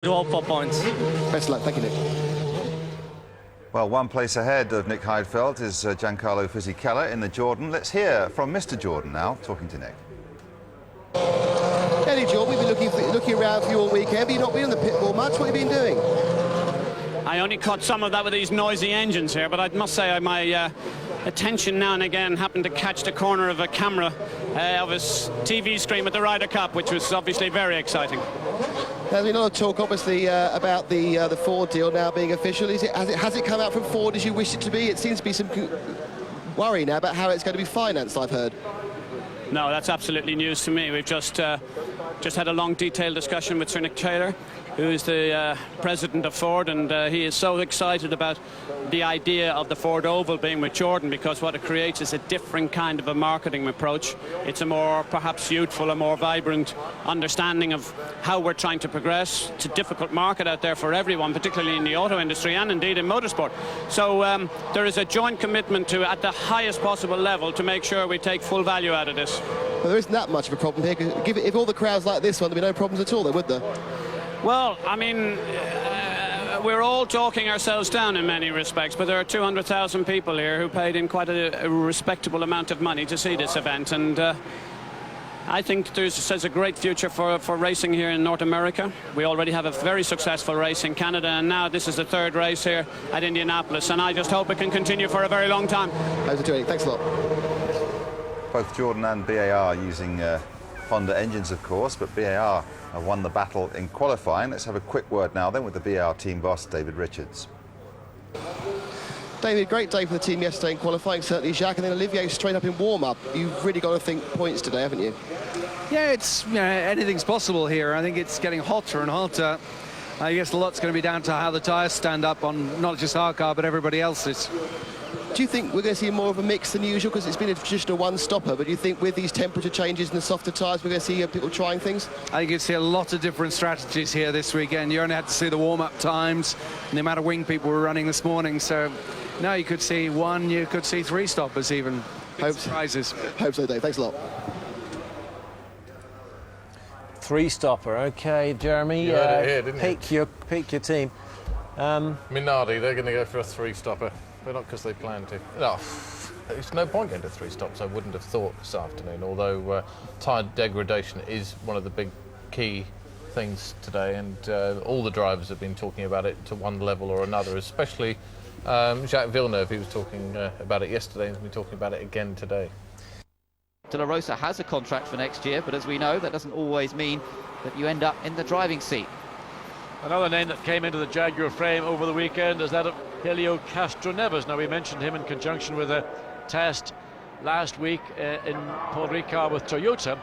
All 4 points. Best of luck. Thank you, Nick. Well, one place ahead of Nick Heidfeld is Giancarlo Fisichella in the Jordan. Let's hear from Mr. Jordan now, talking to Nick. Eddie Jordan, we've been looking around for you all weekend, but you've not been in the pit wall much. What have you been doing? I only caught some of that with these noisy engines here, but I must say my attention now and again happened to catch the corner of a camera of his TV screen with the Ryder Cup, which was obviously very exciting. There's been a lot of talk, obviously, about the Ford deal now being official. Has it come out from Ford as you wish it to be? It seems to be some worry now about how it's going to be financed, I've heard. No, that's absolutely news to me. We've just had a long, detailed discussion with Sir Nick Taylor, who is the president of Ford, and he is so excited about the idea of the Ford Oval being with Jordan, because what it creates is a different kind of a marketing approach. It's a more, perhaps, youthful, a more vibrant understanding of how we're trying to progress. It's a difficult market out there for everyone, particularly in the auto industry and indeed in motorsport. So there is a joint commitment to, at the highest possible level, to make sure we take full value out of this. Well, there isn't that much of a problem here. If all the crowds like this one, there'd be no problems at all, there, would there? Well, I mean, we're all talking ourselves down in many respects, but there are 200,000 people here who paid in quite a respectable amount of money to see this event, and I think there's a great future for racing here in North America. We already have a very successful race in Canada, and now this is the third race here at Indianapolis, and I just hope it can continue for a very long time. Thanks a lot. Both Jordan and BAR using Honda engines, of course, but BAR have won the battle in qualifying. Let's have a quick word now then with the BAR team boss, David Richards. David, great day for the team yesterday in qualifying, certainly, Jacques, and then Olivier straight up in warm-up. You've really got to think points today, haven't you? Yeah, it's anything's possible here. I think it's getting hotter and hotter. I guess a lot's going to be down to how the tyres stand up on not just our car, but everybody else's. Do you think we're going to see more of a mix than usual? Because it's been a traditional one-stopper, but do you think with these temperature changes and the softer tyres, we're going to see people trying things? I think you'll see a lot of different strategies here this weekend. You only had to see the warm-up times and the amount of wing people were running this morning. So now you could see one, you could see three stoppers even. Big surprises. Hope so, Dave. Thanks a lot. Three-stopper, OK, Jeremy. You heard it here, didn't you? Pick your team. Minardi, they're going to go for a three-stopper. But not because they plan to. No, there's no point going to three stops, I wouldn't have thought this afternoon, although tyre degradation is one of the big key things today, and all the drivers have been talking about it to one level or another, especially Jacques Villeneuve. He was talking about it yesterday and has been talking about it again today. De La Rosa has a contract for next year, but as we know, that doesn't always mean that you end up in the driving seat. Another name that came into the Jaguar frame over the weekend is that of Helio Castroneves. Now, we mentioned him in conjunction with a test last week in Paul Ricard with Toyota,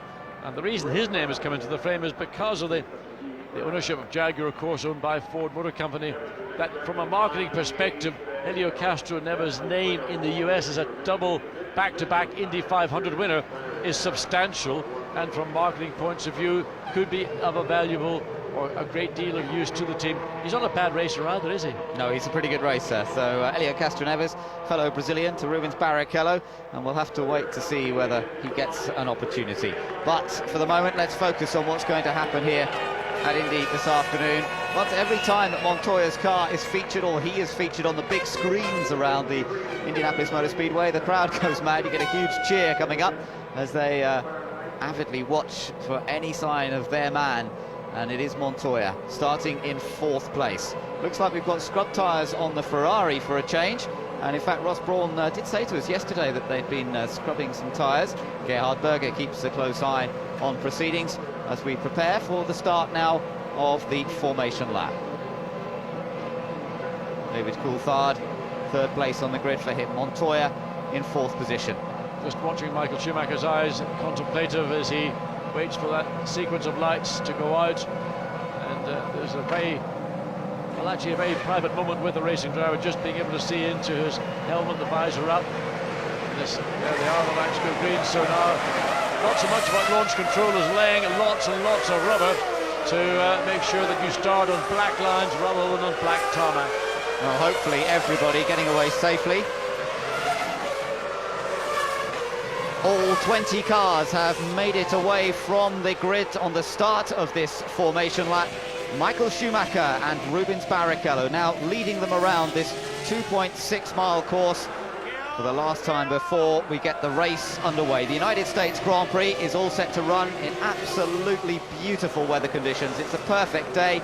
and the reason his name has come into the frame is because of the ownership of Jaguar, of course, owned by Ford Motor Company. That from a marketing perspective, Helio Castroneves' name in the US as a double back-to-back Indy 500 winner is substantial, and from marketing points of view could be of a valuable or a great deal of use to the team. He's not a bad racer either, is he? No, he's a pretty good racer. So Helio Castroneves, fellow Brazilian to Rubens Barrichello, and we'll have to wait to see whether he gets an opportunity. But for the moment, let's focus on what's going to happen here at Indy this afternoon. Once every time that Montoya's car is featured, or he is featured on the big screens around the Indianapolis Motor Speedway, the crowd goes mad. You get a huge cheer coming up as they avidly watch for any sign of their man. And it is Montoya starting in fourth place. Looks like we've got scrub tyres on the Ferrari for a change, and in fact Ross Brawn did say to us yesterday that they'd been scrubbing some tyres. Gerhard Berger keeps a close eye on proceedings as we prepare for the start now of the formation lap. David Coulthard, third place on the grid for him. Montoya in fourth position. Just watching Michael Schumacher's eyes, contemplative as he waits for that sequence of lights to go out, and there's a very private moment with the racing driver, just being able to see into his helmet, the visor up. There they are, the lights go green, so now not so much about launch control as laying lots and lots of rubber to make sure that you start on black lines rather than on black tarmac. Well, hopefully everybody getting away safely. All 20 cars have made it away from the grid on the start of this formation lap. Michael Schumacher and Rubens Barrichello now leading them around this 2.6-mile course for the last time before we get the race underway. The United States Grand Prix is all set to run in absolutely beautiful weather conditions. It's a perfect day,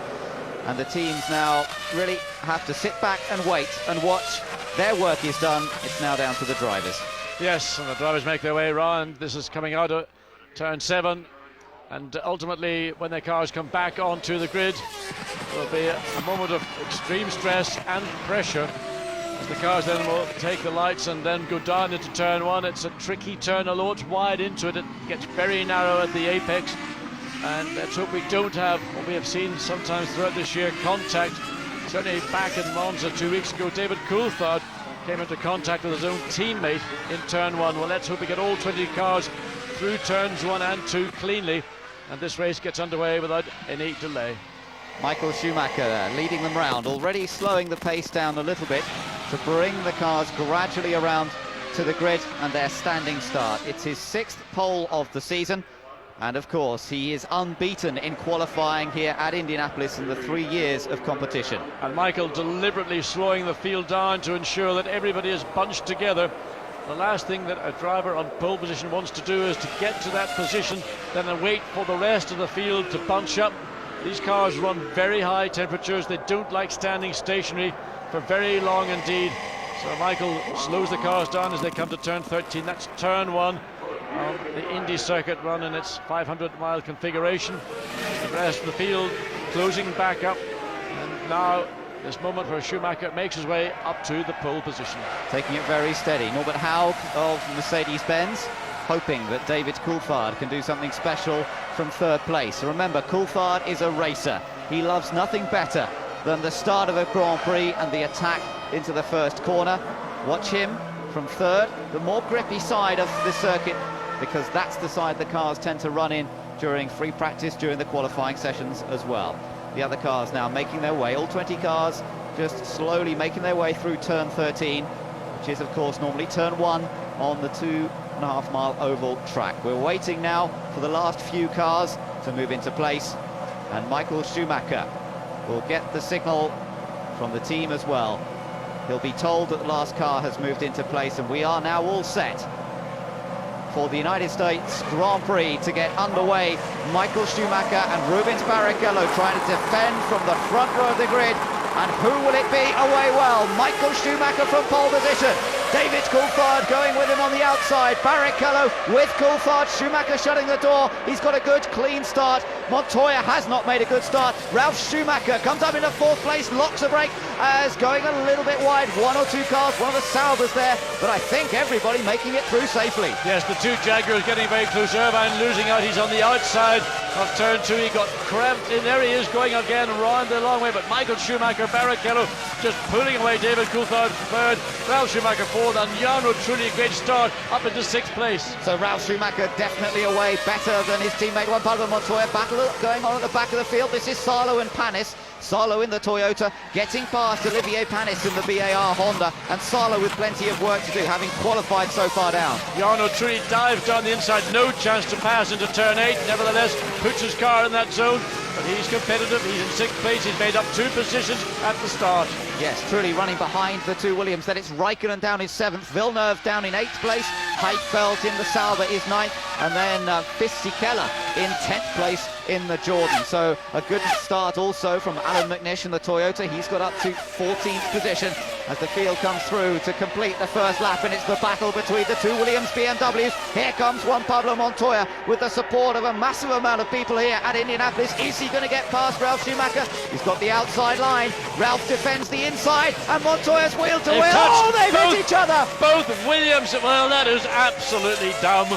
and the teams now really have to sit back and wait and watch. Their work is done. It's now down to the drivers. Yes, and the drivers make their way around. This is coming out of turn 7, and ultimately when their cars come back onto the grid, there'll be a moment of extreme stress and pressure as the cars then will take the lights and then go down into turn 1. It's a tricky turn, although it's wide into it. It gets very narrow at the apex, and let's hope we don't have what we have seen sometimes throughout this year, contact. Certainly back in Monza 2 weeks ago, David Coulthard came into contact with his own teammate in turn 1. Well, let's hope we get all 20 cars through turns 1 and 2 cleanly, and this race gets underway without any delay. Michael Schumacher leading them round, already slowing the pace down a little bit to bring the cars gradually around to the grid and their standing start. It's his 6th pole of the season, and of course he is unbeaten in qualifying here at Indianapolis in the 3 years of competition. And Michael deliberately slowing the field down to ensure that everybody is bunched together. The last thing that a driver on pole position wants to do is to get to that position, then wait for the rest of the field to bunch up. These cars run very high temperatures. They don't like standing stationary for very long indeed. So Michael slows the cars down as they come to turn 13. That's turn 1 on the Indy circuit run in its 500-mile configuration. The rest of the field closing back up. And now this moment where Schumacher makes his way up to the pole position. Taking it very steady. Norbert Haug of Mercedes-Benz hoping that David Coulthard can do something special from 3rd place. Remember, Coulthard is a racer. He loves nothing better than the start of a Grand Prix and the attack into the first corner. Watch him from 3rd, the more grippy side of the circuit, because that's the side the cars tend to run in during free practice, during the qualifying sessions as well. The other cars now making their way, all 20 cars just slowly making their way through turn 13, which is of course normally turn 1 on the 2.5-mile oval track. We're waiting now for the last few cars to move into place, and Michael Schumacher will get the signal from the team as well. He'll be told that the last car has moved into place, and we are now all set for the United States Grand Prix to get underway. Michael Schumacher and Rubens Barrichello trying to defend from the front row of the grid. And who will it be? Away well, Michael Schumacher from pole position. David Coulthard going with him on the outside. Barrichello with Coulthard. Schumacher shutting the door. He's got a good, clean start. Montoya has not made a good start. Ralf Schumacher comes up into 4th place, locks a brake as going a little bit wide. 1 or 2 cars, one of the Saubers there, but I think everybody making it through safely. Yes, the 2 Jaguars getting very close. Irvine losing out. He's on the outside of turn 2. He got cramped in. There he is going again around the long way, but Michael Schumacher, Barrichello just pulling away. David Coulthard 3rd, Ralf Schumacher 4th, and Jarno Trulli, a great start up into 6th place. So Ralf Schumacher definitely away better than his teammate Juan Pablo Montoya. Battle going on at the back of the field. This is Salo and Panis. Salo in the Toyota, getting past Olivier Panis in the BAR Honda, and Salo with plenty of work to do, having qualified so far down. Jarno Trulli dives down the inside, no chance to pass into turn 8, nevertheless puts his car in that zone, but he's competitive. He's in 6th place. He's made up 2 positions at the start. Yes, Trulli running behind the 2 Williams. Then it's Raikkonen down in 7th, Villeneuve down in 8th place, Heidfeld in the Sauber is 9th, and then Fisichella in 10th place in the Jordan. So a good start also from Alan McNish in the Toyota. He's got up to 14th position as the field comes through to complete the first lap, and it's the battle between the 2 Williams BMWs. Here comes Juan Pablo Montoya with the support of a massive amount of people here at Indianapolis. Is he going to get past Ralf Schumacher? He's got the outside line. Ralf defends the inside, and Montoya's wheel to wheel. Oh, they've hit each other! Both Williams, well, that is absolutely dumb.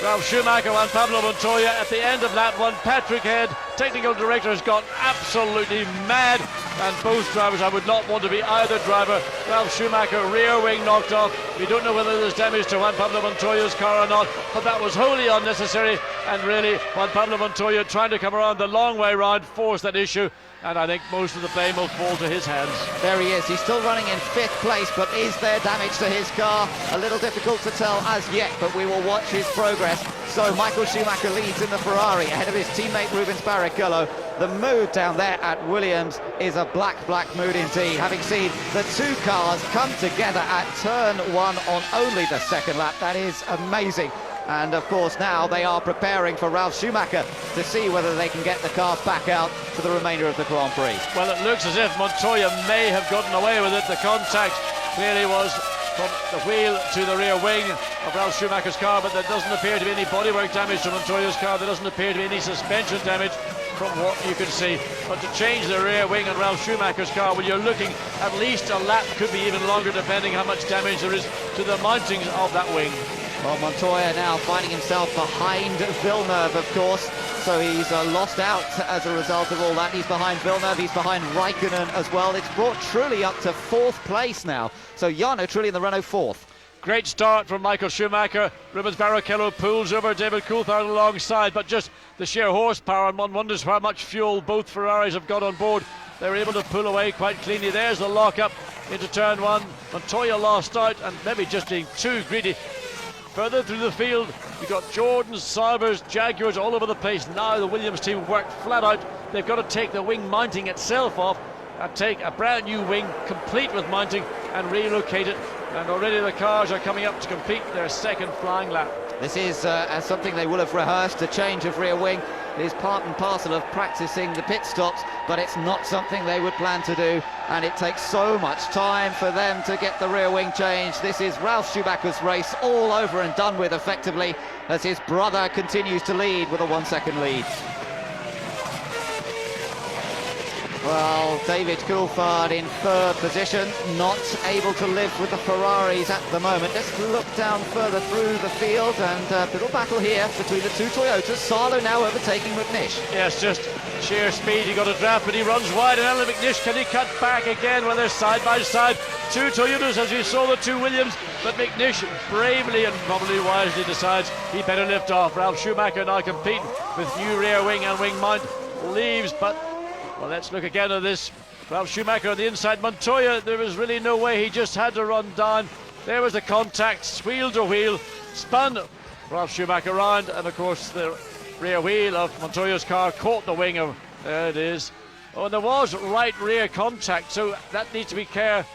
Ralf Schumacher and Pablo Montoya at the end of lap 1. Patrick Head, technical director, has gone absolutely mad, and both drivers, I would not want to be either driver Ralf Schumacher, rear wing knocked off. We don't know whether there's damage to Juan Pablo Montoya's car or not, but that was wholly unnecessary, and really Juan Pablo Montoya trying to come around the long way round forced that issue, and I think most of the blame will fall to his hands. There he is. He's still running in 5th place, but is there damage to his car? A little difficult to tell as yet, but we will watch his progress. So Michael Schumacher leads in the Ferrari ahead of his teammate Rubens Barrichello. The mood down there at Williams is a black mood indeed, having seen the two cars come together at turn 1 on only the second lap. That is amazing. And of course now they are preparing for Ralf Schumacher to see whether they can get the car back out for the remainder of the Grand Prix. Well, it looks as if Montoya may have gotten away with it. The contact clearly was from the wheel to the rear wing of Ralf Schumacher's car, but there doesn't appear to be any bodywork damage to Montoya's car. There doesn't appear to be any suspension damage from what you can see. But to change the rear wing on Ralf Schumacher's car, well, you're looking at least a lap, could be even longer depending how much damage there is to the mountings of that wing. Well, Montoya now finding himself behind Villeneuve, of course, so he's lost out as a result of all that. He's behind Villeneuve, he's behind Raikkonen as well. It's brought Trulli up to 4th place now, so Jarno Trulli in the Renault 4th. Great start from Michael Schumacher. Rubens Barrichello pulls over David Coulthard alongside, but just the sheer horsepower, and one wonders how much fuel both Ferraris have got on board. They were able to pull away quite cleanly. There's the lock-up into turn 1. Montoya lost out and maybe just being too greedy. Further through the field, you've got Jordans, Saubers, Jaguars all over the place. Now the Williams team worked flat out. They've got to take the wing mounting itself off and take a brand new wing, complete with mounting, and relocate it. And already the cars are coming up to compete their second flying lap. This is something they will have rehearsed, a change of rear wing. It is part and parcel of practicing the pit stops, but it's not something they would plan to do, and it takes so much time for them to get the rear wing changed. This is Ralf Schumacher's race all over and done with effectively, as his brother continues to lead with a 1-second lead. Well, David Coulthard in 3rd position, not able to live with the Ferraris at the moment. Let's look down further through the field, and a little battle here between the two Toyotas. Salo now overtaking McNish. Yes, just sheer speed. He got a draft, but he runs wide, and Alan McNish, can he cut back again? Well, they're side by side. Two Toyotas, as you saw, the two Williams, but McNish bravely and probably wisely decides he better lift off. Ralf Schumacher now competing with new rear wing and wing mount. Leaves, but well, let's look again at this. Ralf Schumacher on the inside. Montoya, there was really no way. He just had to run down. There was the contact, wheel to wheel, spun Ralf Schumacher around, and of course the rear wheel of Montoya's car caught the wing of, there it is. Oh, and there was right rear contact, so that needs to be care.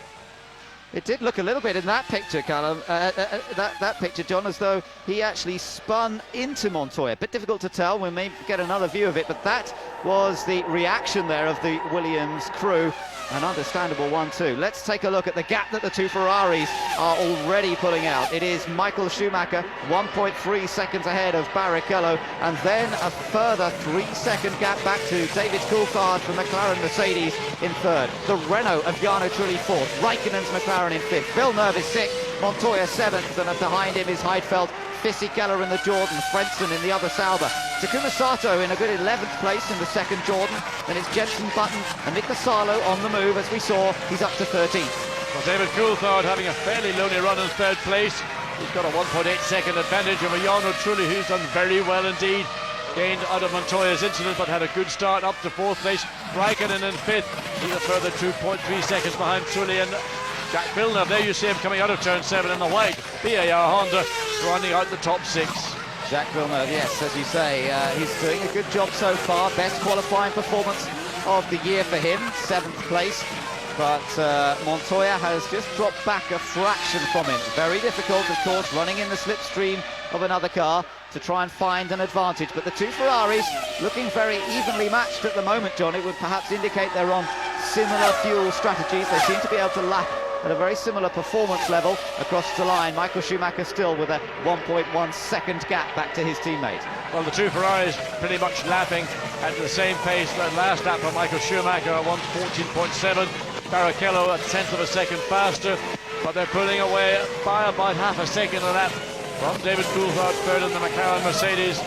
It did look a little bit in that picture, Callum, that picture, John, as though he actually spun into Montoya. A bit difficult to tell, we may get another view of it, but that was the reaction there of the Williams crew. An understandable one too. Let's take a look at the gap that the two Ferraris are already pulling out. It is Michael Schumacher, 1.3 seconds ahead of Barrichello, and then a further 3-second gap back to David Coulthard from McLaren Mercedes in 3rd. The Renault of Jarno Trulli 4th. Raikkonen's McLaren in 5th. Villeneuve is 6th. Montoya 7th, and behind him is Heidfeld. Fisichella in the Jordan, Frentzen in the other Sauber. Takuma Sato in a good 11th place in the second Jordan. Then it's Jenson Button and Nick Salo on the move, as we saw. He's up to 13th. Well, David Coulthard having a fairly lonely run in 3rd place. He's got a 1.8-second advantage over Jarno Trulli, who's done very well indeed. Gained out of Montoya's incident, but had a good start up to 4th place. Raikkonen in 5th. He's a further 2.3 seconds behind Trulli, and Jack Villeneuve, there you see him coming out of turn 7 in the white BAR Honda, running out the top 6. Jack Villeneuve, yes, as you say, he's doing a good job so far. Best qualifying performance of the year for him, 7th place. But Montoya has just dropped back a fraction from him. Very difficult, of course, running in the slipstream of another car to try and find an advantage. But the two Ferraris looking very evenly matched at the moment, John. It would perhaps indicate they're on similar fuel strategies. They seem to be able to lap at a very similar performance level across the line. Michael Schumacher still with a 1.1 second gap back to his teammate. Well, the two Ferraris pretty much lapping at the same pace. The last lap for Michael Schumacher, 1:14.7. Barrichello a 1/10 of a second faster, but they're pulling away by about half a second a lap from David Coulthard, 3rd in the McLaren Mercedes.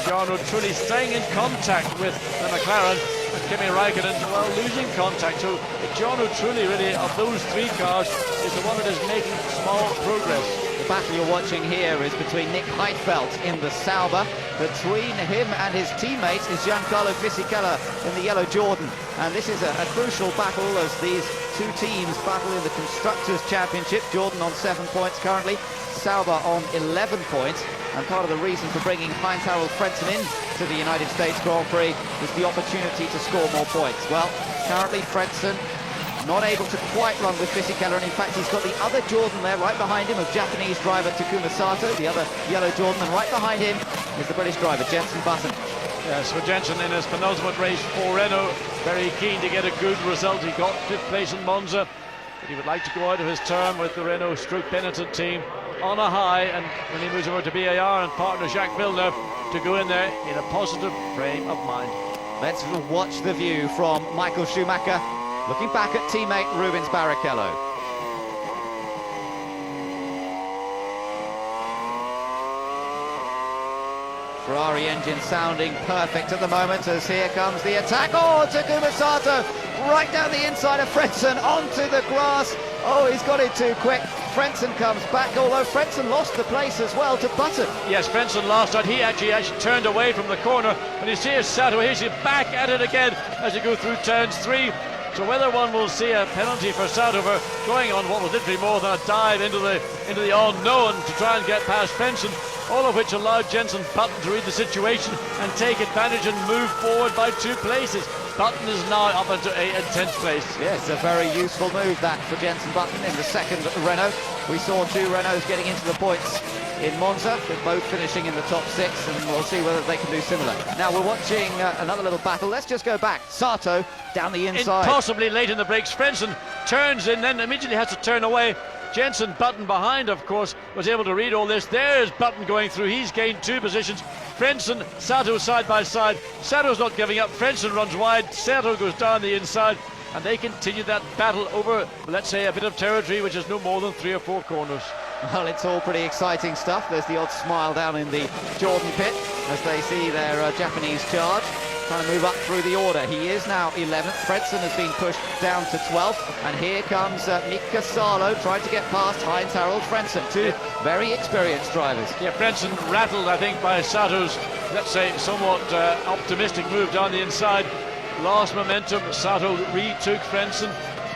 Jarno Trulli staying in contact with the McLaren, and Kimi Raikkonen, well, losing contact. So Giorno Trulli, really, of those three cars, is the one that is making small progress. The battle you're watching here is between Nick Heidfeld in the Sauber. Between him and his teammate is Giancarlo Fisichella in the yellow Jordan. And this is a crucial battle as these two teams battle in the Constructors' Championship. Jordan on 7 points currently, Sauber on 11 points. And part of the reason for bringing Heinz-Harald Frentzen in to the United States Grand Prix is the opportunity to score more points. Well, currently Frentzen not able to quite run with Fisichella, and in fact he's got the other Jordan there right behind him of Japanese driver Takuma Sato, the other yellow Jordan, and right behind him is the British driver Jenson Button. Yes, for Jenson in his penultimate race for Renault, very keen to get a good result. He got 5th place in Monza, but he would like to go out of his term with the Renault Stroke Benetton team on a high, and when he moves over to BAR and partner Jacques Villeneuve to go in there in a positive frame of mind. Let's watch the view from Michael Schumacher looking back at teammate Rubens Barrichello. Ferrari engine sounding perfect at the moment as here comes the attack. Oh, Takuma Sato right down the inside of Frentzen onto the grass. Oh, he's got it too quick. Frentzen comes back, although Frentzen lost the place as well to Button. Yes, Frentzen lost out. He actually turned away from the corner, and you see Sato, he's back at it again as you go through turns 3. So whether one will see a penalty for Sato for going on what was literally more than a dive into the unknown to try and get past Frentzen, all of which allowed Jenson Button to read the situation and take advantage and move forward by 2 places. Button is now up into in 10th place. Yes, a very useful move that for Jenson Button in the second Renault. We saw 2 Renaults getting into the points in Monza, with both finishing in the top 6, and we'll see whether they can do similar. Now we're watching another little battle. Let's just go back. Sato down the inside. Possibly late in the brakes. Frentzen turns in, then immediately has to turn away. Jenson Button behind, of course, was able to read all this. There's Button going through. He's gained 2 positions. Frentzen, Sato side by side. Sato's not giving up. Frentzen runs wide. Sato goes down the inside. And they continue that battle over, let's say, a bit of territory which is no more than 3 or 4 corners. Well, it's all pretty exciting stuff. There's the odd smile down in the Jordan pit as they see their Japanese charge trying to move up through the order. He is now 11th. Frentzen has been pushed down to 12th, and here comes Mika Salo trying to get past Heinz-Harald Frentzen, 2 very experienced drivers. Yeah, Frentzen rattled, I think, by Sato's, let's say, somewhat optimistic move down the inside. Lost momentum. Sato retook Frentzen.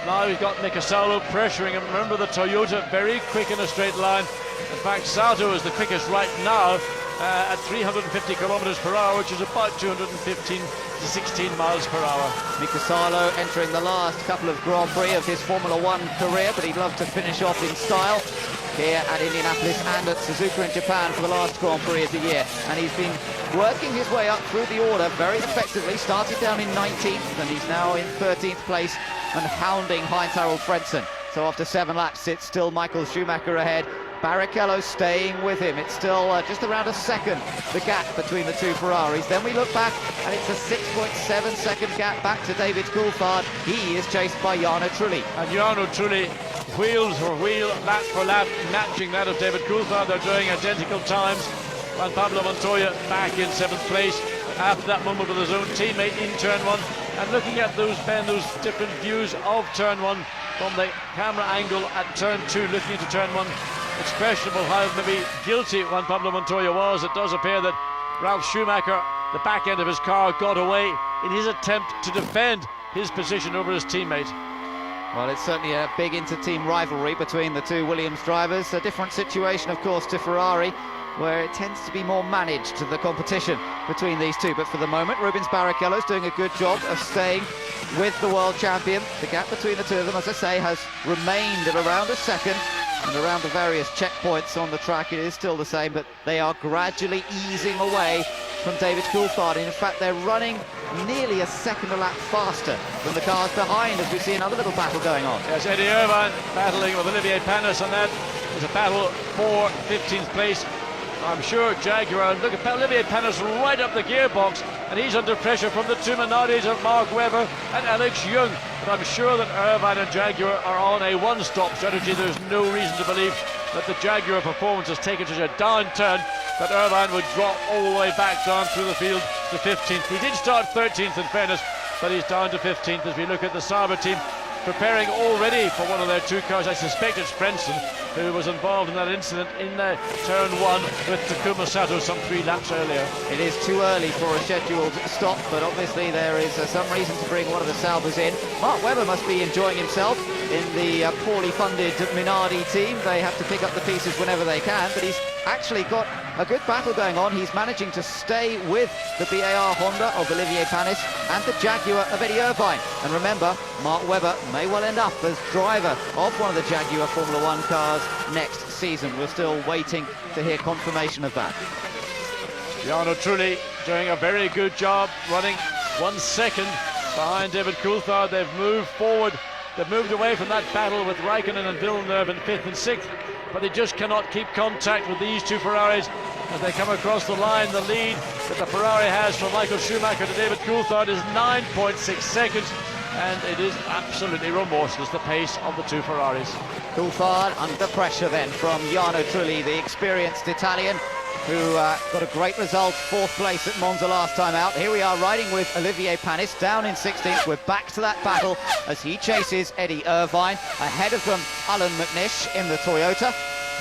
Now he's got Mika Salo pressuring him. Remember the Toyota, very quick in a straight line. In fact, Sato is the quickest right now at 350 kilometers per hour, which is about 215 to 16 miles per hour. Mika Salo entering the last couple of Grand Prix of his Formula 1 career, but he'd love to finish off in style here at Indianapolis and at Suzuka in Japan for the last Grand Prix of the year. And he's been working his way up through the order very effectively. Started down in 19th, and he's now in 13th place and hounding Heinz-Harald Frentzen. So after 7 laps, it's still Michael Schumacher ahead. Barrichello staying with him. It's still just around a second, the gap between the 2 Ferraris. Then we look back, and it's a 6.7 second gap back to David Coulthard. He is chased by Jarno Trulli. And Jarno Trulli, wheel for wheel, lap for lap, matching that of David Coulthard. They're doing identical times. Juan Pablo Montoya back in 7th place after that moment with his own teammate in turn 1. And looking at those different views of turn 1 from the camera angle at turn 2, looking into turn 1, it's questionable how maybe guilty Juan Pablo Montoya was. It does appear that Ralf Schumacher, the back end of his car, got away in his attempt to defend his position over his teammate. Well, it's certainly a big inter-team rivalry between the 2 Williams drivers. A different situation, of course, to Ferrari, where it tends to be more managed, the competition between these 2. But for the moment, Rubens Barrichello is doing a good job of staying with the world champion. The gap between the 2 of them, as I say, has remained at around a second. And around the various checkpoints on the track, it is still the same, but they are gradually easing away from David Coulthard. In fact, they're running nearly a second a lap faster than the cars behind, as we see another little battle going on. Yes, Eddie Irvine battling with Olivier Panis, and that is a battle for 15th place. I'm sure Jaguar, look at Olivier Panis right up the gearbox, and he's under pressure from the 2 Minardis of Mark Webber and Alex Young. But I'm sure that Irvine and Jaguar are on a one-stop strategy. There's no reason to believe that the Jaguar performance has taken such a downturn that Irvine would drop all the way back down through the field to 15th. He did start 13th in fairness, but he's down to 15th as we look at the Sauber team preparing already for one of their two cars. I suspect it's Frentzen, who was involved in that incident in turn 1 with Takuma Sato some 3 laps earlier. It is too early for a scheduled stop, but obviously there is some reason to bring one of the Saubers in. Mark Webber must be enjoying himself in the poorly funded Minardi team. They have to pick up the pieces whenever they can, but he's actually got a good battle going on. He's managing to stay with the BAR Honda of Olivier Panis and the Jaguar of Eddie Irvine. And remember, Mark Webber may well end up as driver of one of the Jaguar Formula 1 cars next season. We're still waiting to hear confirmation of that. Jarno Trulli doing a very good job, running 1 second behind David Coulthard. They've moved forward. They've moved away from that battle with Raikkonen and Villeneuve in 5th and 6th, but they just cannot keep contact with these two Ferraris as they come across the line. The lead that the Ferrari has from Michael Schumacher to David Coulthard is 9.6 seconds, and it is absolutely remorseless, the pace of the two Ferraris. Coulthard under pressure then from Jarno Trulli, the experienced Italian, who got a great result, 4th place at Monza last time out. Here we are riding with Olivier Panis down in 16th. We're back to that battle as he chases Eddie Irvine. Ahead of them, Alan McNish in the Toyota.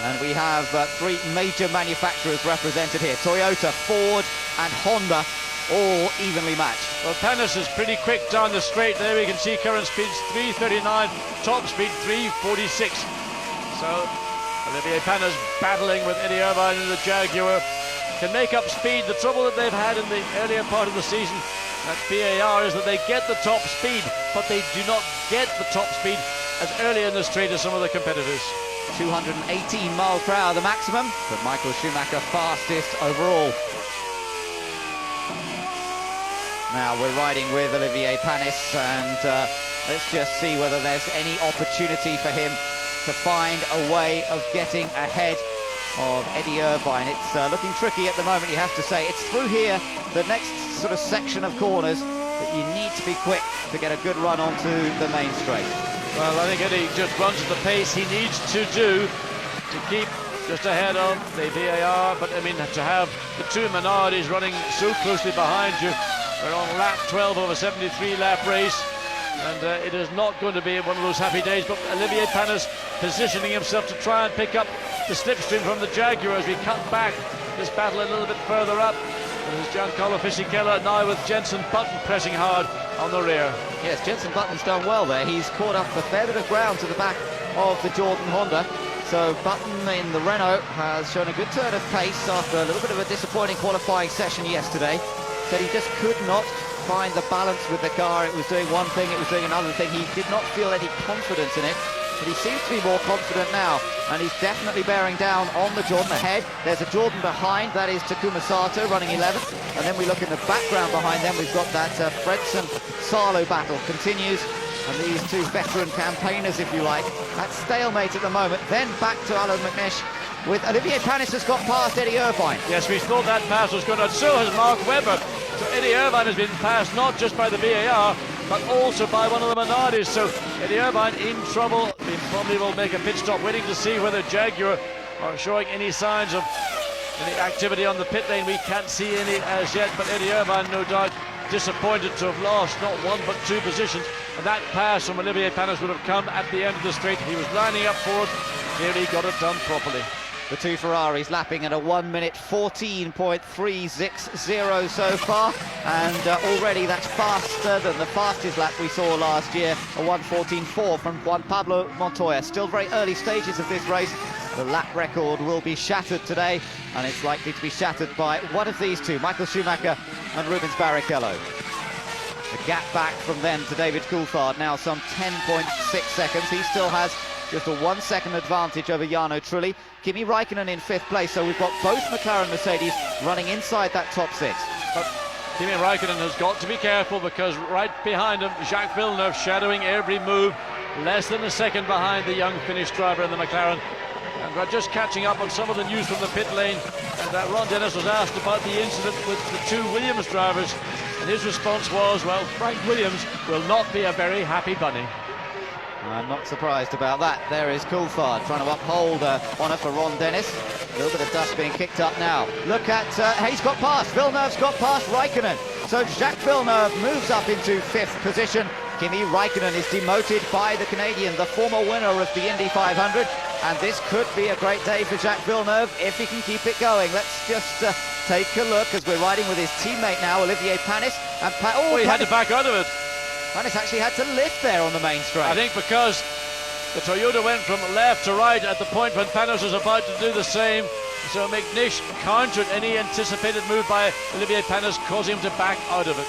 And we have 3 major manufacturers represented here. Toyota, Ford and Honda, all evenly matched. Well, Panis is pretty quick down the straight. There we can see current speeds 3:39, top speed 3:46. So Olivier Panis battling with Eddie Irvine in the Jaguar, can make up speed. The trouble that they've had in the earlier part of the season at BAR is that they get the top speed, but they do not get the top speed as early in the straight as some of the competitors. 218 miles per hour the maximum, but Michael Schumacher fastest overall. Now we're riding with Olivier Panis, and let's just see whether there's any opportunity for him to find a way of getting ahead of Eddie Irvine. It's looking tricky at the moment, you have to say. It's through here, the next sort of section of corners, that you need to be quick to get a good run onto the main straight. Well, I think Eddie just runs at the pace he needs to do to keep just ahead of the VAR, but I mean, to have the two Minardis running so closely behind you. We're on lap 12 of a 73-lap race, and it is not going to be one of those happy days, but Olivier Panis positioning himself to try and pick up the slipstream from the Jaguar as we cut back this battle a little bit further up. There's Giancarlo Fisichella now with Jenson Button pressing hard on the rear. Yes, Jenson Button's done well there. He's caught up a fair bit of ground to the back of the Jordan Honda. So Button in the Renault has shown a good turn of pace after a little bit of a disappointing qualifying session yesterday. Said he just could not find the balance with the car. It was doing one thing, it was doing another thing. He did not feel any confidence in it, but he seems to be more confident now, and he's definitely bearing down on the Jordan ahead. There's a Jordan behind, that is Takuma Sato running 11th, and then we look in the background behind them, we've got that Fredson-Salo battle continues, and these two veteran campaigners, if you like, at stalemate at the moment. Then back to Alan McNish, with Olivier Panis has got past Eddie Irvine. Yes, we thought that pass was good, and so has Mark Webber. So Eddie Irvine has been passed not just by the VAR, but also by one of the Minardis. So Eddie Irvine in trouble. He probably will make a pit stop, waiting to see whether Jaguar are showing any signs of any activity on the pit lane. We can't see any as yet, but Eddie Irvine, no doubt, disappointed to have lost not 1 but 2 positions. And that pass from Olivier Panis would have come at the end of the straight. He was lining up for it, nearly got it done properly. The two Ferraris lapping at a 1 minute 14.360 so far, and already that's faster than the fastest lap we saw last year, a 1:14.4 from Juan Pablo Montoya. Still very early stages of this race. The lap record will be shattered today, and it's likely to be shattered by one of these two, Michael Schumacher and Rubens Barrichello. The gap back from them to David Coulthard, now some 10.6 seconds. He still has just a 1 second advantage over Jarno Trulli. Kimi Raikkonen in 5th place, so we've got both McLaren Mercedes running inside that top 6. But Kimi Raikkonen has got to be careful, because right behind him, Jacques Villeneuve shadowing every move, less than a second behind the young Finnish driver in the McLaren. And we're just catching up on some of the news from the pit lane, and Ron Dennis was asked about the incident with the 2 Williams drivers, and his response was, well, Frank Williams will not be a very happy bunny. I'm not surprised about that. There is Coulthard trying to uphold honour for Ron Dennis. A little bit of dust being kicked up now. Look at, he's got past, Villeneuve's got past Raikkonen. So Jacques Villeneuve moves up into 5th position. Kimi Raikkonen is demoted by the Canadian, the former winner of the Indy 500. And this could be a great day for Jacques Villeneuve if he can keep it going. Let's just take a look as we're riding with his teammate now, Olivier Panis. And he had to back out of it. Panis actually had to lift there on the main straight. I think because the Toyota went from left to right at the point when Panis was about to do the same. So McNish countered any anticipated move by Olivier Panis, causing him to back out of it.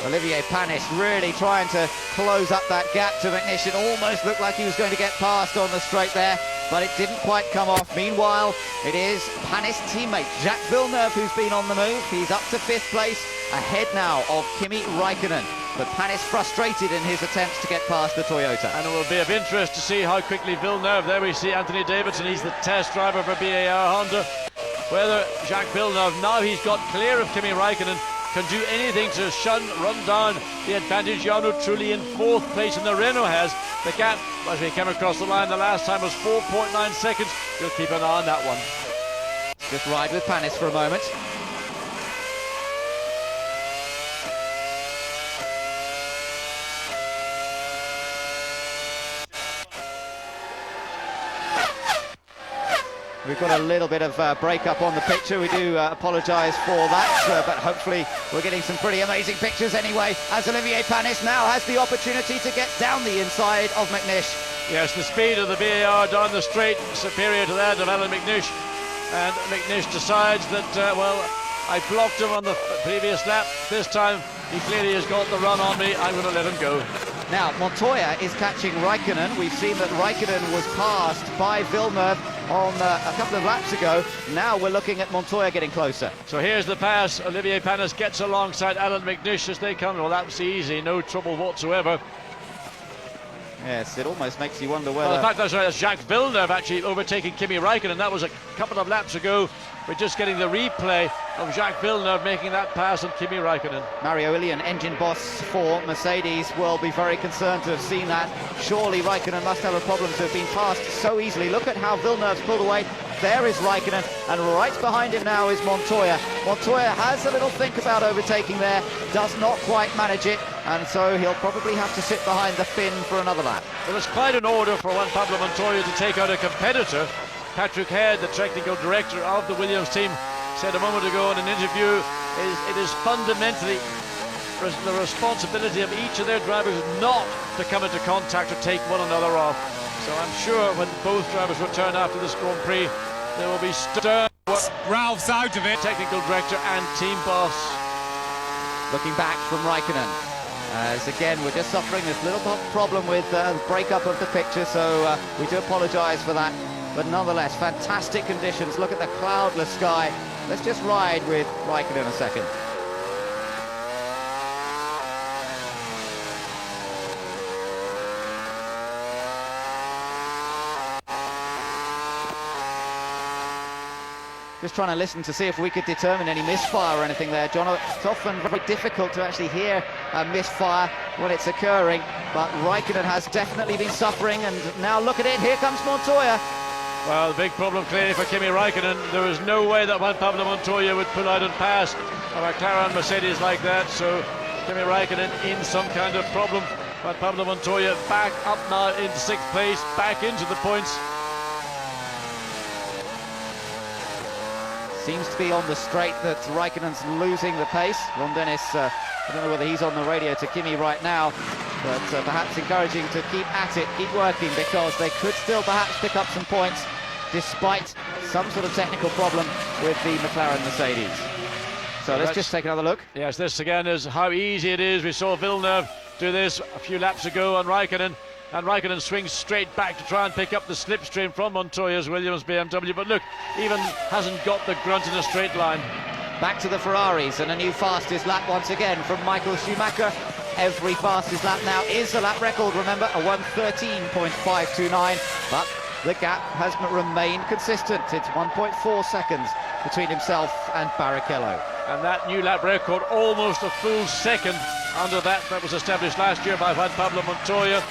Olivier Panis really trying to close up that gap to McNish. It almost looked like he was going to get past on the straight there, but it didn't quite come off. Meanwhile, it is Panis' teammate, Jacques Villeneuve, who's been on the move. He's up to 5th place, ahead now of Kimi Raikkonen. But Panis frustrated in his attempts to get past the Toyota. And it will be of interest to see how quickly Villeneuve, there we see Anthony Davidson, he's the test driver for BAR Honda, whether Jacques Villeneuve, now he's got clear of Kimi Raikkonen, can do anything to run down the advantage Jarno Trulli in 4th place, and the Renault has. The gap, as we came across the line the last time, was 4.9 seconds. We'll keep an eye on that one. Just ride with Panis for a moment. We've got a little bit of break-up on the picture. We do apologise for that, but hopefully we're getting some pretty amazing pictures anyway, as Olivier Panis now has the opportunity to get down the inside of McNish. Yes, the speed of the BAR down the straight superior to that of Alan McNish, and McNish decides that, well, I blocked him on the previous lap. This time he clearly has got the run on me. I'm going to let him go. Now, Montoya is catching Raikkonen. We've seen that Raikkonen was passed by Villeneuve on a couple of laps ago. Now we're looking at Montoya getting closer. So here's the pass. Olivier Panis gets alongside Alan McNish as they come. Well, that was easy, no trouble whatsoever. Yes, it almost makes you wonder whether... Well, in fact, that's Jacques Villeneuve actually overtaking Kimi Raikkonen. That was a couple of laps ago. We're just getting the replay of Jacques Villeneuve making that pass on Kimi Raikkonen. Mario Ilian, engine boss for Mercedes, will be very concerned to have seen that. Surely Raikkonen must have a problem to have been passed so easily. Look at how Villeneuve's pulled away. There is Raikkonen, and right behind him now is Montoya. Montoya has a little think about overtaking there, does not quite manage it, and so he'll probably have to sit behind the fin for another lap. Well, it's quite an order for Juan Pablo Montoya to take out a competitor. Patrick Head, the technical director of the Williams team, said a moment ago in an interview, it is fundamentally the responsibility of each of their drivers not to come into contact or take one another off. So I'm sure when both drivers return after this Grand Prix, there will be stern... Ralph's out of it. Technical director and team boss. Looking back from Raikkonen. As again, we're just suffering this little problem with the breakup of the picture, so we do apologise for that. But nonetheless, fantastic conditions. Look at the cloudless sky. Let's just ride with Raikkonen a second. Just trying to listen to see if we could determine any misfire or anything there, John. It's often very difficult to actually hear a misfire when it's occurring, but Raikkonen has definitely been suffering, and now look at it, here comes Montoya. Well, the big problem clearly for Kimi Raikkonen. There is no way that Juan Pablo Montoya would pull out and pass a McLaren Mercedes like that, so Kimi Raikkonen in some kind of problem. Juan Pablo Montoya back up now into 6th place, back into the points. Seems to be on the straight that Raikkonen's losing the pace. Ron Dennis, I don't know whether he's on the radio to Kimi right now, but perhaps encouraging to keep at it, keep working, because they could still perhaps pick up some points despite some sort of technical problem with the McLaren Mercedes. So let's just take another look. Yes, this again is how easy it is. We saw Villeneuve do this a few laps ago on Raikkonen, and Raikkonen swings straight back to try and pick up the slipstream from Montoya's Williams BMW, but look, even hasn't got the grunt in a straight line. Back to the Ferraris, and a new fastest lap once again from Michael Schumacher. Every fastest lap now is a lap record, remember, a 1:13.529, but the gap has remained consistent. It's 1.4 seconds between himself and Barrichello. And that new lap record, almost a full second under that was established last year by Juan Pablo Montoya.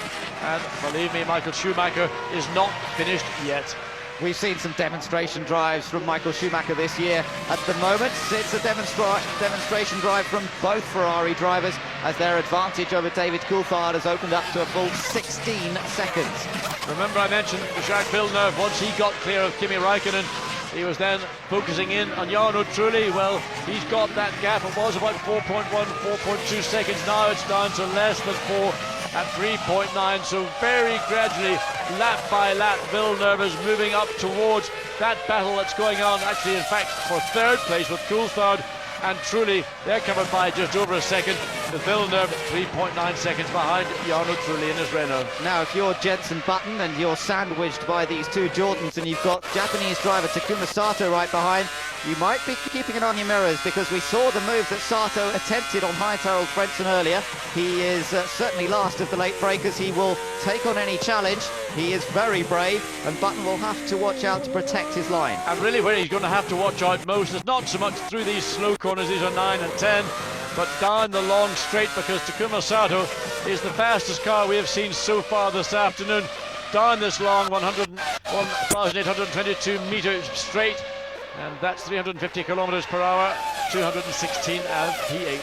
And believe me, Michael Schumacher is not finished yet. We've seen some demonstration drives from Michael Schumacher this year. At the moment, it's a demonstration drive from both Ferrari drivers as their advantage over David Coulthard has opened up to a full 16 seconds. Remember I mentioned Jacques Villeneuve, once he got clear of Kimi Raikkonen, he was then focusing in on Jarno Trulli. Well, he's got that gap. It was about 4.1, 4.2 seconds. Now it's down to less than 4 at 3.9. So very gradually, lap by lap, Villeneuve is moving up towards that battle that's going on. Actually, in fact, for third place with Coulthard and Trulli, they're covered by just over a second. With Villeneuve 3.9 seconds behind Jarno Trulli in his Renault. Now, if you're Jenson Button and you're sandwiched by these two Jordans and you've got Japanese driver Takuma Sato right behind, you might be keeping an eye on your mirrors, because we saw the move that Sato attempted on Harold Frentzen earlier. He is certainly last of the late breakers. He will take on any challenge. He is very brave, and Button will have to watch out to protect his line. And really where he's going to have to watch out most is not so much through these slow corners, these are 9 and 10, but down the long straight, because Takuma Sato is the fastest car we have seen so far this afternoon. Down this long 1,822 metres straight, and that's 350 kilometres per hour, 216 mph.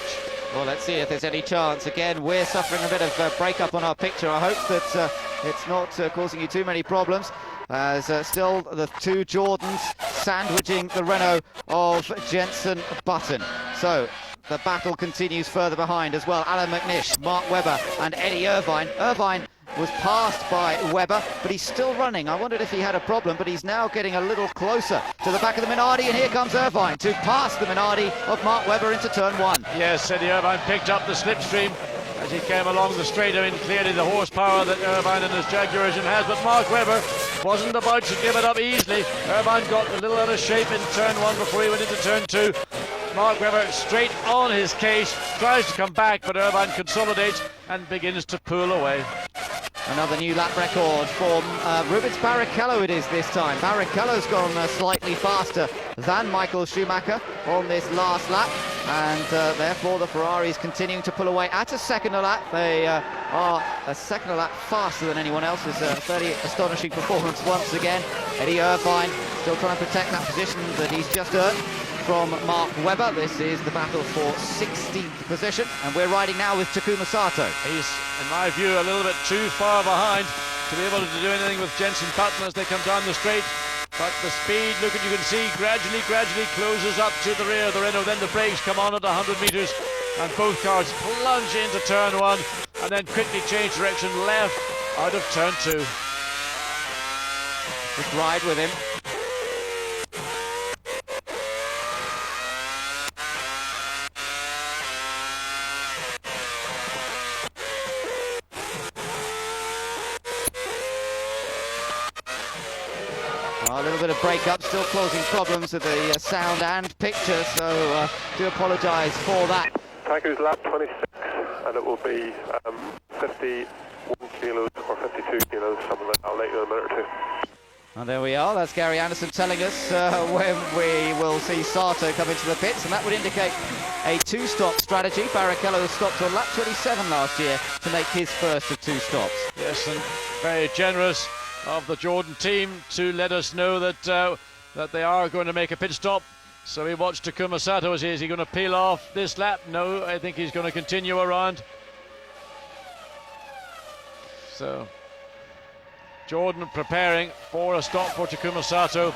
Well, let's see if there's any chance. Again, we're suffering a bit of breakup on our picture. I hope that it's not causing you too many problems. As still the two Jordans sandwiching the Renault of Jenson Button. So the battle continues further behind as well. Alan McNish, Mark Webber and Eddie Irvine. Irvine was passed by Webber, but he's still running. I wondered if he had a problem, but he's now getting a little closer to the back of the Minardi, and here comes Irvine to pass the Minardi of Mark Webber into turn 1. Yes, Eddie Irvine picked up the slipstream as he came along the straight. I mean, clearly the horsepower that Irvine and his Jaguar engine has, but Mark Webber wasn't about to give it up easily. Irvine got a little out of shape in turn 1 before he went into turn 2. Mark Webber straight on his case, tries to come back, but Irvine consolidates and begins to pull away. Another new lap record for Rubens Barrichello it is this time. Barrichello's gone slightly faster than Michael Schumacher on this last lap, and therefore the Ferraris continuing to pull away at a second a lap. They are a second a lap faster than anyone else. It's a fairly astonishing performance once again. Eddie Irvine still trying to protect that position that he's just earned from Mark Webber. This is the battle for 16th position, and we're riding now with Takuma Sato. He's, in my view, a little bit too far behind to be able to do anything with Jenson Button as they come down the straight. But the speed, look at, you can see, gradually closes up to the rear of the Renault. Then the brakes come on at 100 metres, and both cars plunge into turn 1 and then quickly change direction left out of turn 2. Just ride with him. A little bit of break-up, still causing problems with the sound and picture, so do apologise for that. Taku's lap 26, and it will be 51 kilos or 52 kilos, something like that. I'll let you know in a minute or two. And there we are, that's Gary Anderson telling us when we will see Sato come into the pits, and that would indicate a two-stop strategy. Barrichello stopped on lap 27 last year to make his first of 2 stops. Yes, and very generous of the Jordan team to let us know that that they are going to make a pit stop. So we watch Takuma Sato. Is he going to peel off this lap? No, I think he's going to continue around. So Jordan preparing for a stop for Takuma Sato,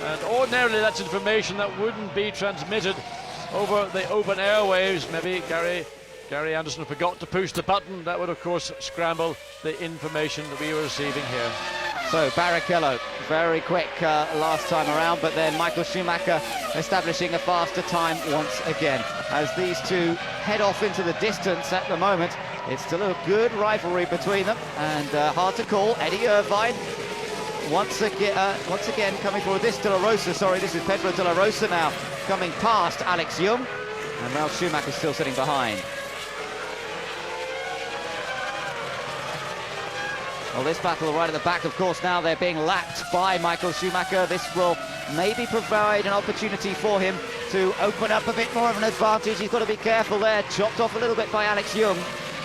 and ordinarily that's information that wouldn't be transmitted over the open airwaves. Maybe Gary Anderson forgot to push the button. That would of course scramble the information that we were receiving here. So Barrichello very quick last time around, but then Michael Schumacher establishing a faster time once again. As these two head off into the distance at the moment, it's still a good rivalry between them, and hard to call. Eddie Irvine once again coming forward. This is Pedro De La Rosa now coming past Alex Young, and Ralf Schumacher still sitting behind. Well, this battle right at the back, of course, now they're being lapped by Michael Schumacher. This will maybe provide an opportunity for him to open up a bit more of an advantage. He's got to be careful there. Chopped off a little bit by Alex Young.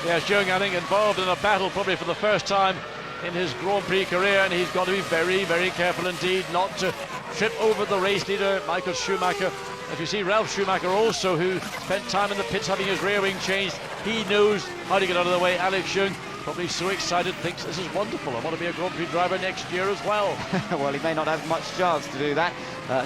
Yes, Young, I think, involved in a battle probably for the first time in his Grand Prix career, and he's got to be very, very careful indeed not to trip over the race leader, Michael Schumacher. If you see Ralf Schumacher also, who spent time in the pits having his rear wing changed, he knows how to get out of the way. Alex Young, probably so excited, thinks this is wonderful. I want to be a Grand Prix driver next year as well. Well, he may not have much chance to do that.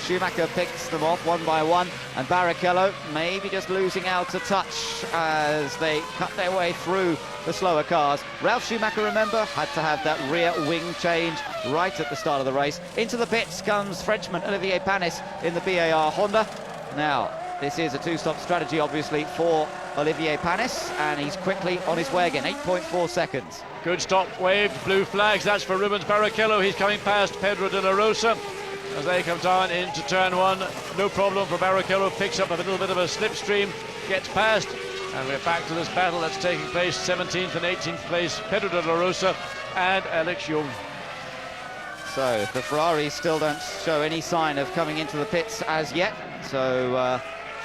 Schumacher picks them off one by one, and Barrichello maybe just losing out a touch as they cut their way through the slower cars. Ralf Schumacher, remember, had to have that rear wing change right at the start of the race. Into the pits comes Frenchman Olivier Panis in the BAR Honda. Now, this is a two-stop strategy, obviously, for Olivier Panis, and he's quickly on his way again, 8.4 seconds. Good stop, waved, blue flags, that's for Rubens Barrichello. He's coming past Pedro de la Rosa as they come down into turn one. No problem for Barrichello, picks up a little bit of a slipstream, gets past, and we're back to this battle that's taking place, 17th and 18th place, Pedro de la Rosa and Alex Young. So the Ferraris still don't show any sign of coming into the pits as yet, so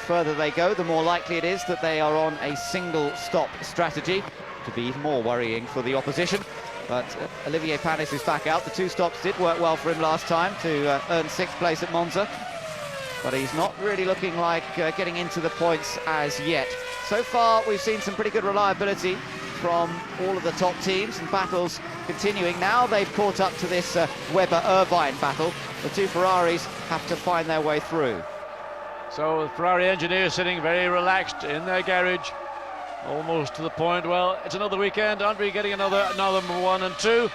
further they go, the more likely it is that they are on a single stop strategy, to be even more worrying for the opposition. But Olivier Panis is back out. The two stops did work well for him last time to earn 6th place at Monza, but he's not really looking like getting into the points as yet. So far we've seen some pretty good reliability from all of the top teams, and battles continuing. Now they've caught up to this Webber-Irvine battle. The two Ferraris have to find their way through. So the Ferrari engineers sitting very relaxed in their garage, almost to the point, well, it's another weekend, aren't we getting another number 1 and 2?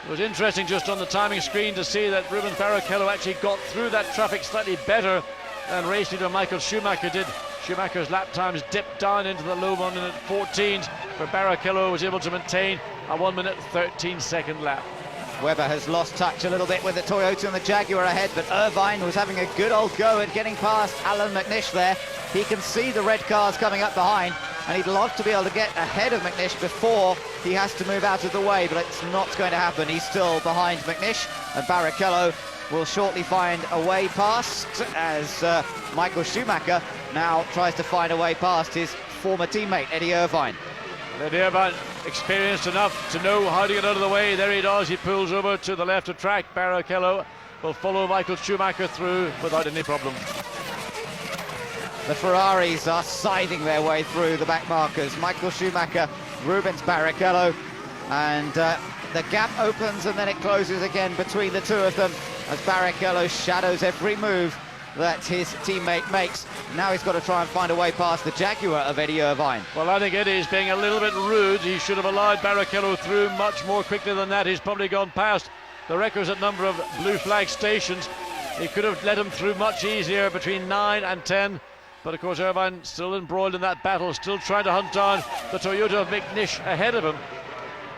It was interesting just on the timing screen to see that Rubens Barrichello actually got through that traffic slightly better than race leader Michael Schumacher did. Schumacher's lap times dipped down into the low 1 minute 14s, but Barrichello was able to maintain a 1 minute 13-second lap. Webber has lost touch a little bit with the Toyota and the Jaguar ahead, but Irvine was having a good old go at getting past Alan McNish there. He can see the red cars coming up behind, and he'd love to be able to get ahead of McNish before he has to move out of the way, but it's not going to happen. He's still behind McNish, and Barrichello will shortly find a way past as Michael Schumacher now tries to find a way past his former teammate Eddie Irvine. Eddie Irvine experienced enough to know how to get out of the way. There he does, he pulls over to the left of track. Barrichello will follow Michael Schumacher through without any problem. The Ferraris are scything their way through the back markers. Michael Schumacher, Rubens Barrichello, and the gap opens and then it closes again between the two of them as Barrichello shadows every move that his teammate makes. Now he's got to try and find a way past the Jaguar of Eddie Irvine. Well, I think Eddie's being a little bit rude. He should have allowed Barrichello through much more quickly than that. He's probably gone past the requisite number of blue flag stations. He could have let him through much easier, between 9 and 10. But of course Irvine still embroiled in that battle, still trying to hunt down the Toyota of McNish ahead of him.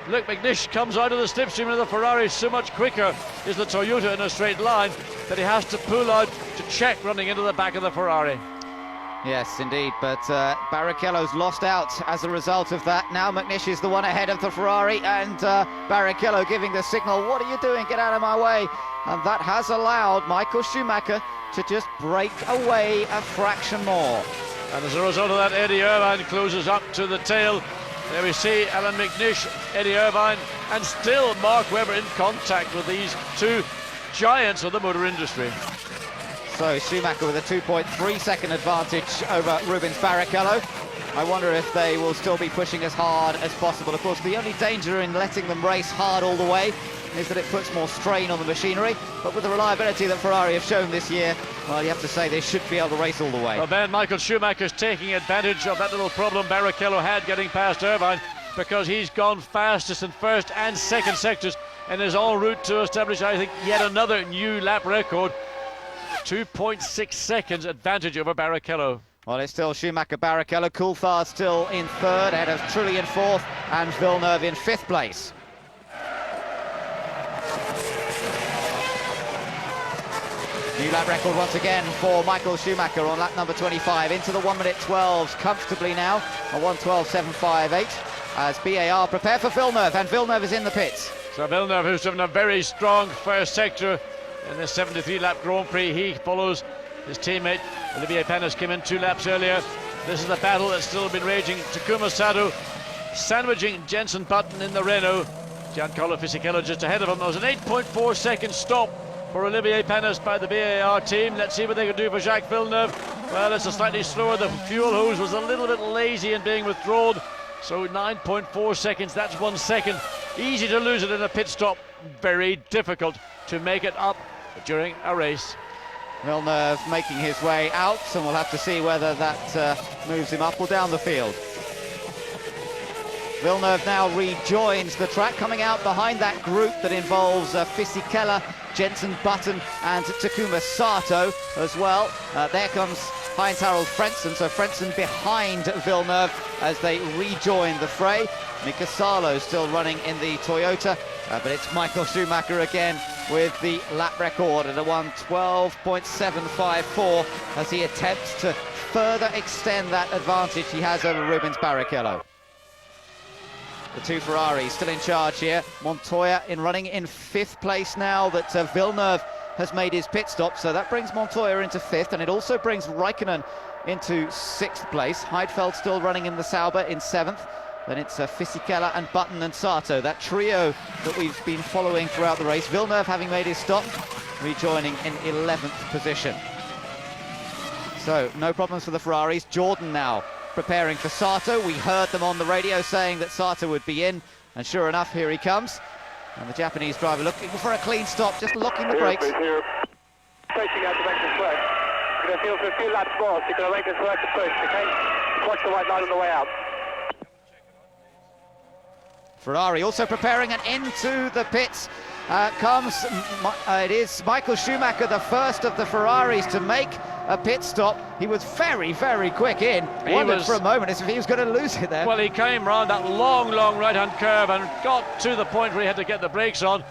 Look, McNish comes out of the slipstream of the Ferrari so much quicker is the Toyota in a straight line that he has to pull out to check running into the back of the Ferrari. Yes, indeed, but Barrichello's lost out as a result of that. Now McNish is the one ahead of the Ferrari, and Barrichello giving the signal, what are you doing, get out of my way? And that has allowed Michael Schumacher to just break away a fraction more. And as a result of that, Eddie Irvine closes up to the tail. There we see Alan McNish, Eddie Irvine, and still Mark Webber in contact with these two giants of the motor industry. So Schumacher with a 2.3 second advantage over Rubens Barrichello. I wonder if they will still be pushing as hard as possible. Of course, the only danger in letting them race hard all the way is that it puts more strain on the machinery. But with the reliability that Ferrari have shown this year, well, you have to say they should be able to race all the way. Well, Ben, Michael Schumacher's taking advantage of that little problem Barrichello had getting past Irvine, because he's gone fastest in first and second sectors and is en route to establish, I think, yet another new lap record. 2.6 seconds advantage over Barrichello. Well, it's still Schumacher, Barrichello. Coulthard still in third, ahead of Trulli in fourth, and Villeneuve in fifth place. New lap record once again for Michael Schumacher on lap number 25. Into the 1 minute 12s comfortably now, a 1:12.758, as BAR prepare for Villeneuve, and Villeneuve is in the pits. So Villeneuve, who's driven a very strong first sector in the 73 lap Grand Prix, he follows his teammate Olivier Panis, came in 2 laps earlier. This is the battle that's still been raging. Takuma Sato sandwiching Jenson Button in the Renault. Giancarlo Fisichella just ahead of him. There was an 8.4 second stop for Olivier Panis by the BAR team. Let's see what they can do for Jacques Villeneuve. Well, it's a slightly slower. The fuel hose was a little bit lazy in being withdrawn. So 9.4 seconds, that's 1 second. Easy to lose it in a pit stop. Very difficult to make it up during a race. Villeneuve making his way out, and we'll have to see whether that moves him up or down the field. Villeneuve now rejoins the track, coming out behind that group that involves Fisichella, Jenson Button and Takuma Sato as well. There comes Heinz-Harald Frentzen, so Frentzen behind Villeneuve as they rejoin the fray. Mika Salo still running in the Toyota, but it's Michael Schumacher again with the lap record at a 1:12.754 as he attempts to further extend that advantage he has over Rubens Barrichello. The two Ferraris still in charge here. Montoya running in 5th place now that Villeneuve has made his pit stop, so that brings Montoya into 5th, and it also brings Raikkonen into 6th place. Heidfeld still running in the Sauber in 7th. Then it's Fisichella and Button and Sato, that trio that we've been following throughout the race. Villeneuve, having made his stop, rejoining in 11th position. So no problems for the Ferraris. Jordan now preparing for Sato. We heard them on the radio saying that Sato would be in, and sure enough, here he comes. And the Japanese driver looking for a clean stop, just locking the brakes. Here. Pushing out to make this work. You're going to feel for a few laps more, so you're going to make this work to push, okay? Watch the white line on the way out. Ferrari also preparing, and into the pits it is Michael Schumacher, the first of the Ferraris to make a pit stop. He was very, very quick in. Wondered for a moment as if he was going to lose it there. Well, he came round that long right-hand curve and got to the point where he had to get the brakes on.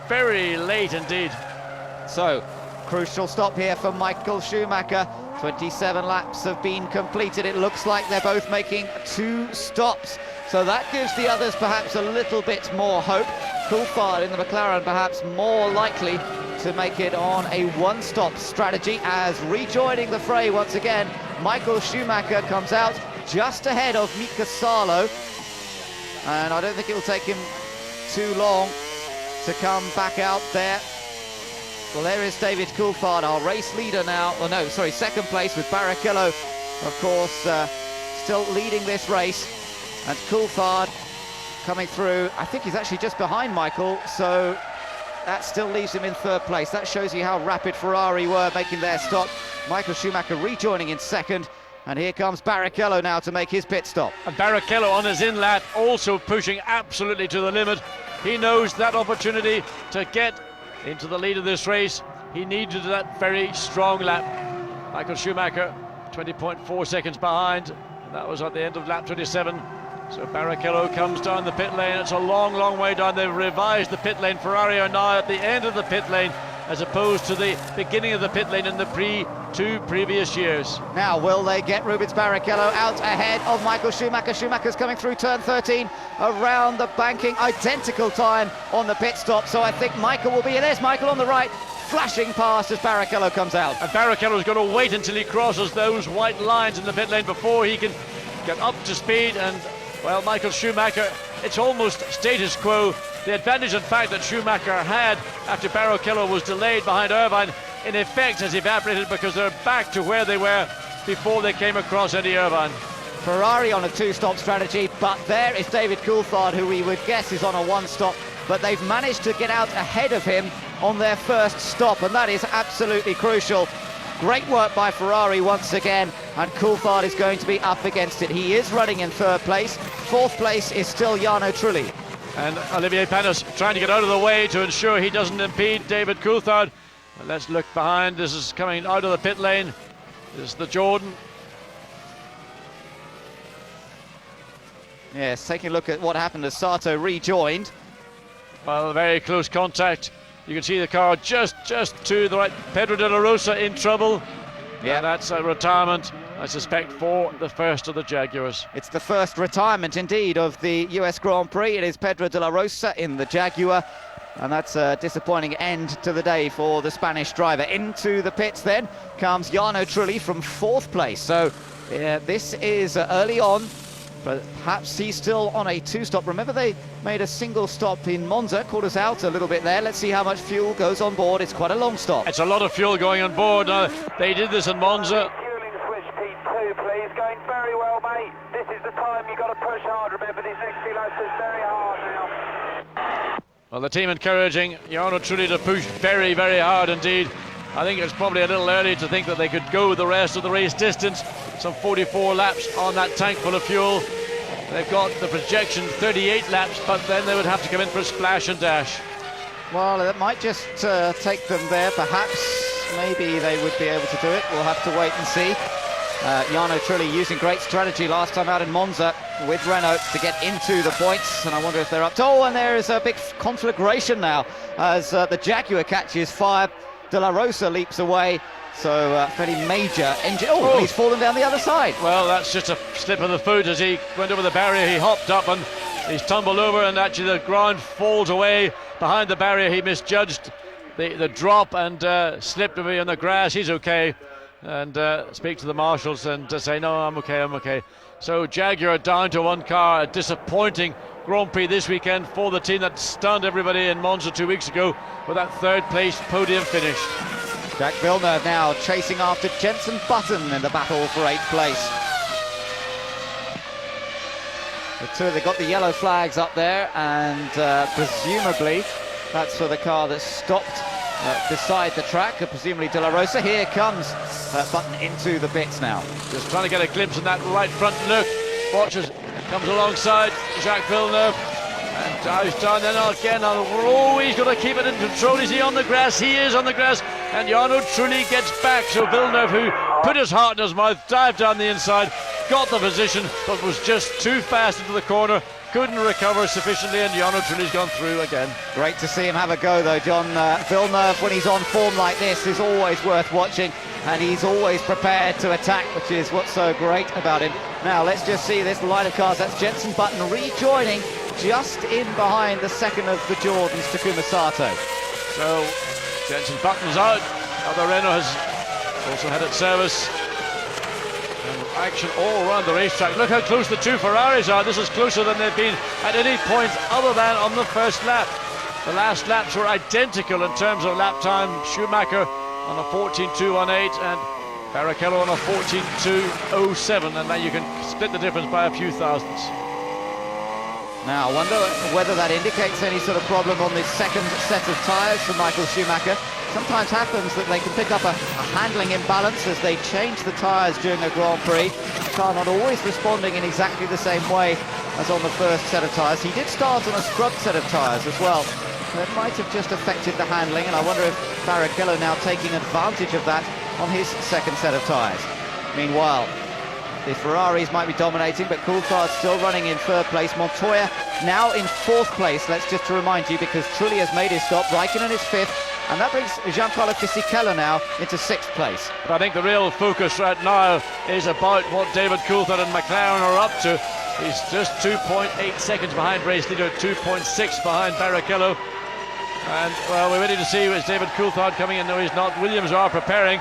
Very late indeed. So, crucial stop here for Michael Schumacher. 27 laps have been completed. It looks like they're both making 2 stops. So that gives the others perhaps a little bit more hope. Coulthard in the McLaren perhaps more likely to make it on a 1-stop strategy, as rejoining the fray once again, Michael Schumacher comes out just ahead of Mika Salo. And I don't think it will take him too long to come back out there. Well, there is David Coulthard, our race leader now. Oh no, sorry, 2nd place with Barrichello, of course, still leading this race. And Coulthard coming through. I think he's actually just behind Michael, so that still leaves him in 3rd place. That shows you how rapid Ferrari were making their stop. Michael Schumacher rejoining in 2nd. And here comes Barrichello now to make his pit stop. And Barrichello on his in lap, also pushing absolutely to the limit. He knows that opportunity to get into the lead of this race. He needed that very strong lap. Michael Schumacher 20.4 seconds behind. That was at the end of lap 27. So Barrichello comes down the pit lane. It's a long way down. They've revised the pit lane. Ferrari are now at the end of the pit lane as opposed to the beginning of the pit lane in the 2 previous years. Now, will they get Rubens Barrichello out ahead of Michael Schumacher? Schumacher's coming through turn 13 around the banking. Identical time on the pit stop. So I think Michael will be in. There's Michael on the right, flashing past as Barrichello comes out. And Barrichello's going to wait until he crosses those white lines in the pit lane before he can get up to speed. And well, Michael Schumacher, it's almost status quo. The advantage, in fact, that Schumacher had after Barrichello was delayed behind Irvine, in effect, has evaporated because they're back to where they were before they came across Eddie Irvine. Ferrari on a 2-stop strategy, but there is David Coulthard, who we would guess is on a 1-stop, but they've managed to get out ahead of him on their first stop, and that is absolutely crucial. Great work by Ferrari once again, and Coulthard is going to be up against it. He is running in 3rd place. 4th place is still Jarno Trulli. And Olivier Panis trying to get out of the way to ensure he doesn't impede David Coulthard. And let's look behind. This is coming out of the pit lane. This is the Jordan. Yes, taking a look at what happened as Sato rejoined. Well, very close contact. You can see the car just to the right. Pedro de la Rosa in trouble. Yeah, that's a retirement, I suspect, for the first of the Jaguars. It's the first retirement, indeed, of the US Grand Prix. It is Pedro de la Rosa in the Jaguar, and that's a disappointing end to the day for the Spanish driver. Into the pits then comes Jarno Trulli from 4th place. So this is early on but perhaps he's still on a two-stop. Remember, they made a single stop in Monza, caught us out a little bit there. Let's see how much fuel goes on board. It's quite a long stop. It's a lot of fuel going on board. They did this in Monza. Fueling switch P2, please. Going very well, mate. This is the time you've got to push hard. Remember, these next few laps is very hard now. Well, the team encouraging Jarno Trulli to push very, very hard indeed. I think it's probably a little early to think that they could go the rest of the race distance. Some 44 laps on that tank full of fuel. They've got the projection 38 laps, but then they would have to come in for a splash and dash. Well, that might just take them there. Perhaps, maybe they would be able to do it. We'll have to wait and see. Jarno Trulli using great strategy last time out in Monza with Renault to get into the points, and I wonder if they're up to... Oh, and there is a big conflagration now as the Jaguar catches fire. De La Rosa leaps away, so fairly major engine... Oh, he's fallen down the other side. Well, that's just a slip of the foot. As he went over the barrier, he hopped up and he's tumbled over, and actually the ground falls away behind the barrier. He misjudged the drop and slipped away on the grass. He's okay. And speak to the marshals and say, no, I'm okay. So Jaguar down to one car. A disappointing Grand Prix this weekend for the team that stunned everybody in Monza 2 weeks ago with that third place podium finish. Jacques Villeneuve now chasing after Jenson Button in the battle for 8th place. They've got the yellow flags up there, and presumably that's for the car that stopped beside the track, presumably De La Rosa. Here comes Button into the pits now. Just trying to get a glimpse of that right front look. Watches, comes alongside Jacques Villeneuve. And dives down then again. Oh, he's got to keep it in control. Is he on the grass? He is on the grass. And Jarno Trulli gets back. So Villeneuve, who put his heart in his mouth, dived down the inside, got the position, but was just too fast into the corner. Couldn't recover sufficiently, and Jarno Trulli's gone through again. Great to see him have a go, though, John. Villeneuve, when he's on form like this, is always worth watching, and he's always prepared to attack, which is what's so great about him. Now, let's just see this line of cars. That's Jenson Button rejoining just in behind the second of the Jordans, Takuma Sato. So, Jenson Button's out. Other Renault has also had its service. Action all around the racetrack. Look how close the two Ferraris are. This is closer than they've been at any point other than on the first lap. The last laps were identical in terms of lap time. Schumacher on a 14.218 and Barrichello on a 14.207, and then you can split the difference by a few thousandths. Now, I wonder whether that indicates any sort of problem on this second set of tyres for Michael Schumacher. Sometimes happens that they can pick up a handling imbalance as they change the tyres during a Grand Prix. The car not always responding in exactly the same way as on the first set of tyres. He did start on a scrubbed set of tyres as well. That might have just affected the handling, and I wonder if Barrichello now taking advantage of that on his second set of tyres. Meanwhile, the Ferraris might be dominating, but Coulthard still running in third place. Montoya now in fourth place. Let's just to remind you, because Trulli has made his stop. Raikkonen is fifth, and that brings Giancarlo Fisichella now into sixth place. But I think the real focus right now is about what David Coulthard and McLaren are up to. He's just 2.8 seconds behind race leader, 2.6 behind Barrichello. And, well, we're ready to see is David Coulthard coming in. No, he's not. Williams are preparing.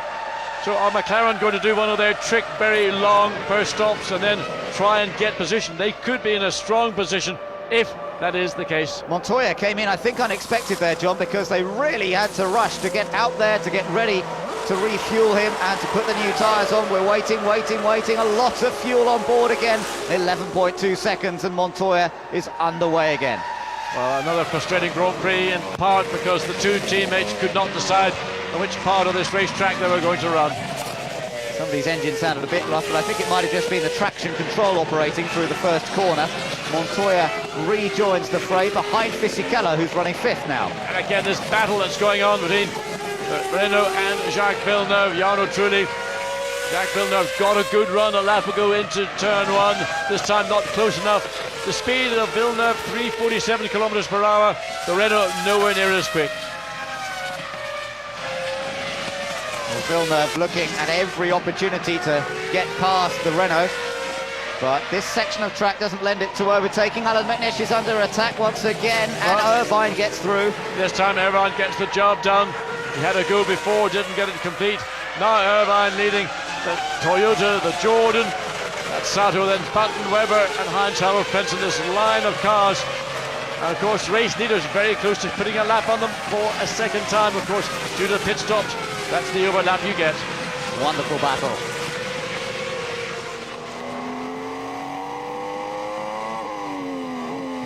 So are McLaren going to do one of their trick, very long first stops and then try and get position? They could be in a strong position if that is the case. Montoya came in, I think, unexpected there, John, because they really had to rush to get out there, to get ready to refuel him and to put the new tyres on. We're waiting. A lot of fuel on board again. 11.2 seconds and Montoya is underway again. Well, another frustrating Grand Prix, in part because the two teammates could not decide on which part of this racetrack they were going to run. Some of these engines sounded a bit rough, but I think it might have just been the traction control operating through the first corner. Montoya rejoins the fray behind Fisichella, who's running fifth now. And again, this battle that's going on between Renault and Jacques Villeneuve, Jarno Trulli. Jacques Villeneuve got a good run a lap ago into turn one, this time not close enough. The speed of Villeneuve, 347 kilometers per hour. The Renault nowhere near as quick. Well, Villeneuve looking at every opportunity to get past the Renault, but this section of track doesn't lend it to overtaking. Alan McNish is under attack once again, and Irvine gets through. This time Irvine gets the job done. He had a go before, didn't get it complete. Now Irvine leading the Toyota, the Jordan. Sato, then Button, Webber and Heinz-Harald Frentzen, this line of cars. And of course, race leaders very close to putting a lap on them for a second time. Of course, due to the pit stops, that's the overlap you get. Wonderful battle.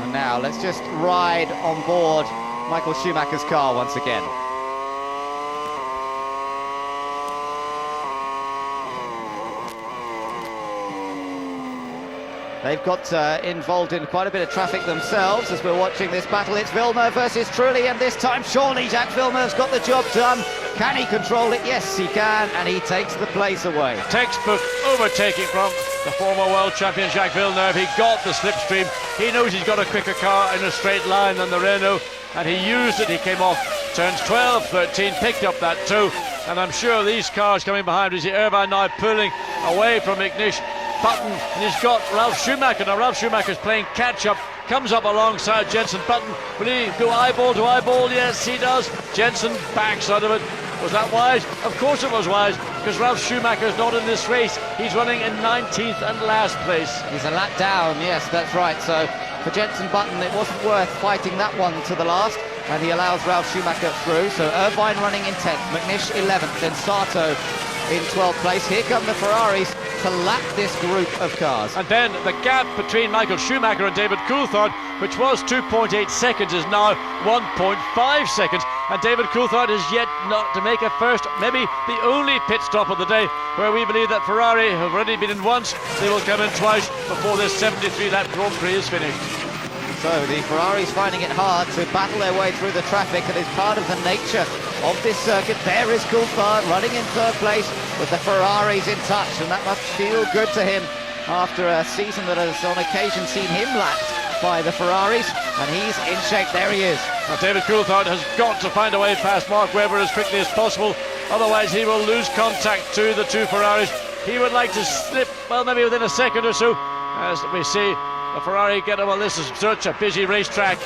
And now let's just ride on board Michael Schumacher's car once again. They've got involved in quite a bit of traffic themselves as we're watching this battle. It's Villeneuve versus Trulli, and this time surely Jacques Villeneuve's got the job done. Can he control it? Yes, he can, and he takes the place away. Textbook overtaking from the former world champion Jacques Villeneuve. He got the slipstream. He knows he's got a quicker car in a straight line than the Renault, and he used it. He came off turns 12, 13, picked up that 2, and I'm sure these cars coming behind, we see Irvine now pulling away from McNish. Button, and he's got Ralf Schumacher. Now Ralf Schumacher's playing catch-up, comes up alongside Jenson Button. Will he go eyeball to eyeball? Yes, he does. Jenson backs out of it. Was that wise? Of course it was wise, because Ralf Schumacher's not in this race. He's running in 19th and last place. He's a lap down, yes, that's right. So for Jenson Button, it wasn't worth fighting that one to the last, and he allows Ralf Schumacher through. So Irvine running in 10th, McNish 11th, then Sato in 12th place. Here come the Ferraris to lap this group of cars. And then the gap between Michael Schumacher and David Coulthard, which was 2.8 seconds, is now 1.5 seconds. And David Coulthard is yet not to make a first, maybe the only pit stop of the day, where we believe that Ferrari have already been in once. They will come in twice before this 73-lap Grand Prix is finished. So the Ferraris finding it hard to battle their way through the traffic, and it's part of the nature of this circuit. There is Coulthard running in 3rd place with the Ferraris in touch, and that must feel good to him after a season that has on occasion seen him lapped by the Ferraris, and he's in shape. There he is. Now David Coulthard has got to find a way past Mark Webber as quickly as possible, otherwise he will lose contact to the 2 Ferraris. He would like to slip, well, maybe within a second or so, as we see the Ferrari get him. Well, this is such a busy racetrack.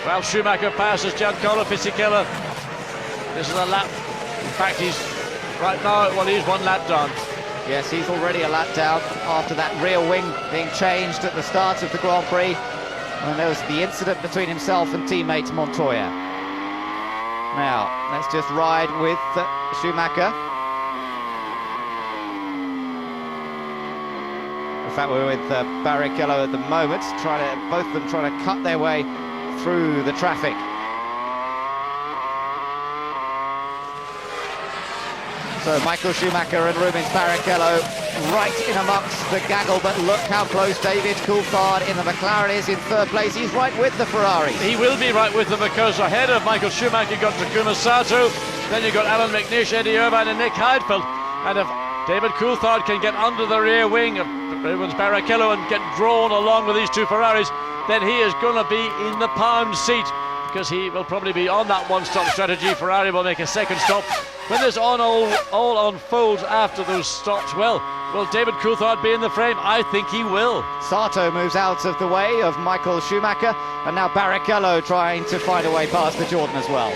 Ralf Schumacher passes Giancarlo Fisichella. This is a lap. In fact, he's right now, well, he's 1 lap down. Yes, he's already a lap down after that rear wing being changed at the start of the Grand Prix. And there was the incident between himself and teammate Montoya. Now, let's just ride with Schumacher. In fact, we're with Barrichello at the moment, both of them trying to cut their way through the traffic. So Michael Schumacher and Rubens Barrichello right in amongst the gaggle, but look how close David Coulthard in the McLaren is in 3rd place. He's right with the Ferrari. He will be right with them, because ahead of Michael Schumacher you've got Takuma Sato, then you've got Alan McNish, Eddie Irvine and Nick Heidfeld. And if David Coulthard can get under the rear wing of Rubens Barrichello and get drawn along with these 2 Ferraris, then he is going to be in the pound seat, because he will probably be on that one-stop strategy. Ferrari will make a second stop. When this all unfolds after those stops, well, will David Coulthard be in the frame? I think he will. Sato moves out of the way of Michael Schumacher, and now Barrichello trying to find a way past the Jordan as well.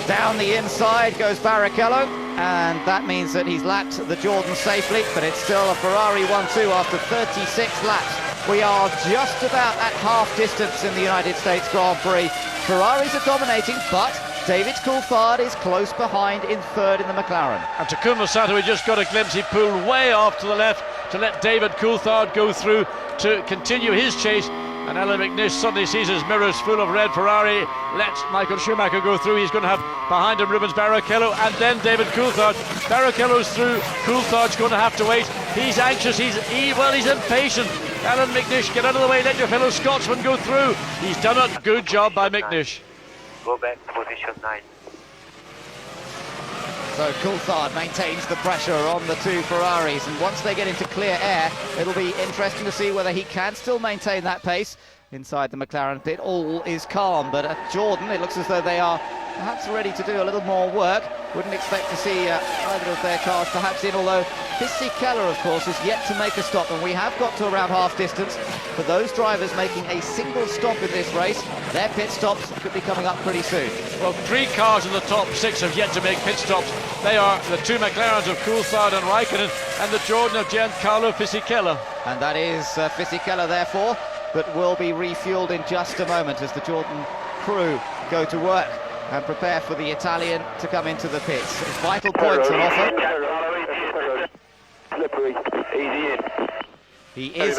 Down the inside goes Barrichello, and that means that he's lapped the Jordan safely, but it's still a Ferrari 1-2 after 36 laps. We are just about at half distance in the United States Grand Prix. Ferraris are dominating, but David Coulthard is close behind in 3rd in the McLaren. And Takuma Sato, we just got a glimpse, he pulled way off to the left to let David Coulthard go through to continue his chase. And Alan McNish suddenly sees his mirrors full of red. Ferrari lets Michael Schumacher go through. He's going to have behind him Rubens Barrichello and then David Coulthard. Barrichello's through. Coulthard's going to have to wait. He's anxious. He's impatient. Alan McNish, get out of the way. Let your fellow Scotsman go through. He's done a good job by McNish. Go back to position 9. So Coulthard maintains the pressure on the 2 Ferraris, and once they get into clear air, it'll be interesting to see whether he can still maintain that pace inside the McLaren pit. All is calm, but at Jordan, it looks as though they are perhaps ready to do a little more work. Wouldn't expect to see either of their cars perhaps in, although Fisichella, of course, is yet to make a stop, and we have got to around half distance. For those drivers making a single stop in this race, their pit stops could be coming up pretty soon. Well, 3 cars in the top 6 have yet to make pit stops. They are the 2 McLarens of Coulthard and Raikkonen, and the Jordan of Giancarlo Fisichella. And that is Fisichella, therefore, but will be refueled in just a moment as the Jordan crew go to work and prepare for the Italian to come into the pits. Vital points on offer. Slippery, easy in. He is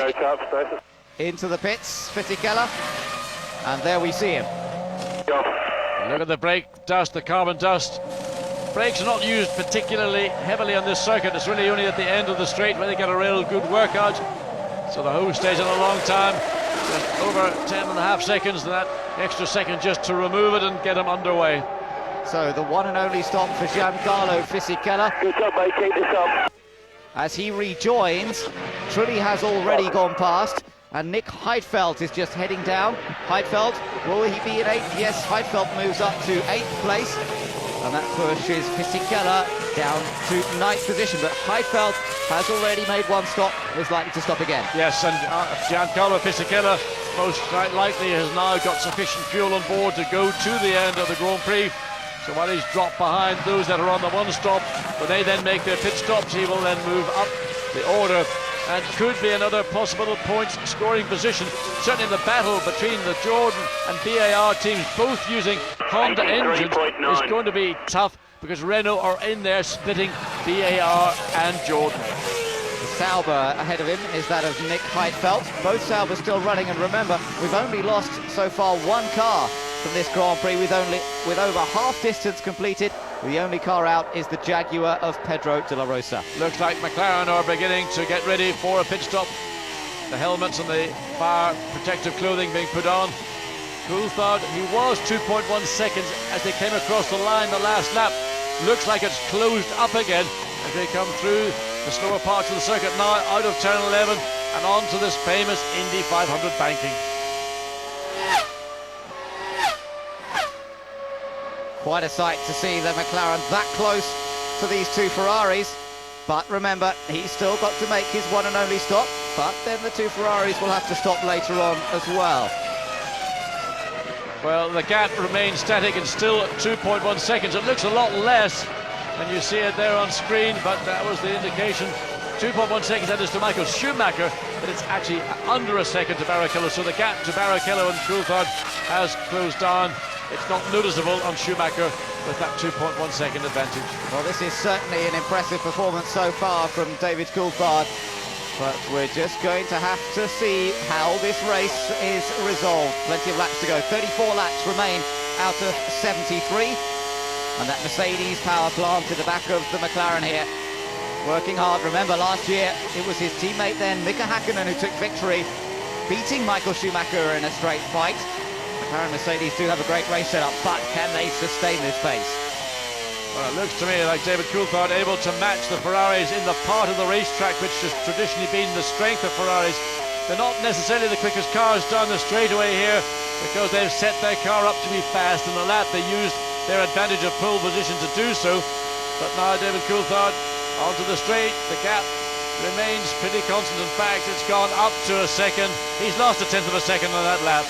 into the pits, Fisichella, and there we see him. Look at the brake dust, the carbon dust. Brakes are not used particularly heavily on this circuit. It's really only at the end of the straight where they get a real good workout. So the hose stays on a long time, just over 10.5 seconds, and that extra second just to remove it and get them underway. So the one and only stop for Giancarlo Fisichella. Good job, mate, keep this up. As he rejoins, Trulli has already gone past, and Nick Heidfeld is just heading down. Heidfeld, will he be in 8th? Yes, Heidfeld moves up to 8th place, and that pushes Fisichella down to 9th position. But Heidfeld has already made one stop, is likely to stop again. Yes, and Giancarlo Fisichella most likely has now got sufficient fuel on board to go to the end of the Grand Prix. So while he's dropped behind those that are on the one stop, when they then make their pit stops, he will then move up the order and could be another possible point scoring position. Certainly the battle between the Jordan and BAR teams, both using Honda engines, is going to be tough because Renault are in there splitting BAR and Jordan. The Sauber ahead of him is that of Nick Heidfeld. Both Saubers still running, and remember, we've only lost so far one car from this Grand Prix with over half distance completed. The only car out is the Jaguar of Pedro de la Rosa. Looks like McLaren are beginning to get ready for a pit stop. The helmets and the fire protective clothing being put on. Coulthard, he was 2.1 seconds as they came across the line the last lap. Looks like it's closed up again as they come through the slower parts of the circuit now, out of turn 11 and onto this famous Indy 500 banking. Quite a sight to see the McLaren that close to these 2 Ferraris. But remember, he's still got to make his one and only stop. But then the 2 Ferraris will have to stop later on as well. Well, the gap remains static and still at 2.1 seconds. It looks a lot less when you see it there on screen, but that was the indication. 2.1 seconds, that is to Michael Schumacher, but it's actually under a second to Barrichello. So the gap to Barrichello and Coulthard has closed down. It's not noticeable on Schumacher with that 2.1 second advantage. Well, this is certainly an impressive performance so far from David Coulthard, but we're just going to have to see how this race is resolved. Plenty of laps to go. 34 laps remain out of 73, and that Mercedes power plant at the back of the McLaren here, working hard. Remember, last year it was his teammate then, Mika Hakkinen, who took victory, beating Michael Schumacher in a straight fight. McLaren Mercedes do have a great race setup, but can they sustain this pace? Well, it looks to me like David Coulthard able to match the Ferraris in the part of the racetrack which has traditionally been the strength of Ferraris. They're not necessarily the quickest cars down the straightaway here because they've set their car up to be fast in the lap. They used their advantage of pole position to do so. But now David Coulthard onto the straight. The gap remains pretty constant. In fact, it's gone up to a second. He's lost 1/10 of a second on that lap.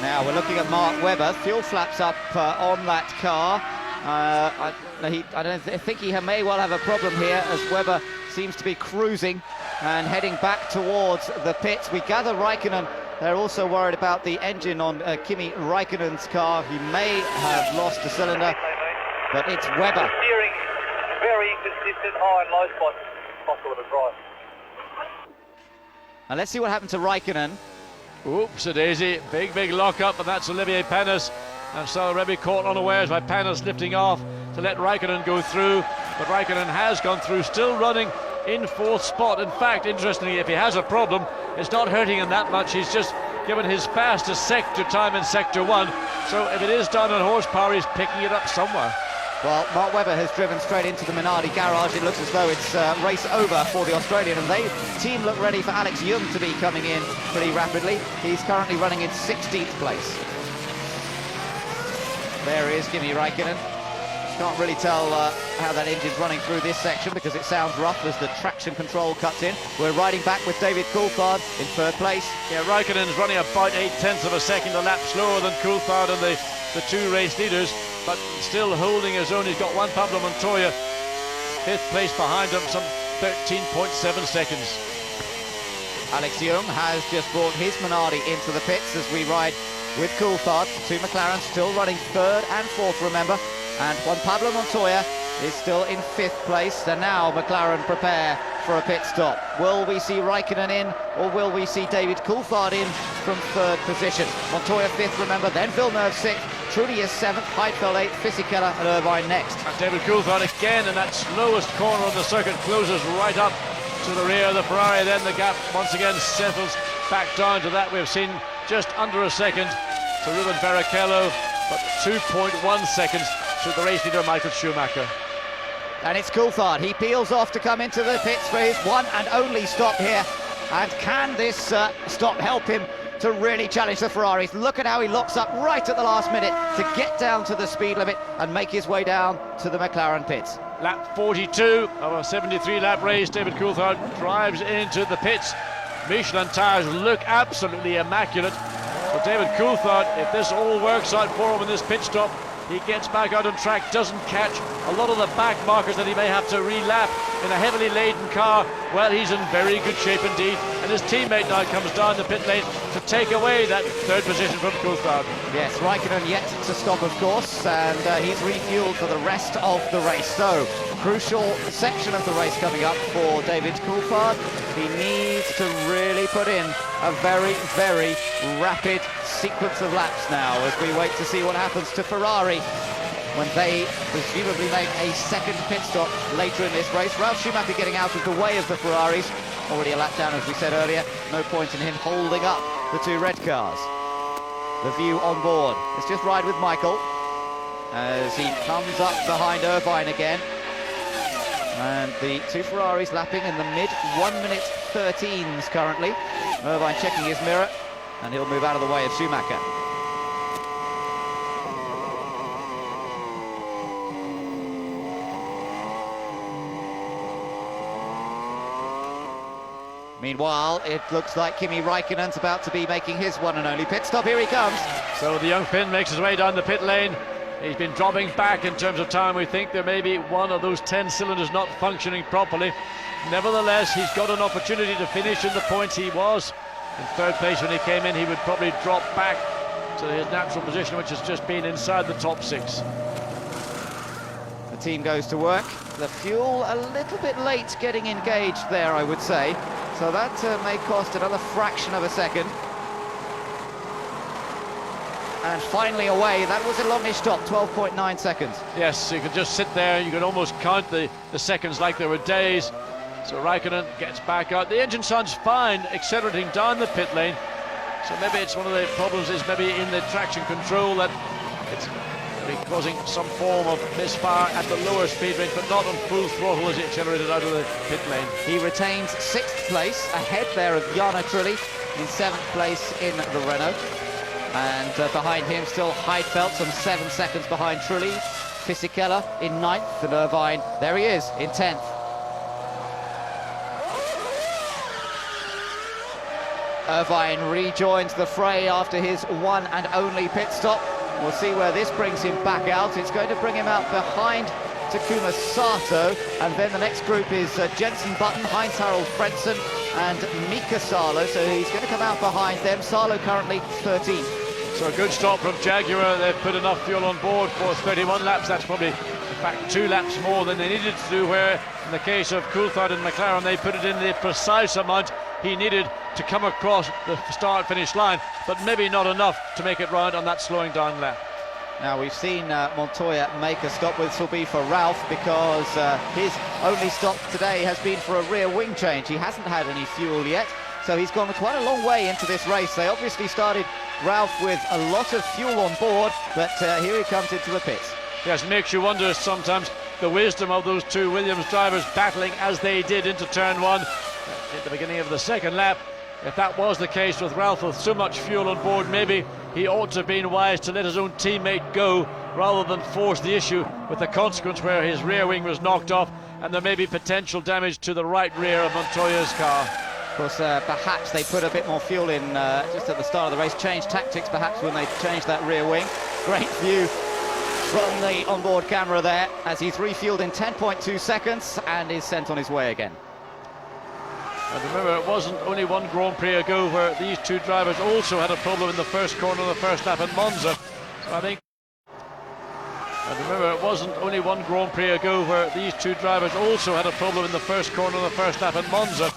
Now we're looking at Mark Webber. Fuel flaps up on that car. I think he may well have a problem here as Webber seems to be cruising and heading back towards the pits. We gather Raikkonen, they're also worried about the engine on Kimi Raikkonen's car. He may have lost a cylinder, but it's Webber. Steering very inconsistent, high and low spots. Possible to drive. And let's see what happened to Raikkonen. Oops, a daisy. Big lock-up, and that's Olivier Panis. And so Rebbe caught unawares by Panis lifting off to let Raikkonen go through. But Raikkonen has gone through, still running in 4th spot. In fact, interestingly, if he has a problem, it's not hurting him that much. He's just given his fastest sector time in Sector 1. So if it is down on horsepower, he's picking it up somewhere. Well, Mark Webber has driven straight into the Minardi garage. It looks as though it's race over for the Australian, and they team look ready for Alex Young to be coming in pretty rapidly. He's currently running in 16th place. There is Kimi Räikkönen. Can't really tell how that engine's running through this section because it sounds rough as the traction control cuts in. We're riding back with David Coulthard in third place. Yeah, Räikkönen's running about 0.8 of a second, a lap slower than Coulthard and the two race leaders, but still holding his own. He's got Juan Pablo Montoya, 5th place behind him, some 13.7 seconds. Alex Young has just brought his Minardi into the pits as we ride with Coulthard. Two McLarens still running 3rd and 4th, remember. And Juan Pablo Montoya is still in 5th place. And now McLaren prepare for a pit stop. Will we see Räikkönen in, or will we see David Coulthard in from 3rd position? Montoya 5th, remember, then Villeneuve 6th, Trulli is 7th, Heidfeld 8th, Fisichella and Irvine next. And David Coulthard again in that slowest corner of the circuit closes right up to the rear of the Ferrari. Then the gap once again settles back down to that we've seen just under a second to Ruben Barrichello, but 2.1 seconds to the race leader Michael Schumacher. And it's Coulthard. He peels off to come into the pits for his one and only stop here. And can this stop help him to really challenge the Ferraris? Look at how he locks up right at the last minute to get down to the speed limit and make his way down to the McLaren pits. Lap 42 of a 73-lap race. David Coulthard drives into the pits. Michelin tyres look absolutely immaculate. But David Coulthard, if this all works out for him in this pit stop, he gets back out on track, doesn't catch a lot of the back markers that he may have to re-lap in a heavily laden car. Well, he's in very good shape indeed, and his teammate now comes down the pit lane to take away that 3rd position from Coulthard. Yes, Räikkönen yet to stop, of course, and he's refueled for the rest of the race. So, crucial section of the race coming up for David Coulthard. He needs to really put in a very, very rapid sequence of laps now as we wait to see what happens to Ferrari when they presumably make a 2nd pit stop later in this race. Ralf Schumacher getting out of the way of the Ferraris. Already a lap down, as we said earlier. No point in him holding up the two red cars. The view on board. Let's just ride with Michael as he comes up behind Irvine again. And the two Ferraris lapping in the mid 1:13 currently. Irvine checking his mirror, and he'll move out of the way of Schumacher. Meanwhile, it looks like Kimi Räikkönen's about to be making his one and only pit stop. Here he comes. So the young Finn makes his way down the pit lane. He's been dropping back in terms of time. We think there may be one of those 10 cylinders not functioning properly. Nevertheless, he's got an opportunity to finish in the points. He was in 3rd place when he came in. He would probably drop back to his natural position, which has just been inside the top 6. The team goes to work. The fuel a little bit late getting engaged there, I would say. So that may cost another fraction of a second. And finally away. That was a longish stop, 12.9 seconds. Yes, you could just sit there. You could almost count the seconds like there were days. So Räikkönen gets back out. The engine sounds fine, accelerating down the pit lane. So maybe it's one of the problems is maybe in the traction control that it's maybe causing some form of misfire at the lower speed range, but not on full throttle as it accelerated out of the pit lane. He retains 6th place, ahead there of Jarno Trulli, in 7th place in the Renault. And behind him still Heidfeld, some 7 seconds behind Trulli. Fisichella in 9th, and Irvine, there he is, in 10th. Irvine rejoins the fray after his one and only pit stop. We'll see where this brings him back out. It's going to bring him out behind Takuma Sato, and then the next group is Jenson Button, Heinz-Harald Frentzen and Mika Salo, so he's going to come out behind them. Salo currently 13th. So a good stop from Jaguar. They've put enough fuel on board for 31 laps. That's probably, in fact, 2 laps more than they needed to do, where in the case of Coulthard and McLaren, they put it in the precise amount he needed to come across the start-finish line, but maybe not enough to make it round on that slowing down lap. Now we've seen Montoya make a stop, which will be for Ralf, because his only stop today has been for a rear wing change. He hasn't had any fuel yet, so he's gone quite a long way into this race. They obviously started Ralf with a lot of fuel on board, but here he comes into the pits. Yes, it makes you wonder sometimes the wisdom of those two Williams drivers battling as they did into turn one at the beginning of the second lap. If that was the case with Ralph with so much fuel on board, maybe he ought to have been wise to let his own teammate go rather than force the issue with the consequence where his rear wing was knocked off and there may be potential damage to the right rear of Montoya's car. Of course, perhaps they put a bit more fuel in just at the start of the race, changed tactics perhaps when they changed that rear wing. Great view from the onboard camera there as he's refueled in 10.2 seconds and is sent on his way again. And remember, it wasn't only one Grand Prix ago where these two drivers also had a problem in the first corner of the first lap at Monza. So I think. And remember, it wasn't only one Grand Prix ago where these two drivers also had a problem in the first corner of the first lap at Monza.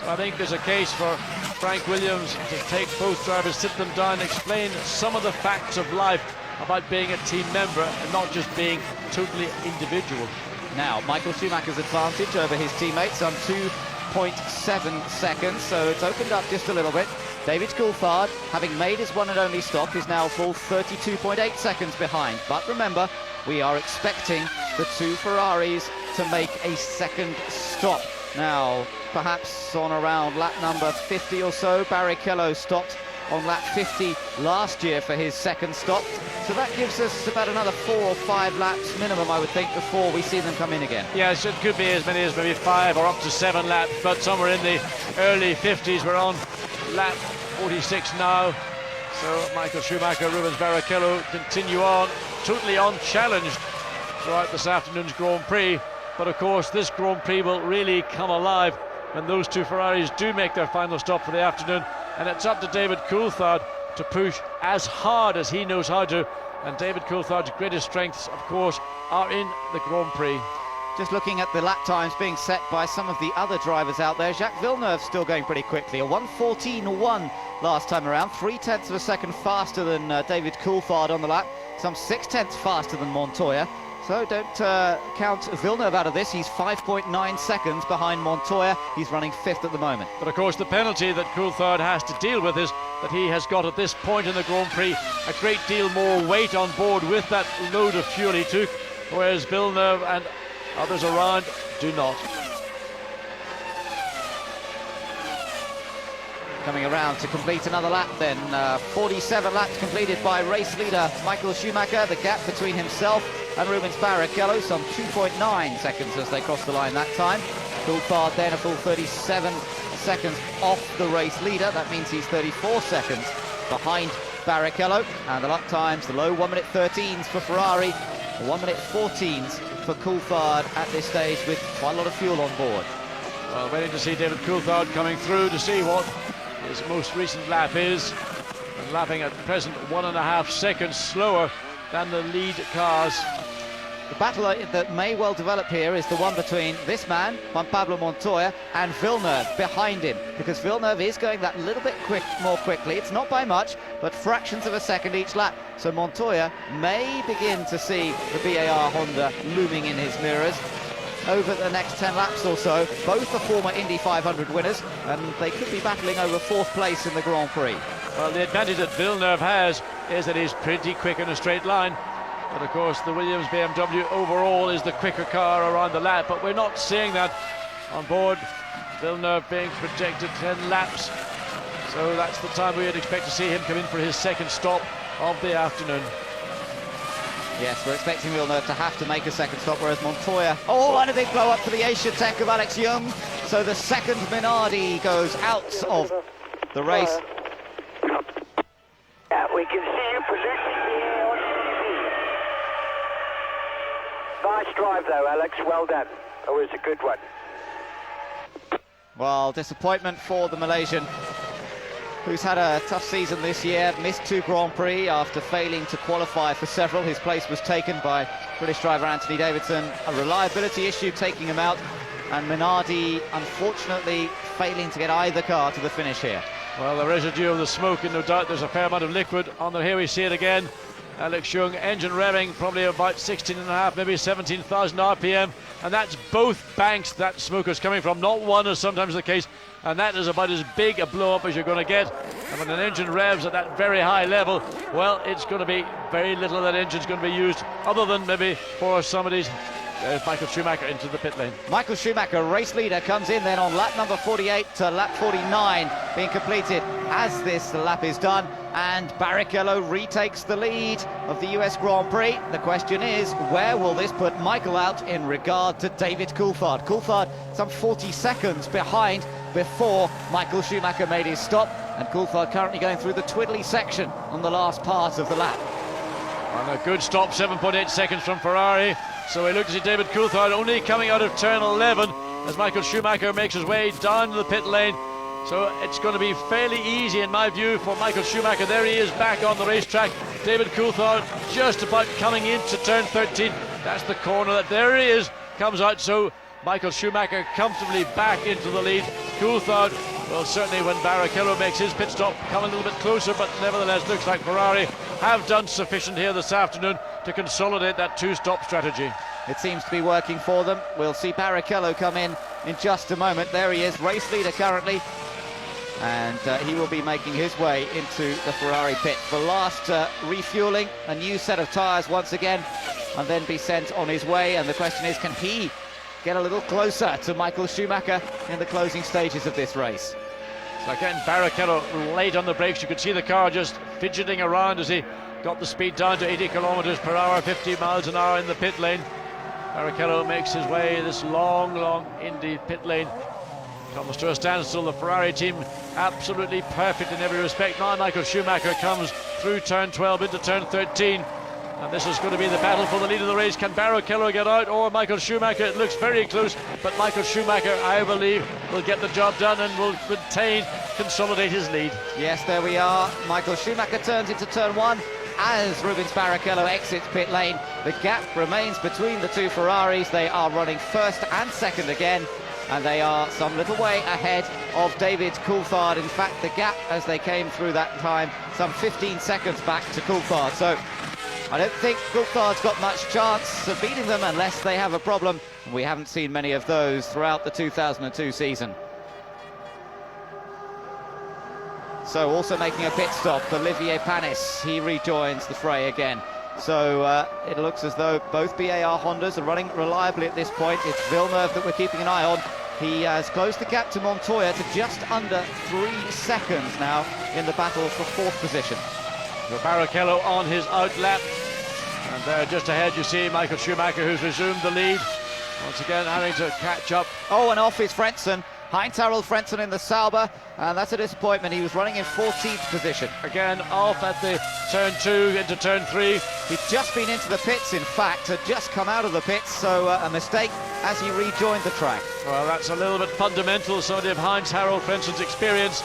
So I think there's a case for Frank Williams to take both drivers, sit them down, explain some of the facts of life about being a team member and not just being totally individual. Now, Michael Schumacher's advantage over his teammates on 2.7 seconds, so it's opened up just a little bit. David Coulthard, having made his one and only stop, is now full 32.8 seconds behind. But remember, we are expecting the two Ferraris to make a second stop. Now, perhaps on around lap number 50 or so, Barrichello stopped on lap 50 last year for his second stop. So that gives us about another 4 or 5 laps minimum, I would think, before we see them come in again. Yes, it could be as many as maybe 5 or up to 7 laps, but somewhere in the early 50s. We're on lap 46 now. So Michael Schumacher, Rubens Barrichello continue on, totally unchallenged throughout this afternoon's Grand Prix. But of course, this Grand Prix will really come alive when those two Ferraris do make their final stop for the afternoon. And it's up to David Coulthard to push as hard as he knows how to. And David Coulthard's greatest strengths, of course, are in the Grand Prix. Just looking at the lap times being set by some of the other drivers out there, Jacques Villeneuve still going pretty quickly. A 1:14.1 last time around, 0.3 of a second faster than David Coulthard on the lap, some 0.6 faster than Montoya. So don't count Villeneuve out of this. He's 5.9 seconds behind Montoya. He's running 5th at the moment. But of course, the penalty that Coulthard has to deal with is that he has got at this point in the Grand Prix a great deal more weight on board with that load of fuel he took, whereas Villeneuve and others around do not. Coming around to complete another lap then. 47 laps completed by race leader Michael Schumacher. The gap between himself and Rubens Barrichello, some 2.9 seconds as they cross the line that time. Coulthard then a full 37 seconds off the race leader. That means he's 34 seconds behind Barrichello. And the lap times, the low 1:13s for Ferrari, 1:14s for Coulthard at this stage with quite a lot of fuel on board. Well, waiting to see David Coulthard coming through to see what his most recent lap is. And lapping at present 1.5 seconds slower than the lead cars. The battle that may well develop here is the one between this man, Juan Pablo Montoya, and Villeneuve behind him, because Villeneuve is going that little bit more quickly. It's not by much, but fractions of a second each lap. So Montoya may begin to see the BAR Honda looming in his mirrors over the next 10 laps or so. Both are former Indy 500 winners, and they could be battling over 4th place in the Grand Prix. Well, the advantage that Villeneuve has is that he's pretty quick in a straight line. But of course, the Williams BMW overall is the quicker car around the lap, but we're not seeing that on board. Villeneuve being projected 10 laps. So that's the time we would expect to see him come in for his second stop of the afternoon. Yes, we're expecting Villeneuve to have to make a second stop, whereas Montoya... Oh, and a big blow up for the Asia Tech of Alex Young. So the second Minardi goes out of the race. Yeah, we can see you presenting here on TV. Nice drive, though, Alex. Well done. It was a good one. Well, disappointment for the Malaysian, who's had a tough season this year, missed 2 Grand Prix after failing to qualify for several. His place was taken by British driver Anthony Davidson. A reliability issue taking him out, and Minardi, unfortunately, failing to get either car to the finish here. Well, the residue of the smoke, and no doubt there's a fair amount of liquid on there. Here we see it again. Alex Young, engine revving probably about 16.5, maybe 17,000 RPM, and that's both banks that smoke is coming from, not one as sometimes the case, and that is about as big a blow up as you're going to get. And when an engine revs at that very high level, well, it's going to be very little of that engine's going to be used, other than maybe for somebody's Michael Schumacher into the pit lane. Michael Schumacher, race leader, comes in then on lap number 48 to lap 49 being completed as this lap is done, and Barrichello retakes the lead of the US Grand Prix. The question is, where will this put Michael out in regard to David Coulthard? Coulthard some 40 seconds behind before Michael Schumacher made his stop, and Coulthard currently going through the twiddly section on the last part of the lap. And a good stop, 7.8 seconds from Ferrari. So we look to see David Coulthard only coming out of turn 11 as Michael Schumacher makes his way down the pit lane. So it's going to be fairly easy in my view for Michael Schumacher. There he is back on the racetrack. David Coulthard just about coming into turn 13. That's the corner that there he is, comes out. So Michael Schumacher comfortably back into the lead. Coulthard, well, certainly when Barrichello makes his pit stop, come a little bit closer, but nevertheless looks like Ferrari have done sufficient here this afternoon to consolidate that two-stop strategy. It seems to be working for them. We'll see Barrichello come in just a moment. There he is, race leader currently, and he will be making his way into the Ferrari pit for last refueling, a new set of tyres once again, and then be sent on his way. And the question is, can he get a little closer to Michael Schumacher in the closing stages of this race? So again, Barrichello late on the brakes. You could see the car just fidgeting around as he got the speed down to 80 kilometers per hour, 50 miles an hour in the pit lane. Barrichello makes his way this long Indy pit lane, comes to a standstill. The Ferrari team absolutely perfect in every respect. Now Michael Schumacher comes through turn 12 into turn 13, and this is going to be the battle for the lead of the race. Can Barrichello get out, or Michael Schumacher? It looks very close, but Michael Schumacher, I believe, will get the job done and will consolidate his lead. Yes, there we are. Michael Schumacher turns into turn 1 as Rubens Barrichello exits pit lane. The gap remains between the two Ferraris. They are running first and second again, and they are some little way ahead of David Coulthard. In fact, the gap as they came through that time, some 15 seconds back to Coulthard. So I don't think Coulthard's got much chance of beating them unless they have a problem. We haven't seen many of those throughout the 2002 season. So also making a pit stop, Olivier Panis, he rejoins the fray again. So it looks as though both BAR Hondas are running reliably at this point. It's Villeneuve that we're keeping an eye on. He has closed the gap to Montoya to just under 3 seconds now in the battle for 4th position. So Barrichello on his out lap, and there just ahead you see Michael Schumacher, who's resumed the lead. Once again having to catch up. Oh, and off is Frentzen. Heinz-Harald Frentzen in the Sauber, and that's a disappointment. He was running in 14th position. Again, off at the turn 2 into turn 3. He'd just been into the pits, in fact, had just come out of the pits, so a mistake as he rejoined the track. Well, that's a little bit fundamental. Somebody of Heinz-Harald Frentzen's experience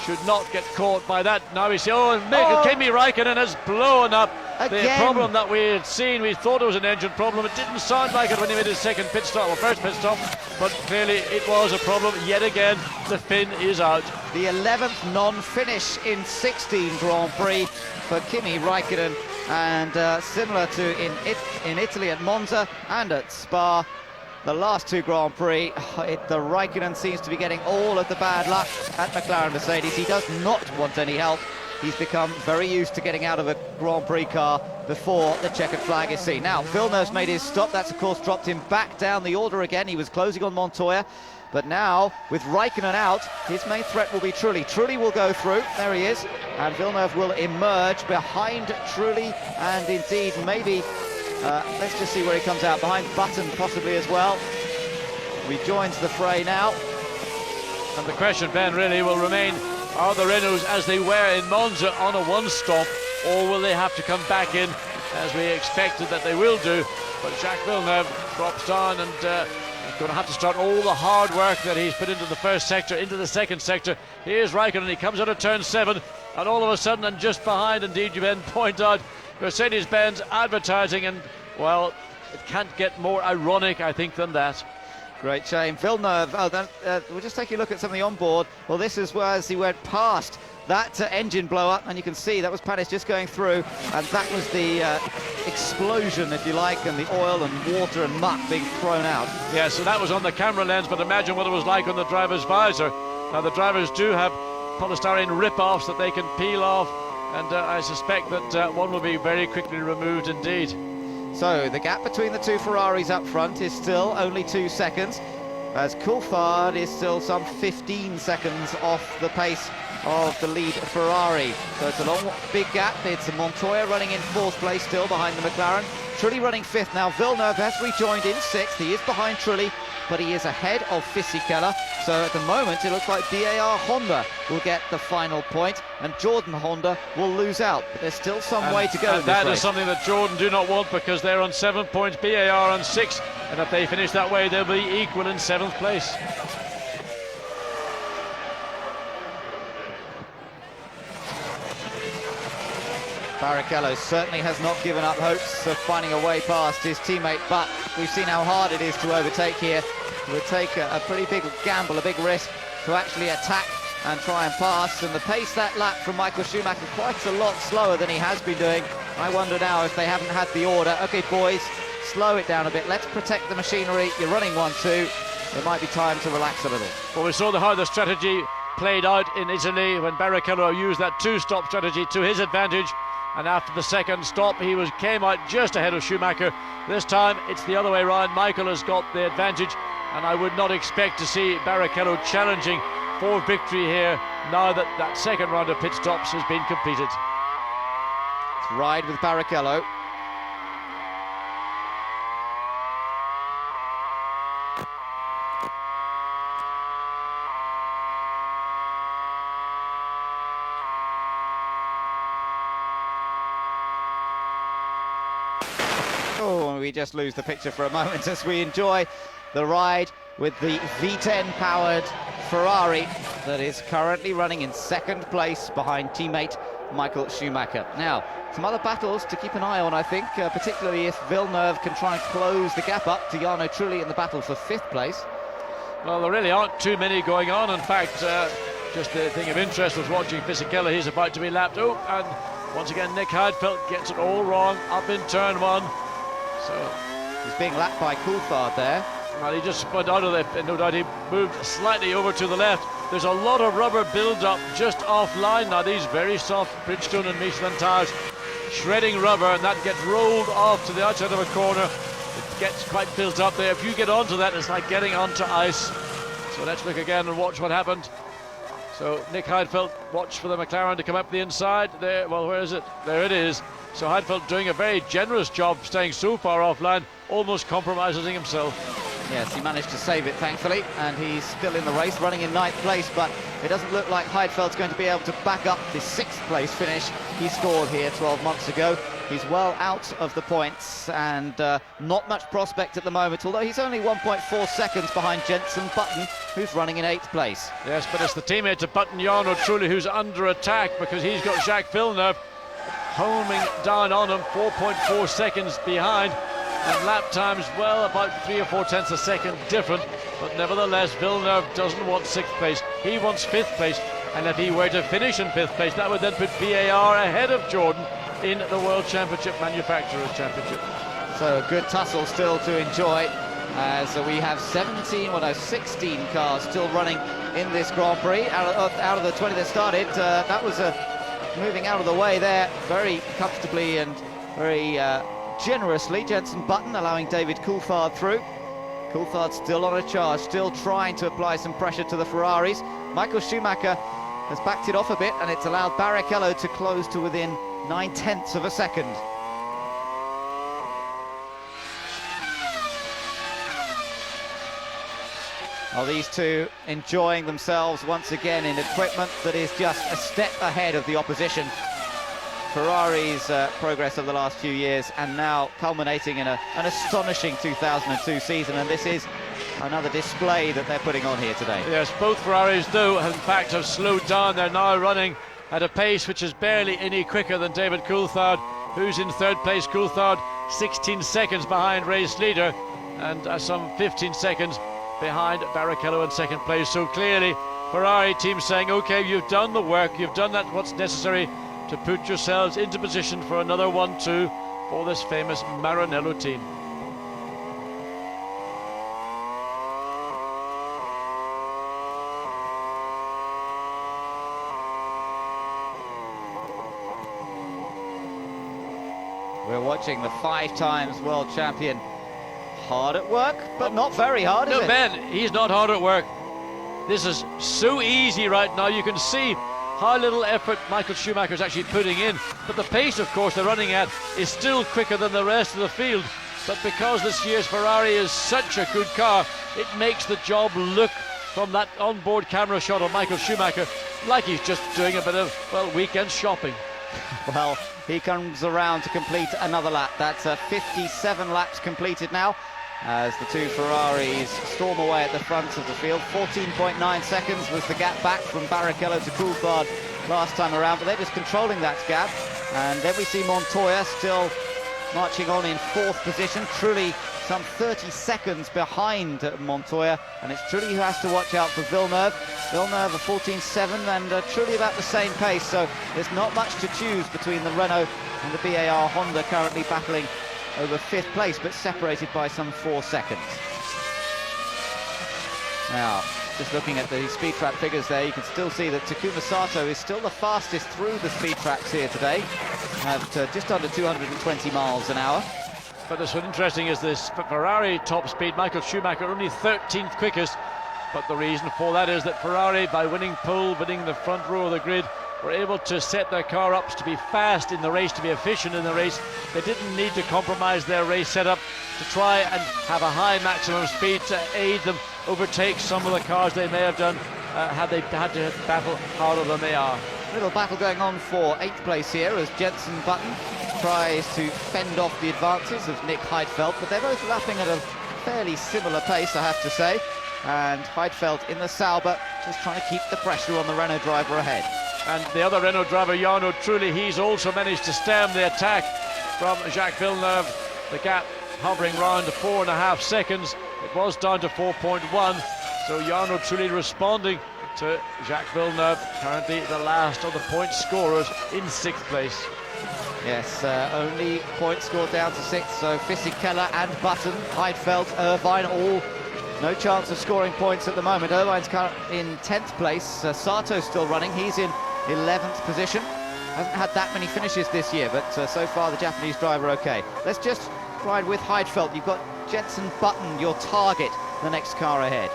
should not get caught by that. Now we see, Kimi Räikkönen has blown up. Again. The problem that we had seen, we thought it was an engine problem. It didn't sound like it when he made his second pit stop, or first pit stop, but clearly it was a problem. Yet again, the fin is out. The 11th non-finish in 16 Grand Prix for Kimi Räikkönen, and similar to in Italy at Monza and at Spa, the last 2 Grand Prix, the Räikkönen seems to be getting all of the bad luck at McLaren Mercedes. He does not want any help. He's become very used to getting out of a Grand Prix car before the checkered flag is seen. Now, Villeneuve's made his stop. That's, of course, dropped him back down the order again. He was closing on Montoya. But now, with Räikkönen out, his main threat will be Trulli. Trulli will go through. There he is. And Villeneuve will emerge behind Trulli. And indeed, maybe, let's just see where he comes out. Behind Button, possibly, as well. Rejoins the fray now. And the question, Ben, really will remain, are the Renaults as they were in Monza on a one-stop, or will they have to come back in as we expected that they will do? But Jacques Villeneuve drops down and he's going to have to start all the hard work that he's put into the first sector, into the second sector. Here's Räikkönen, he comes out of turn 7, and all of a sudden, and just behind, indeed, you then point out Mercedes-Benz advertising, and, well, it can't get more ironic, I think, than that. Great shame. Villeneuve, we'll just take a look at some of the onboard. Well, this is where as he went past that engine blow up, and you can see that was Panis just going through, and that was the explosion, if you like, and the oil and water and muck being thrown out. Yeah, so that was on the camera lens, but imagine what it was like on the driver's visor. Now, the drivers do have polystyrene rip-offs that they can peel off, and I suspect that one will be very quickly removed indeed. So the gap between the two Ferraris up front is still only 2 seconds, as Coulthard is still some 15 seconds off the pace of the lead Ferrari. So it's a long, big gap. It's Montoya running in 4th place still behind the McLaren. Trulli running 5th now. Villeneuve has rejoined in 6th. He is behind Trulli, but he is ahead of Fisichella. So at the moment, it looks like BAR Honda will get the final point, and Jordan Honda will lose out. But there's still some way to go. And that is something that Jordan do not want, because they're on 7 points, BAR on 6, and if they finish that way, they'll be equal in 7th place. Barrichello certainly has not given up hopes of finding a way past his teammate, but we've seen how hard it is to overtake here. It would take a pretty big gamble, a big risk to actually attack and try and pass, and the pace that lap from Michael Schumacher quite a lot slower than he has been doing. I wonder now if they haven't had the order, okay boys, slow it down a bit, let's protect the machinery, you're running 1-2, it might be time to relax a little. Well, we saw how the strategy played out in Italy when Barrichello used that 2-stop strategy to his advantage. And after the second stop, he came out just ahead of Schumacher. This time, it's the other way around. Michael has got the advantage, and I would not expect to see Barrichello challenging for victory here now that that second round of pit stops has been completed. Let's ride with Barrichello. We just lose the picture for a moment as we enjoy the ride with the V10 powered Ferrari that is currently running in 2nd place behind teammate Michael Schumacher. Now, some other battles to keep an eye on, I think, particularly if Villeneuve can try and close the gap up to Jarno Trulli in the battle for 5th place. Well, there really aren't too many going on. In fact, just the thing of interest was watching Fisichella. He's about to be lapped. Oh, and once again, Nick Heidfeld gets it all wrong up in turn 1. So he's being lapped by Coulthard there. Well, he just spun out of there, and no doubt he moved slightly over to the left. There's a lot of rubber build-up just offline now. These very soft Bridgestone and Michelin tires, shredding rubber, and that gets rolled off to the outside of a corner. It gets quite built up there. If you get onto that, it's like getting onto ice. So let's look again and watch what happened. So Nick Heidfeld, watch for the McLaren to come up the inside. There, well, where is it? There it is. So Heidfeld doing a very generous job staying so far offline, almost compromising himself. Yes, he managed to save it, thankfully, and he's still in the race, running in 9th place, but it doesn't look like Heidfeld's going to be able to back up the 6th place finish he scored here 12 months ago. He's well out of the points, and not much prospect at the moment, although he's only 1.4 seconds behind Jenson Button, who's running in 8th place. Yes, but it's the teammate of Button, Jarno Trulli, who's under attack, because he's got Jacques Villeneuve homing down on him, 4.4 seconds behind, and lap times, well, about 3 or 4 tenths a second different, but nevertheless Villeneuve doesn't want 6th place, he wants 5th place, and if he were to finish in 5th place, that would then put BAR ahead of Jordan in the World Championship, Manufacturers Championship. So a good tussle still to enjoy, as we have 16 cars still running in this Grand Prix. Out of the 20 that started, that was moving out of the way there very comfortably and very generously. Jenson Button allowing David Coulthard through. Coulthard still on a charge, still trying to apply some pressure to the Ferraris. Michael Schumacher has backed it off a bit, and it's allowed Barrichello to close to within 9/10 of a second. Well, these two enjoying themselves once again in equipment that is just a step ahead of the opposition. Ferrari's progress over the last few years, and now culminating in an astonishing 2002 season, and this is another display that they're putting on here today. Yes, both Ferraris do, in fact, have slowed down. They're now running at a pace which is barely any quicker than David Coulthard, who's in 3rd place. Coulthard 16 seconds behind race leader, and some 15 seconds behind Barrichello in 2nd place. So clearly Ferrari team saying, okay, you've done the work, you've done that what's necessary to put yourselves into position for another 1-2 for this famous Maranello team. We're watching the 5 times world champion hard at work, but not very hard, is it? No, Ben, he's not hard at work. This is so easy right now. You can see how little effort Michael Schumacher is actually putting in. But the pace, of course, they're running at is still quicker than the rest of the field. But because this year's Ferrari is such a good car, it makes the job look, from that onboard camera shot of Michael Schumacher, like he's just doing a bit of, well, weekend shopping. Well, he comes around to complete another lap. That's 57 laps completed now, as the 2 Ferraris storm away at the front of the field. 14.9 seconds was the gap back from Barrichello to Coulthard last time around, but they're just controlling that gap. And then we see Montoya still marching on in 4th position, Trulli some 30 seconds behind Montoya, and it's Trulli who has to watch out for Villeneuve. Villeneuve a 14.7 and Trulli about the same pace, so there's not much to choose between the Renault and the BAR Honda, currently battling over 5th place, but separated by some 4 seconds. Now, just looking at the speed trap figures there, you can still see that Takuma Sato is still the fastest through the speed traps here today, at just under 220 miles an hour. But what's interesting is this Ferrari top speed, Michael Schumacher only 13th quickest, but the reason for that is that Ferrari, by winning pole, winning the front row of the grid, were able to set their car up to be fast in the race, to be efficient in the race. They didn't need to compromise their race setup to try and have a high maximum speed to aid them overtake some of the cars they may have done had they had to battle harder than they are. Little battle going on for 8th place here as Jenson Button tries to fend off the advances of Nick Heidfeld, but they're both lapping at a fairly similar pace, I have to say. And Heidfeld in the Sauber just trying to keep the pressure on the Renault driver ahead. And the other Renault driver, Jarno Trulli, he's also managed to stem the attack from Jacques Villeneuve. The gap hovering around 4.5 seconds. It was down to 4.1. So Jarno Trulli responding to Jacques Villeneuve, currently the last of the point scorers in 6th place. Yes, only points scored down to 6th, so Fisichella and Button, Heidfeld, Irvine, all no chance of scoring points at the moment. Irvine's in 10th place, Sato's still running, he's in 11th position. Hasn't had that many finishes this year, but so far the Japanese driver okay. Let's just ride with Heidfeld. You've got Jenson Button, your target, the next car ahead.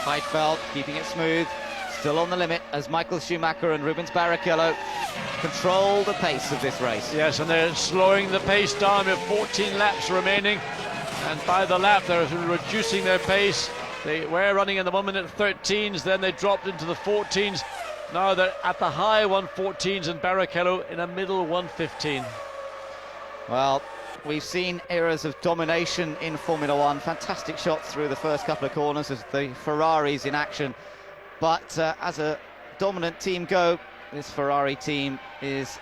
Heidfeld keeping it smooth, still on the limit as Michael Schumacher and Rubens Barrichello control the pace of this race. Yes, and they're slowing the pace down with 14 laps remaining, and by the lap they're reducing their pace. They were running in the 1 minute 13s, then they dropped into the 14s. Now they're at the high 114s and Barrichello in a middle 115. Well, we've seen eras of domination in Formula One. Fantastic shots through the first couple of corners as the Ferraris in action. But as a dominant team go, this Ferrari team is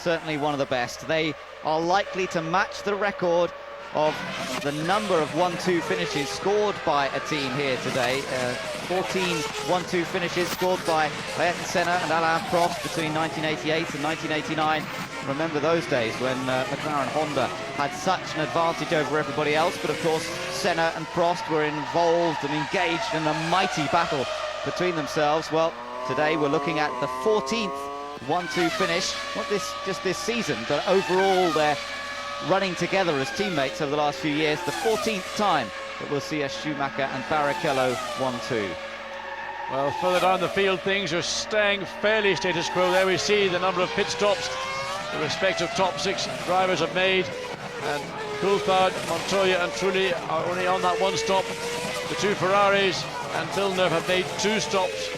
certainly one of the best. They are likely to match the record of the number of 1-2 finishes scored by a team here today. 14 1-2 finishes scored by Ayrton Senna and Alain Prost between 1988 and 1989. Remember those days when McLaren Honda had such an advantage over everybody else, but of course Senna and Prost were involved and engaged in a mighty battle between themselves. Well, today we're looking at the 14th 1-2 finish, not just this season, but overall they're running together as teammates over the last few years. The 14th time that we'll see a Schumacher and Barrichello 1-2. Well, further down the field things are staying fairly status quo. There we see the number of pit stops the respective top 6 drivers have made, and Coulthard, Montoya and Trulli are only on that 1 stop. The 2 Ferraris and Villeneuve have made 2 stops,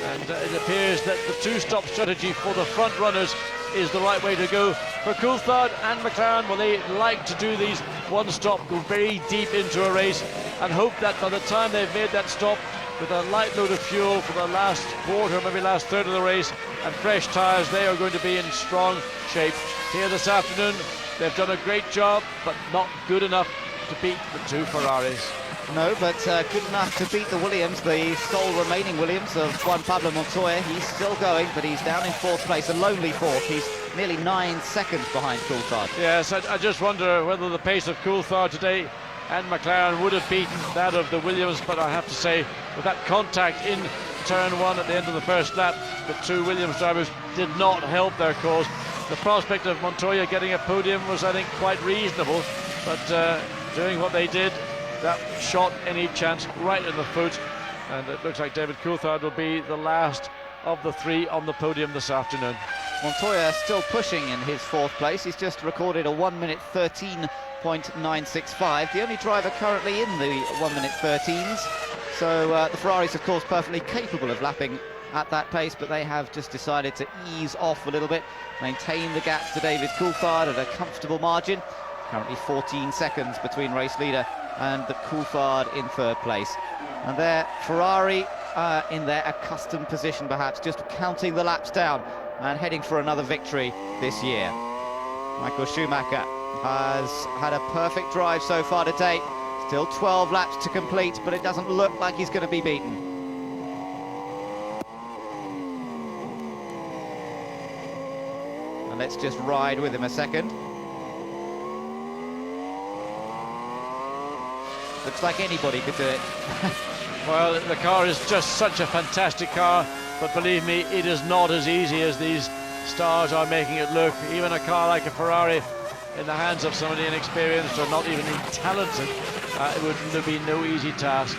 and it appears that the 2-stop strategy for the front runners is the right way to go. For Coulthard and McLaren, well, they like to do these one stop, go very deep into a race, and hope that by the time they've made that stop, with a light load of fuel for the last quarter, maybe last third of the race, and fresh tyres, they are going to be in strong shape. Here this afternoon, they've done a great job, but not good enough to beat the two Ferraris. No, but good enough to beat the Williams, the sole remaining Williams of Juan Pablo Montoya. He's still going, but he's down in fourth place, a lonely fourth. He's nearly 9 seconds behind Coulthard. Yes, I just wonder whether the pace of Coulthard today and McLaren would have beaten that of the Williams, but I have to say, with that contact in turn one at the end of the first lap, the two Williams drivers did not help their cause. The prospect of Montoya getting a podium was, I think, quite reasonable, but doing what they did, that shot any chance right in the foot, and it looks like David Coulthard will be the last of the three on the podium this afternoon. Montoya still pushing in his fourth place. He's just recorded a 1 minute 13.965, the only driver currently in the 1 minute 13s. So the Ferraris, of course, perfectly capable of lapping at that pace, but they have just decided to ease off a little bit, maintain the gap to David Coulthard at a comfortable margin. Currently 14 seconds between race leader and the Coulthard in third place. And there, Ferrari in their accustomed position, perhaps, just counting the laps down and heading for another victory this year. Michael Schumacher has had a perfect drive so far today. Still 12 laps to complete, but it doesn't look like he's going to be beaten. And let's just ride with him a second. Looks like anybody could do it. Well, the car is just such a fantastic car, but believe me, it is not as easy as these stars are making it look. Even a car like a Ferrari in the hands of somebody inexperienced or not even talented, it would be no easy task.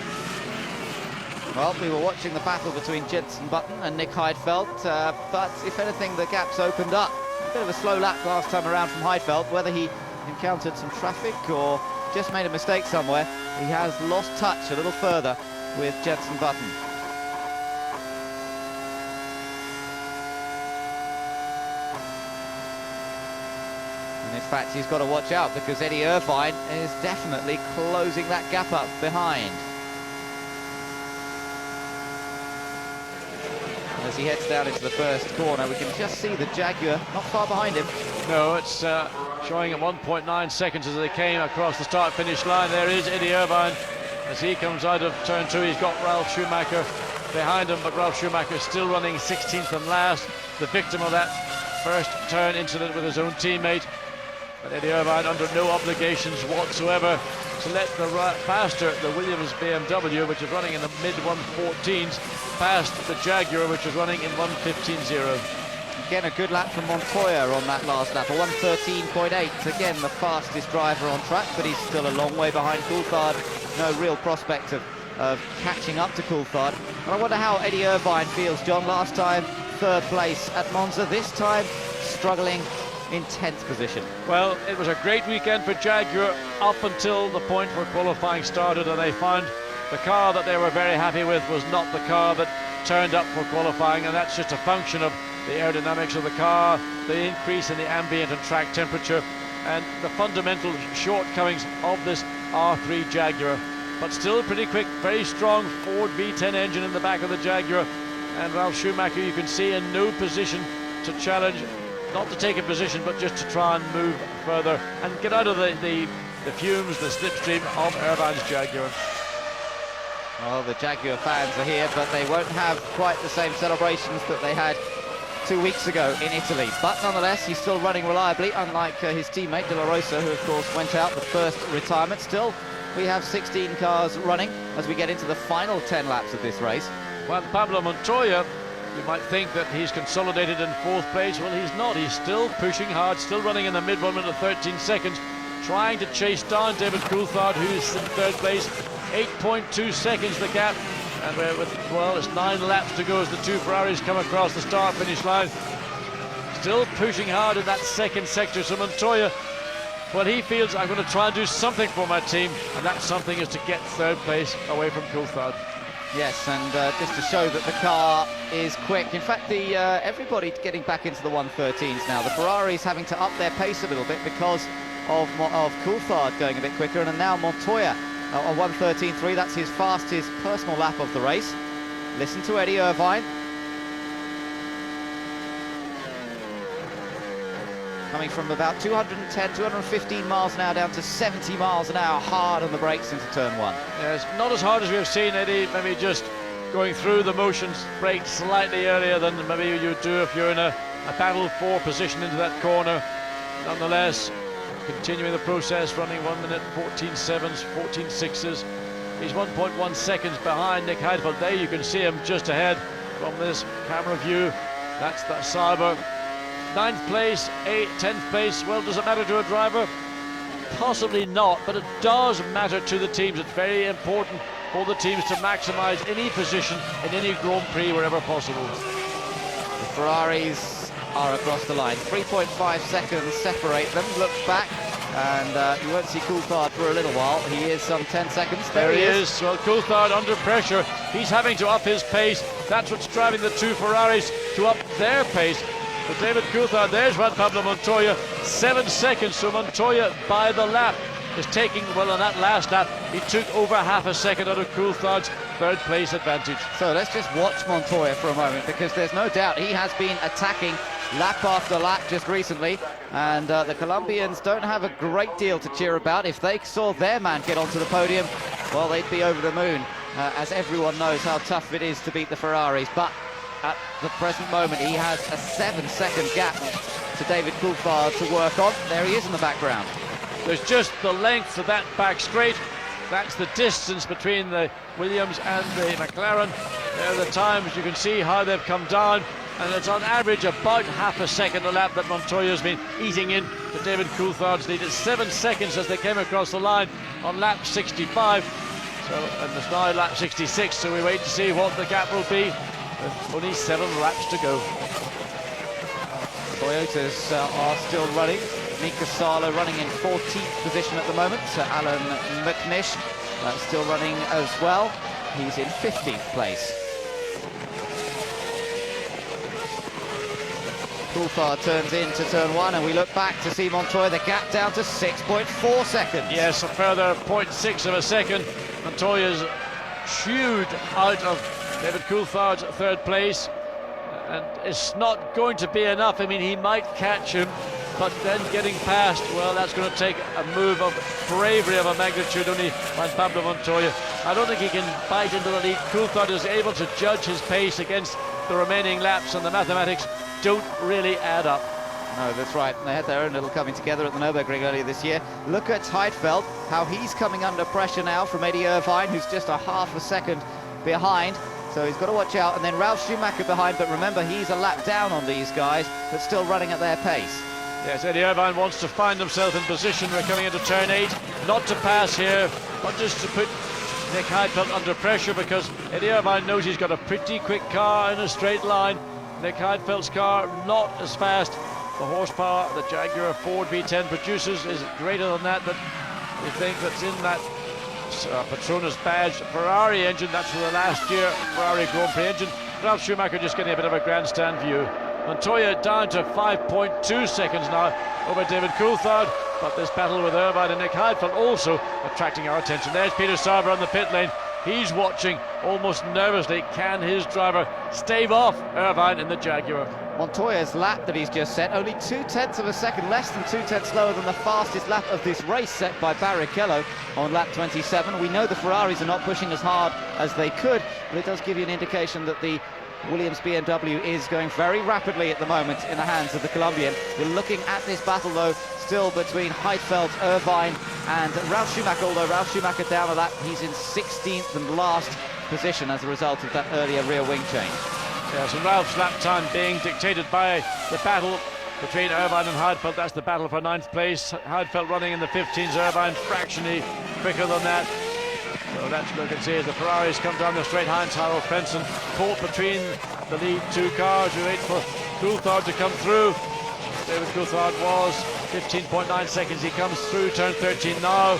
Well, we were watching the battle between Jenson Button and Nick Heidfeld, but if anything, the gap's opened up. A bit of a slow lap last time around from Heidfeld. Whether he encountered some traffic or just made a mistake somewhere, he has lost touch a little further with Jenson Button. And in fact, he's got to watch out because Eddie Irvine is definitely closing that gap up behind. As he heads down into the first corner, we can just see the Jaguar not far behind him. No, it's showing at 1.9 seconds as they came across the start-finish line. There is Eddie Irvine as he comes out of turn two. He's got Ralf Schumacher behind him, but Ralf Schumacher still running 16th and last, the victim of that first turn incident with his own teammate. But Eddie Irvine under no obligations whatsoever to let the Williams BMW, which is running in the mid-114s, past the Jaguar, which is running in 1:15.0. Again, a good lap from Montoya on that last lap, a 1:13.8. Again, the fastest driver on track, but he's still a long way behind Coulthard. No real prospect of catching up to Coulthard. And I wonder how Eddie Irvine feels, John. Last time, third place at Monza. This time, struggling in 10th position. Well, it was a great weekend for Jaguar up until the point where qualifying started, and they found the car that they were very happy with was not the car that turned up for qualifying, and that's just a function of the aerodynamics of the car, the increase in the ambient and track temperature, and the fundamental shortcomings of this R3 Jaguar. But still pretty quick, very strong Ford V10 engine in the back of the Jaguar, and Ralf Schumacher, you can see, in no position to challenge, not to take a position, but just to try and move further and get out of the fumes, the slipstream of Irvine's Jaguar. Well, the Jaguar fans are here, but they won't have quite the same celebrations that they had 2 weeks ago in Italy. But nonetheless, he's still running reliably, unlike his teammate De La Rosa, who of course went out the first retirement. Still, we have 16 cars running as we get into the final 10 laps of this race. Juan Pablo Montoya, you might think that he's consolidated in fourth place. Well, he's not. He's still pushing hard, still running in the mid-1 minute 13 seconds, trying to chase down David Coulthard, who's in third place. 8.2 seconds the gap, and well, it's 9 laps to go as the two Ferraris come across the start-finish line. Still pushing hard in that second sector. So Montoya, well, he feels, I'm going to try and do something for my team, and that something is to get third place away from Coulthard. Yes, and just to show that the car is quick. In fact, everybody getting back into the 113s now. The Ferraris having to up their pace a little bit because of Coulthard going a bit quicker, and now Montoya on 1:13.3. That's his fastest personal lap of the race. Listen to Eddie Irvine. Coming from about 210, 215 miles an hour down to 70 miles an hour, hard on the brakes into turn 1. Yes, not as hard as we've seen, Eddie, maybe just going through the motions, brake slightly earlier than maybe you do if you're in a battle for position into that corner. Nonetheless, continuing the process, running 1 minute 14 sevens, 14 sixes. He's 1.1 seconds behind Nick Heidfeld. There you can see him just ahead from this camera view. That's that Sauber. 9th place, 10th place. Well, does it matter to a driver? Possibly not, but it does matter to the teams. It's very important for the teams to maximise any position in any Grand Prix wherever possible. The Ferraris are across the line. 3.5 seconds separate them. Look back, and you won't see Coulthard for a little while. He is some 10 seconds. There he is. Well, Coulthard under pressure. He's having to up his pace. That's what's driving the two Ferraris to up their pace. But David Coulthard, there's Juan Pablo Montoya, 7 seconds. So Montoya by the lap is taking, well, on that last lap, he took over half a second out of Coulthard's 3rd place advantage. So let's just watch Montoya for a moment, because there's no doubt he has been attacking lap after lap just recently, and the Colombians don't have a great deal to cheer about. If they saw their man get onto the podium, well, they'd be over the moon, as everyone knows how tough it is to beat the Ferraris. But at the present moment, he has a 7-second gap to David Coulthard to work on. There he is in the background. There's just the length of that back straight. That's the distance between the Williams and the McLaren. There are the times. You can see how they've come down, and it's on average about half a second a lap that Montoya's been eating in to David Coulthard's lead. It's 7 seconds as they came across the line on lap 65. So, and there's now lap 66, so we wait to see what the gap will be. With only 7 laps to go. Toyotas are still running. Mika Salo running in 14th position at the moment. Alan McNish still running as well. He's in 15th place. Coulthard turns into turn 1, and we look back to see Montoya, the gap down to 6.4 seconds. Yes, a further 0.6 of a second. Montoya's chewed out of David Coulthard's 3rd place, and it's not going to be enough. I mean, he might catch him, but then getting past, well, that's going to take a move of bravery of a magnitude only by Pablo Montoya. I don't think he can bite into the lead. Coulthard is able to judge his pace against the remaining laps, and the mathematics don't really add up. No, that's right. They had their own little coming together at the Nürburgring earlier this year. Look at Heidfeld, how he's coming under pressure now from Eddie Irvine, who's just a half a second behind. So he's got to watch out. And then Ralf Schumacher behind, but remember, he's a lap down on these guys, but still running at their pace. Yes, Eddie Irvine wants to find himself in position. We're coming into turn 8. Not to pass here, but just to put Nick Heidfeld under pressure, because Eddie Irvine knows he's got a pretty quick car in a straight line. Nick Heidfeld's car not as fast. The horsepower the Jaguar Ford V10 produces is greater than that we think that's in that Petronas badge Ferrari engine. That's for the last year Ferrari Grand Prix engine. Ralf Schumacher just getting a bit of a grandstand view. Montoya down to 5.2 seconds now over David Coulthard, but this battle with Irvine and Nick Heidfeld also attracting our attention. There's Peter Sauber on the pit lane. He's watching almost nervously. Can his driver stave off Irvine in the Jaguar? Montoya's lap that he's just set, only 0.2 of a second, less than 0.2 slower than the fastest lap of this race set by Barrichello on lap 27. We know the Ferraris are not pushing as hard as they could, but it does give you an indication that the Williams BMW is going very rapidly at the moment in the hands of the Colombian. We're looking at this battle, though, still between Heidfeld, Irvine and Ralf Schumacher, although Ralf Schumacher down a lap. He's in 16th and last position as a result of that earlier rear wing change. Yes, and Ralph's lap time being dictated by the battle between Irvine and Heidfeld. That's the battle for 9th place. Heidfeld running in the 15s, Irvine fractionally quicker than that. So that's what you can see as the Ferraris come down the straight. Heinz Harald Frentzen caught between the lead 2 cars. We wait for Coulthard to come through. David Coulthard was 15.9 seconds. He comes through turn 13 now.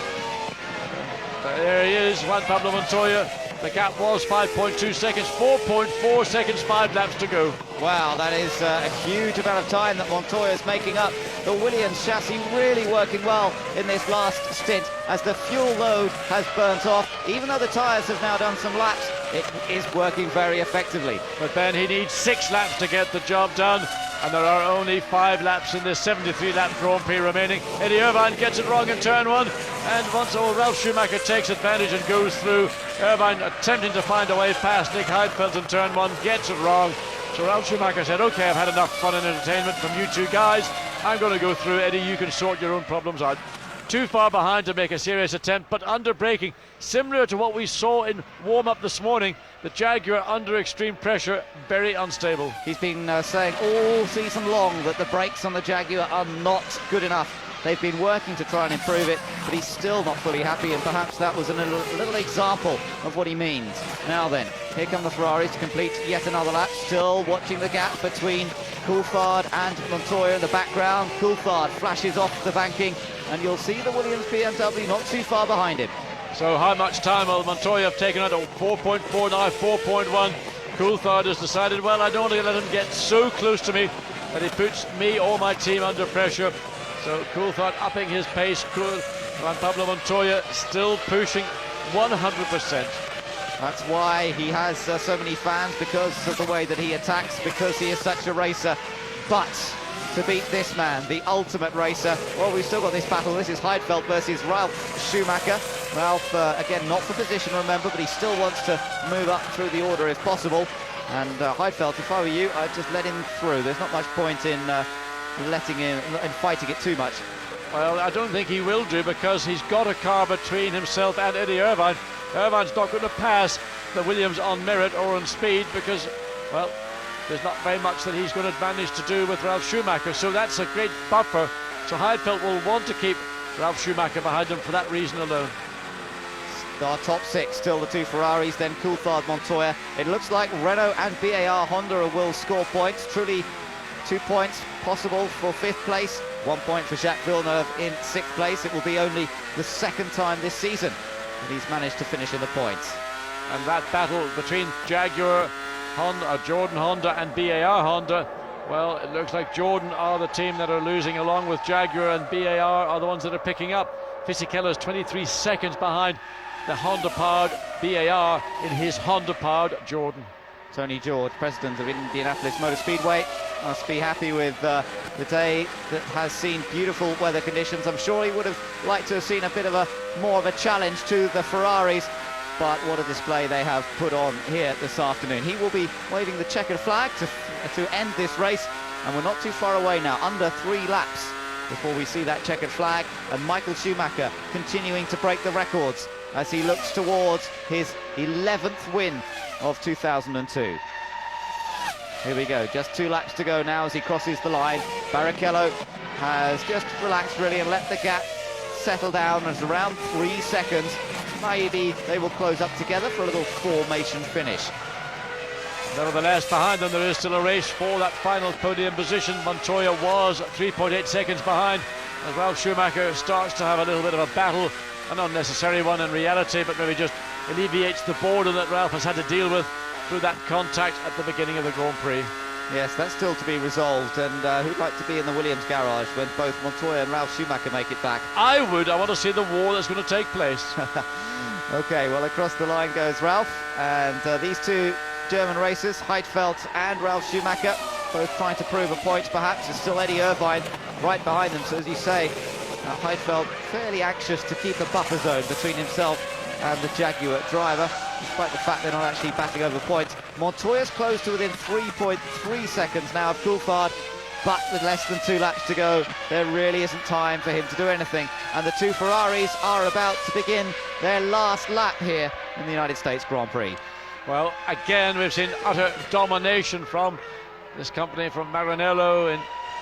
There he is, Juan Pablo Montoya. The gap was 5.2 seconds, 4.4 seconds, 5 laps to go. Wow, that is a huge amount of time that Montoya is making up The Williams chassis really working well in this last stint as the fuel load has burnt off. Even though the tyres have now done some laps, it is working very effectively. But Ben, he needs 6 laps to get the job done, and there are only 5 laps in this 73-lap Grand Prix remaining. Eddie Irvine gets it wrong in turn 1, and once Ralf Schumacher takes advantage and goes through. Irvine attempting to find a way past Nick Heidfeld in turn 1, gets it wrong. So Ralf Schumacher said, okay, I've had enough fun and entertainment from you two guys. I'm going to go through. Eddie, you can sort your own problems out. Too far behind to make a serious attempt, but under braking, similar to what we saw in warm-up this morning. The Jaguar under extreme pressure, very unstable. He's been saying all season long that the brakes on the Jaguar are not good enough. They've been working to try and improve it, but he's still not fully happy, and perhaps that was a little example of what he means. Now then, here come the Ferraris to complete yet another lap, still watching the gap between Coulthard and Montoya in the background. Coulthard flashes off the banking, and you'll see the Williams BMW not too far behind him. So how much time will Montoya have taken out? 4.4 now, 4.1. Coulthard has decided, well, I don't want to let him get so close to me that he puts me or my team under pressure. So Coulthard upping his pace. Juan Pablo Montoya still pushing 100%. That's why he has so many fans, because of the way that he attacks, because he is such a racer. But to beat this man, the ultimate racer, well, we've still got this battle. This is Heidfeld versus Ralf Schumacher. Ralf, again, not for position, remember, but he still wants to move up through the order if possible. And Heidfeld, if I were you, I'd just let him through. There's not much point in letting him and fighting it too much. Well, I don't think he will do, because he's got a car between himself and Eddie Irvine. Irvine's not going to pass the Williams on merit or on speed, because, well, there's not very much that he's going to manage to do with Ralf Schumacher, so that's a great buffer. So Heidfeld will want to keep Ralf Schumacher behind him for that reason alone. Our top 6, still the 2 Ferraris, then Coulthard, Montoya. It looks like Renault and BAR Honda will score points. Truly 2 points possible for 5th place, 1 point for Jacques Villeneuve in 6th place. It will be only the 2nd time this season that he's managed to finish in the points. And that battle between Jaguar, Honda, Jordan Honda and BAR Honda, well, it looks like Jordan are the team that are losing, along with Jaguar, and BAR are the ones that are picking up. Fisichella's 23 seconds behind the Honda-powered BAR in his Honda-powered Jordan. Tony George, president of Indianapolis Motor Speedway, must be happy with the day that has seen beautiful weather conditions. I'm sure he would have liked to have seen a bit of more of a challenge to the Ferraris, but what a display they have put on here this afternoon. He will be waving the checkered flag to end this race, and we're not too far away now, under 3 laps before we see that checkered flag, and Michael Schumacher continuing to break the records as he looks towards his 11th win of 2002. Here we go, just 2 laps to go now as he crosses the line. Barrichello has just relaxed really and let the gap settle down at around 3 seconds. Maybe they will close up together for a little formation finish. Nevertheless, behind them there is still a race for that final podium position. Montoya was 3.8 seconds behind as Ralf Schumacher starts to have a little bit of a battle, an unnecessary one in reality, but maybe just alleviates the boredom that Ralf has had to deal with through that contact at the beginning of the Grand Prix. Yes, that's still to be resolved, and who'd like to be in the Williams garage when both Montoya and Ralf Schumacher make it back? I would. I want to see the war that's going to take place. Okay, well, across the line goes Ralf, and these 2 German racers, Heidfeld and Ralf Schumacher, both trying to prove a point perhaps. There's still Eddie Irvine right behind them, so as you say, Heidfeld fairly anxious to keep a buffer zone between himself and the Jaguar driver, despite the fact they're not actually battling over points. Montoya's close to within 3.3 seconds now of Coulthard, but with less than 2 laps to go, there really isn't time for him to do anything. And the 2 Ferraris are about to begin their last lap here in the United States Grand Prix. Well, again, we've seen utter domination from this company from Maranello in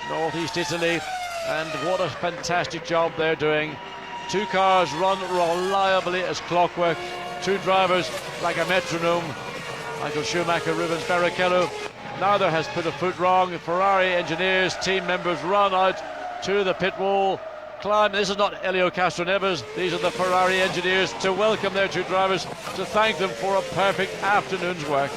northeast Italy, and what a fantastic job they're doing. 2 cars run reliably as clockwork, 2 drivers like a metronome. Michael Schumacher, Rubens Barrichello, neither has put a foot wrong. Ferrari engineers, team members run out to the pit wall, climb. This is not Helio Castroneves, these are the Ferrari engineers to welcome their 2 drivers, to thank them for a perfect afternoon's work.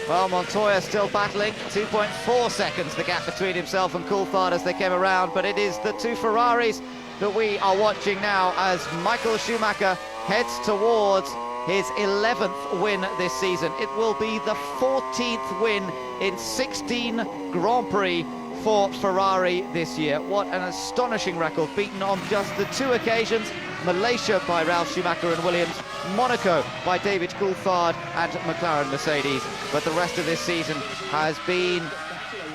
Well, Montoya still battling, 2.4 seconds the gap between himself and Coulthard as they came around, but it is the two Ferraris that we are watching now as Michael Schumacher heads towards his 11th win this season. It will be the 14th win in 16 Grand Prix for Ferrari this year. What an astonishing record, beaten on just the two occasions, Malaysia by Ralf Schumacher and Williams, Monaco by David Coulthard and McLaren Mercedes. But the rest of this season has been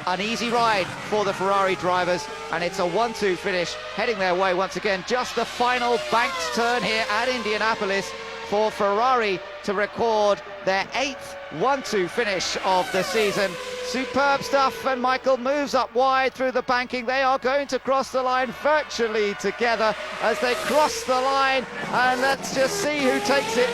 an easy ride for the Ferrari drivers, and it's a 1-2 finish heading their way once again. Just the final banked turn here at Indianapolis for Ferrari to record their 8th 1-2 finish of the season. Superb stuff, and Michael moves up wide through the banking. They are going to cross the line virtually together as they cross the line, and let's just see who takes it.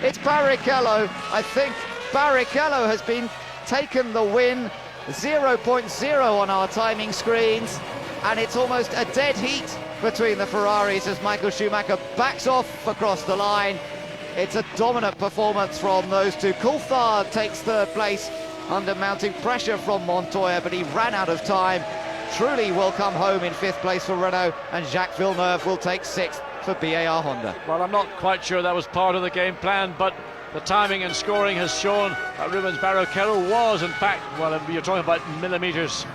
It's Barrichello. I think Barrichello has been taken the win. 0.0 on our timing screens, and it's almost a dead heat between the Ferraris as Michael Schumacher backs off across the line. It's a dominant performance from those two. Coulthard takes third place under mounting pressure from Montoya, but he ran out of time. Trulli will come home in 5th place for Renault, and Jacques Villeneuve will take 6th for BAR Honda. Well, I'm not quite sure that was part of the game plan, but the timing and scoring has shown that Rubens Barrichello was, in fact, well, you're talking about millimetres.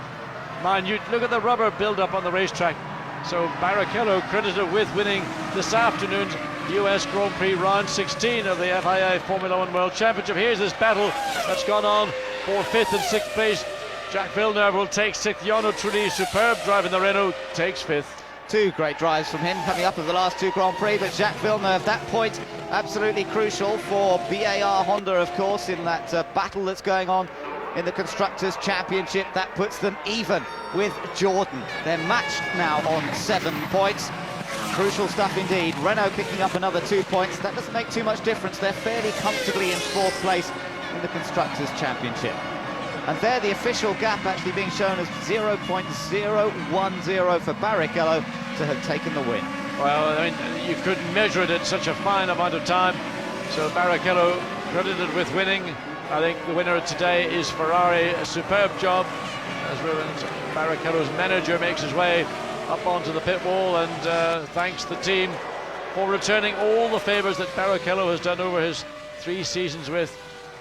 Man, you look at the rubber build-up on the racetrack. So Barrichello credited with winning this afternoon's US Grand Prix round 16 of the FIA Formula One World Championship. Here's this battle that's gone on for 5th and 6th place. Jacques Villeneuve will take 6th. Jarno Trulli, superb drive in the Renault, takes 5th. Two great drives from him coming up of the last two Grand Prix, but Jacques Villeneuve, that point absolutely crucial for BAR Honda, of course, in that battle that's going on in the Constructors' Championship. That puts them even with Jordan. They're matched now on 7 points. Crucial stuff indeed. Renault picking up another 2 points. That doesn't make too much difference. They're fairly comfortably in 4th place in the Constructors' Championship. And there the official gap actually being shown as 0.010 for Barrichello to have taken the win. Well, I mean, you couldn't measure it in such a fine amount of time. So Barrichello credited with winning. I think the winner today is Ferrari. A superb job as Rubens Barrichello's manager makes his way up onto the pit wall, and thanks the team for returning all the favours that Barrichello has done over his 3 seasons with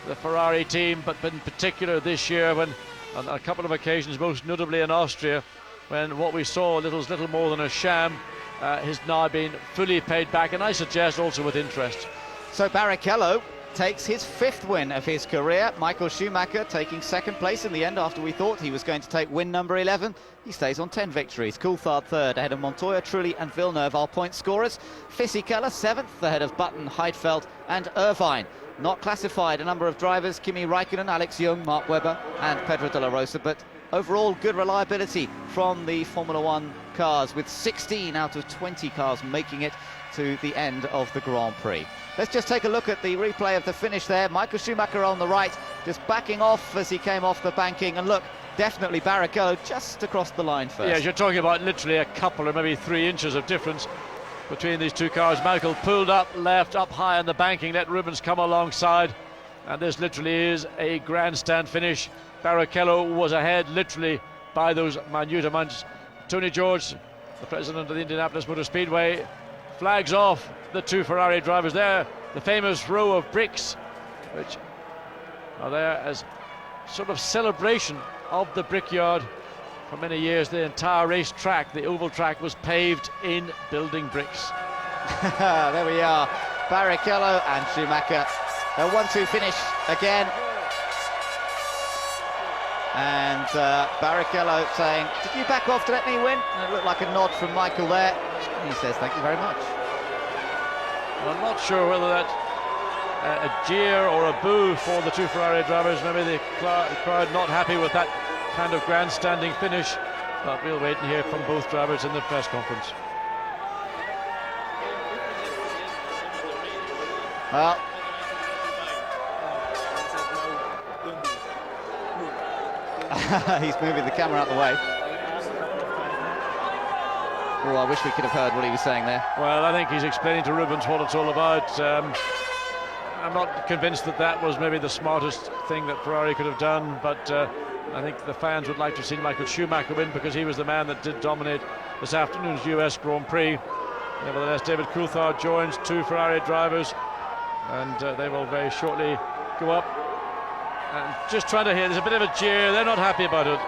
the Ferrari team, but in particular this year, when on a couple of occasions, most notably in Austria, when what we saw was little more than a sham, has now been fully paid back, and I suggest also with interest. So Barrichello takes his 5th win of his career. Michael Schumacher taking 2nd place in the end after we thought he was going to take win number 11. He stays on 10 victories. Coulthard 3rd ahead of Montoya, Trulli and Villeneuve, our point scorers. Fisichella 7th ahead of Button, Heidfeld and Irvine. Not classified a number of drivers: Kimi Räikkönen, Alex Young, Mark Webber and Pedro de la Rosa, but overall good reliability from the Formula One cars, with 16 out of 20 cars making it to the end of the Grand Prix. Let's just take a look at the replay of the finish there. Michael Schumacher on the right, just backing off as he came off the banking, and look, definitely Barrichello just across the line first. Yeah, you're talking about literally a couple or maybe 3 inches of difference between these two cars. Michael pulled up left, up high on the banking, let Rubens come alongside, and this literally is a grandstand finish. Barrichello was ahead literally by those minute amounts. Tony George, the president of the Indianapolis Motor Speedway, flags off the two Ferrari drivers there, the famous row of bricks which are there as sort of celebration of the Brickyard. For many years the entire race track, the oval track, was paved in building bricks. There we are, Barrichello and Schumacher, a 1-2 finish again. And Barrichello saying, "Did you back off to let me win?" And it looked like a nod from Michael there. And he says, "Thank you very much." I'm not sure whether that's a jeer or a boo for the two Ferrari drivers. Maybe the crowd not happy with that kind of grandstanding finish, but we'll wait and hear from both drivers in the press conference. Well, he's moving the camera out the way. Oh, I wish we could have heard what he was saying there. Well, I think he's explaining to Rubens what it's all about. I'm not convinced that that was maybe the smartest thing that Ferrari could have done, but I think the fans would like to have seen Michael Schumacher win, because he was the man that did dominate this afternoon's US Grand Prix. Nevertheless, David Coulthard joins 2 Ferrari drivers, and they will very shortly go up. And just trying to hear, there's a bit of a jeer, they're not happy about it.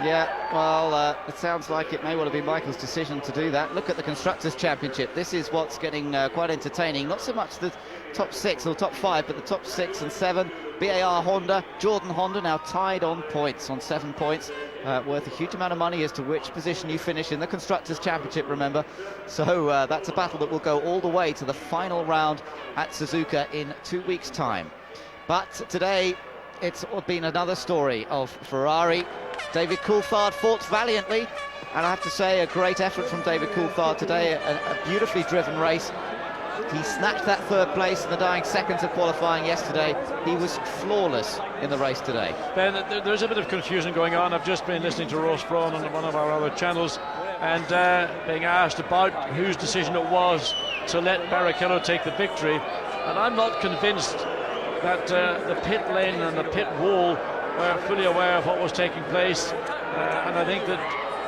Yeah, well, it sounds like it may well have been Michael's decision to do that. Look at the Constructors' Championship. This is what's getting quite entertaining. Not so much the top 6 or top 5, but the top 6 and 7. BAR Honda, Jordan Honda now tied on points, on 7 points, worth a huge amount of money as to which position you finish in the Constructors' Championship, remember. So that's a battle that will go all the way to the final round at Suzuka in 2 weeks' time. But today, it's been another story of Ferrari. David Coulthard fought valiantly, and I have to say, a great effort from David Coulthard today, a beautifully driven race. He snatched that 3rd place in the dying seconds of qualifying yesterday. He was flawless in the race today. Ben, there's a bit of confusion going on. I've just been listening to Ross Brawn on one of our other channels, and being asked about whose decision it was to let Barrichello take the victory, and I'm not convinced that the pit lane and the pit wall were fully aware of what was taking place, and I think that,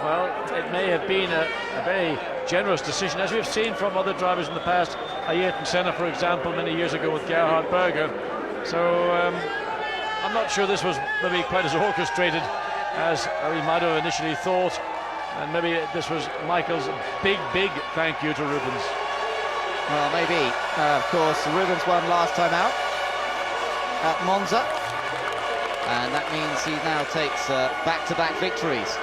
well, it may have been a very generous decision, as we've seen from other drivers in the past, Ayrton Senna, for example, many years ago with Gerhard Berger. So I'm not sure this was maybe quite as orchestrated as we might have initially thought, and maybe this was Michael's big thank you to Rubens. Well, maybe. Of course, Rubens won last time out at Monza, and that means he now takes back-to-back victories.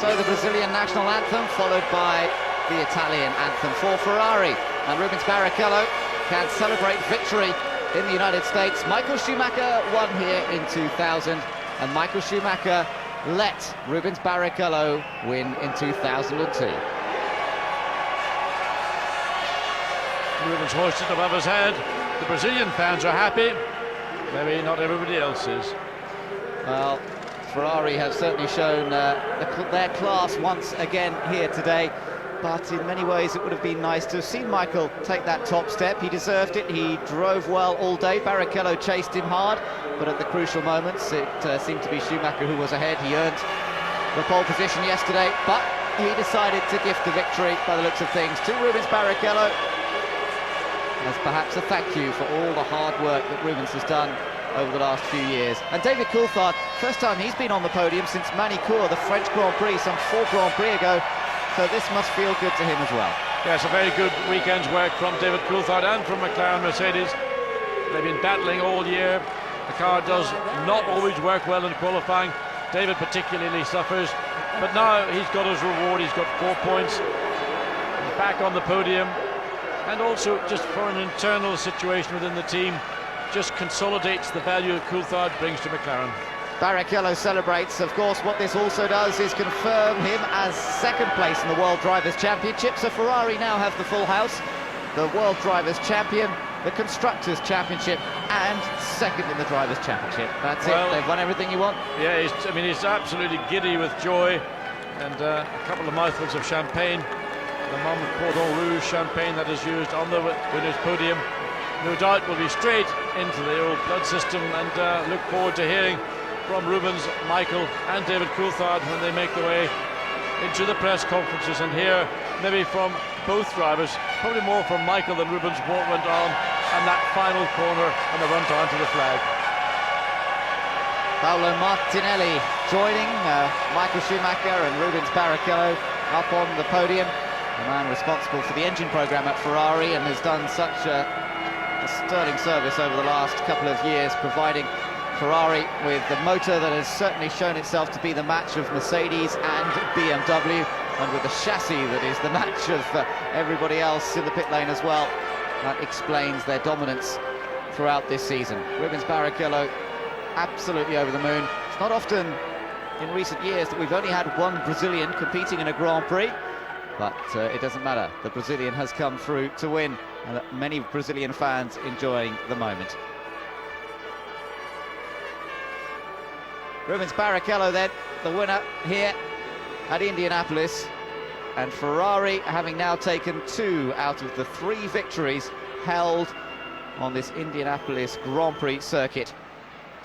So the Brazilian national anthem, followed by the Italian anthem for Ferrari. And Rubens Barrichello can celebrate victory in the United States. Michael Schumacher won here in 2000, and Michael Schumacher let Rubens Barrichello win in 2002. Rubens hoisted above his head. The Brazilian fans are happy. Maybe not everybody else is. Well, Ferrari have certainly shown their class once again here today, but in many ways it would have been nice to have seen Michael take that top step. He deserved it. He drove well all day. Barrichello chased him hard, but at the crucial moments it seemed to be Schumacher who was ahead. He earned the pole position yesterday, but he decided to gift the victory, by the looks of things, to Rubens Barrichello, as perhaps a thank you for all the hard work that Rubens has done over the last few years. And David Coulthard, first time he's been on the podium since Manicourt, the French Grand Prix, some 4 Grand Prix ago, so this must feel good to him as well. Yes, a very good weekend's work from David Coulthard and from McLaren Mercedes. They've been battling all year. The car does not always work well in qualifying. David particularly suffers, but now he's got his reward. He's got 4 points. He's back on the podium, and also just for an internal situation within the team, just consolidates the value that Coulthard brings to McLaren. Barrichello celebrates. Of course, what this also does is confirm him as second place in the World Drivers' Championship. So Ferrari now have the full house, the World Drivers' Champion, the Constructors' Championship, and second in the Drivers' Championship. That's it, they've won everything you want. Yeah, he's absolutely giddy with joy, and a couple of mouthfuls of champagne. The Mont Cordon Rouge champagne that is used on the winner's podium. No doubt will be straight into the old blood system, and look forward to hearing from Rubens, Michael and David Coulthard when they make their way into the press conferences, and hear maybe from both drivers, probably more from Michael than Rubens, what went on and that final corner and the run down to the flag. Paolo Martinelli joining Michael Schumacher and Rubens Barrichello up on the podium. The man responsible for the engine program at Ferrari and has done such a sterling service over the last couple of years, providing Ferrari with the motor that has certainly shown itself to be the match of Mercedes and BMW, and with the chassis that is the match of everybody else in the pit lane as well. That explains their dominance throughout this season. Rubens Barrichello absolutely over the moon. It's not often in recent years that we've only had one Brazilian competing in a Grand Prix, but it doesn't matter. The Brazilian has come through to win, and many Brazilian fans enjoying the moment. Rubens Barrichello then, the winner here at Indianapolis, and Ferrari having now taken 2 out of the 3 victories held on this Indianapolis Grand Prix circuit.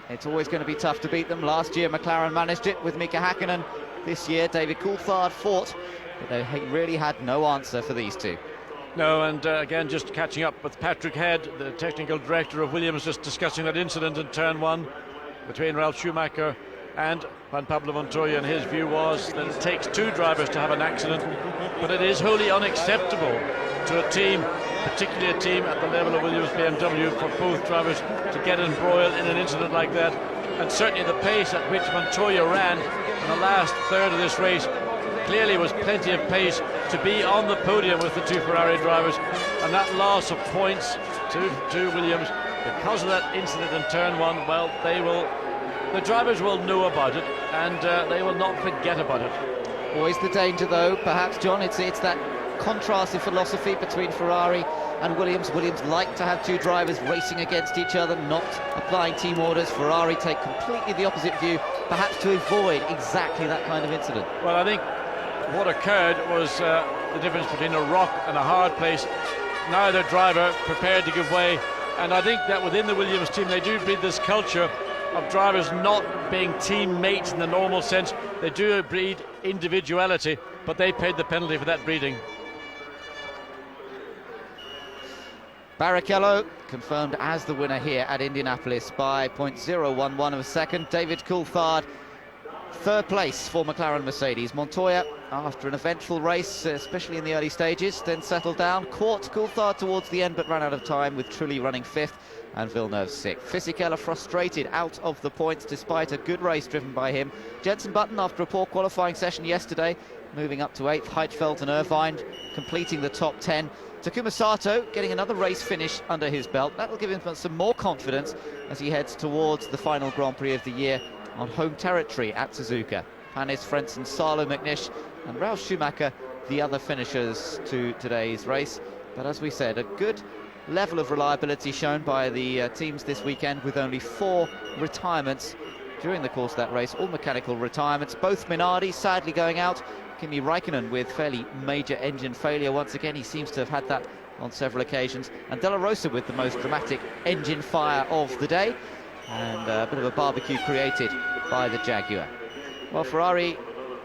It's always going to be tough to beat them. Last year McLaren managed it with Mika Hakkinen. This year David Coulthard fought, but they really had no answer for these two. No, and again, just catching up with Patrick Head, the technical director of Williams, just discussing that incident in turn 1 between Ralf Schumacher and Juan Pablo Montoya, and his view was that it takes 2 drivers to have an accident, but it is wholly unacceptable to a team, particularly a team at the level of Williams BMW, for both drivers to get embroiled in an incident like that. And certainly the pace at which Montoya ran in the last third of this race clearly was plenty of pace to be on the podium with the 2 Ferrari drivers, and that loss of points to Williams because of that incident in turn 1, well, the drivers will know about it, and they will not forget about it. Always the danger, though, perhaps, John, it's that contrasting philosophy between Ferrari and Williams. Williams like to have 2 drivers racing against each other, not applying team orders. Ferrari take completely the opposite view, perhaps to avoid exactly that kind of incident. Well, I think what occurred was the difference between a rock and a hard place. Neither driver prepared to give way, and I think that within the Williams team they do breed this culture of drivers not being teammates in the normal sense. They do breed individuality, but they paid the penalty for that breeding. Barrichello confirmed as the winner here at Indianapolis by 0.011 of a second. David Coulthard, 3rd place for McLaren Mercedes. Montoya, after an eventful race, especially in the early stages, then settled down, caught Coulthard towards the end but ran out of time, with Trulli running 5th and Villeneuve 6th. Fisichella frustrated out of the points despite a good race driven by him. Jenson Button, after a poor qualifying session yesterday, moving up to 8th. Heidfeld and Irvine completing the top 10. Takuma Sato getting another race finish under his belt. That will give him some more confidence as he heads towards the final Grand Prix of the year on home territory at Suzuka. Hannes Frentzen, Salo McNish and Ralf Schumacher, the other finishers to today's race. But as we said, a good level of reliability shown by the teams this weekend, with only 4 retirements during the course of that race, all mechanical retirements. Both Minardi sadly going out. Kimi Räikkönen with fairly major engine failure once again. He seems to have had that on several occasions. And Della Rosa with the most dramatic engine fire of the day, and a bit of a barbecue created by the Jaguar. Well, Ferrari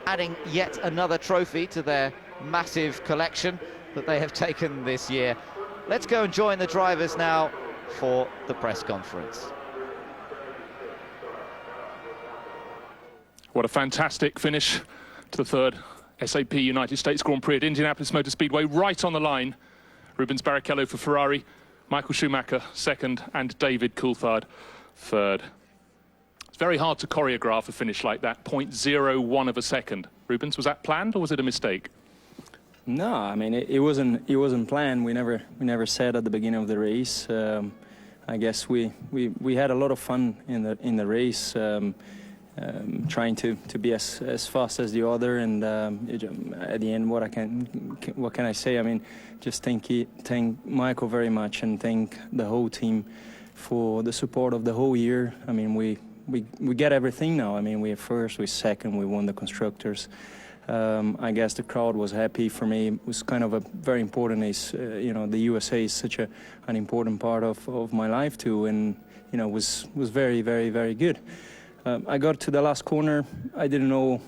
adding yet another trophy to their massive collection that they have taken this year. Let's go and join the drivers now for the press conference. What a fantastic finish to the third SAP United States Grand Prix at Indianapolis Motor Speedway, right on the line. Rubens Barrichello for Ferrari, Michael Schumacher second, and David Coulthard third. It's very hard to choreograph a finish like that, 0.01 of a second. Rubens, was that planned or was it a mistake? No, I mean it wasn't planned. We never said at the beginning of the race. I guess we had a lot of fun in the race, trying to be as fast as the other, and at the end, what can I say? I mean, just thank Michael very much, and thank the whole team for the support of the whole year. I mean, we get everything now. I mean, we're first, we're second, we won the constructors. I guess the crowd was happy. For me, it was kind of a very important. You know, the USA is such an important part of my life too, and you know, was very, very, very good. I got to the last corner. I didn't know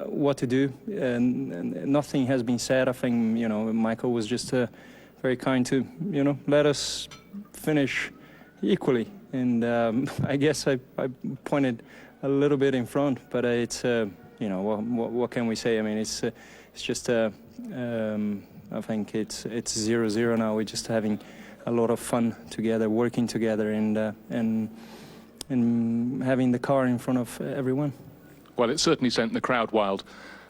what to do, and nothing has been said. I think, you know, Michael was just very kind to, you know, let us finish equally. And I guess I pointed a little bit in front, but it's you know, what can we say? I mean, it's just I think it's 0-0 now. We're just having a lot of fun together, working together, and having the car in front of everyone. Well, it certainly sent the crowd wild.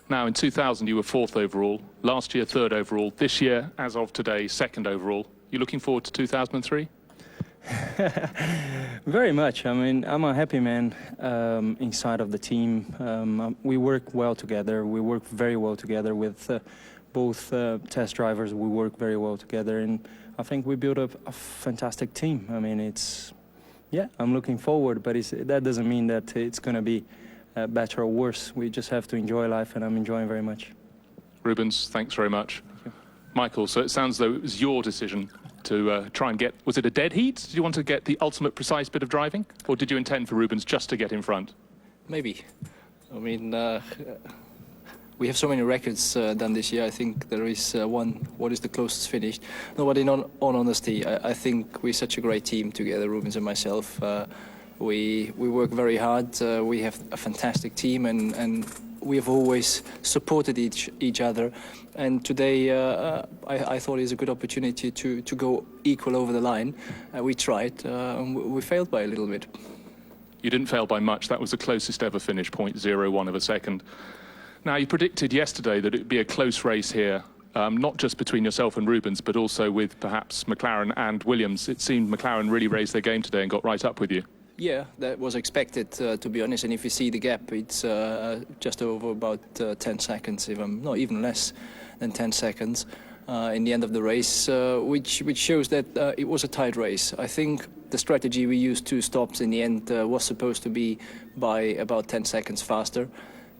Now, in 2000, you were 4th overall. Last year, 3rd overall. This year, as of today, 2nd overall. You looking forward to 2003? Very much. I mean, I'm a happy man inside of the team. We work well together. We work very well together with both test drivers. We work very well together, and I think we built a fantastic team. I mean, yeah, I'm looking forward, but that doesn't mean that it's going to be better or worse. We just have to enjoy life, and I'm enjoying very much. Rubens, thanks very much. Michael, so it sounds though it was your decision to try and get, was it a dead heat? Did you want to get the ultimate precise bit of driving? Or did you intend for Rubens just to get in front? Maybe. I mean, we have so many records done this year. I think there is one, what is the closest finish? No, but in all honesty, I think we're such a great team together, Rubens and myself. We work very hard. We have a fantastic team, and we have always supported each other. And today, I thought it was a good opportunity to go equal over the line. We tried, and we failed by a little bit. You didn't fail by much. That was the closest ever finish, 0.01 of a second. Now, you predicted yesterday that it would be a close race here, not just between yourself and Rubens, but also with perhaps McLaren and Williams. It seemed McLaren really raised their game today and got right up with you. Yeah, that was expected, to be honest. And if you see the gap, it's just over about 10 seconds, not even less than 10 seconds in the end of the race, which shows that it was a tight race. I think the strategy we used, 2 stops in the end, was supposed to be by about 10 seconds faster.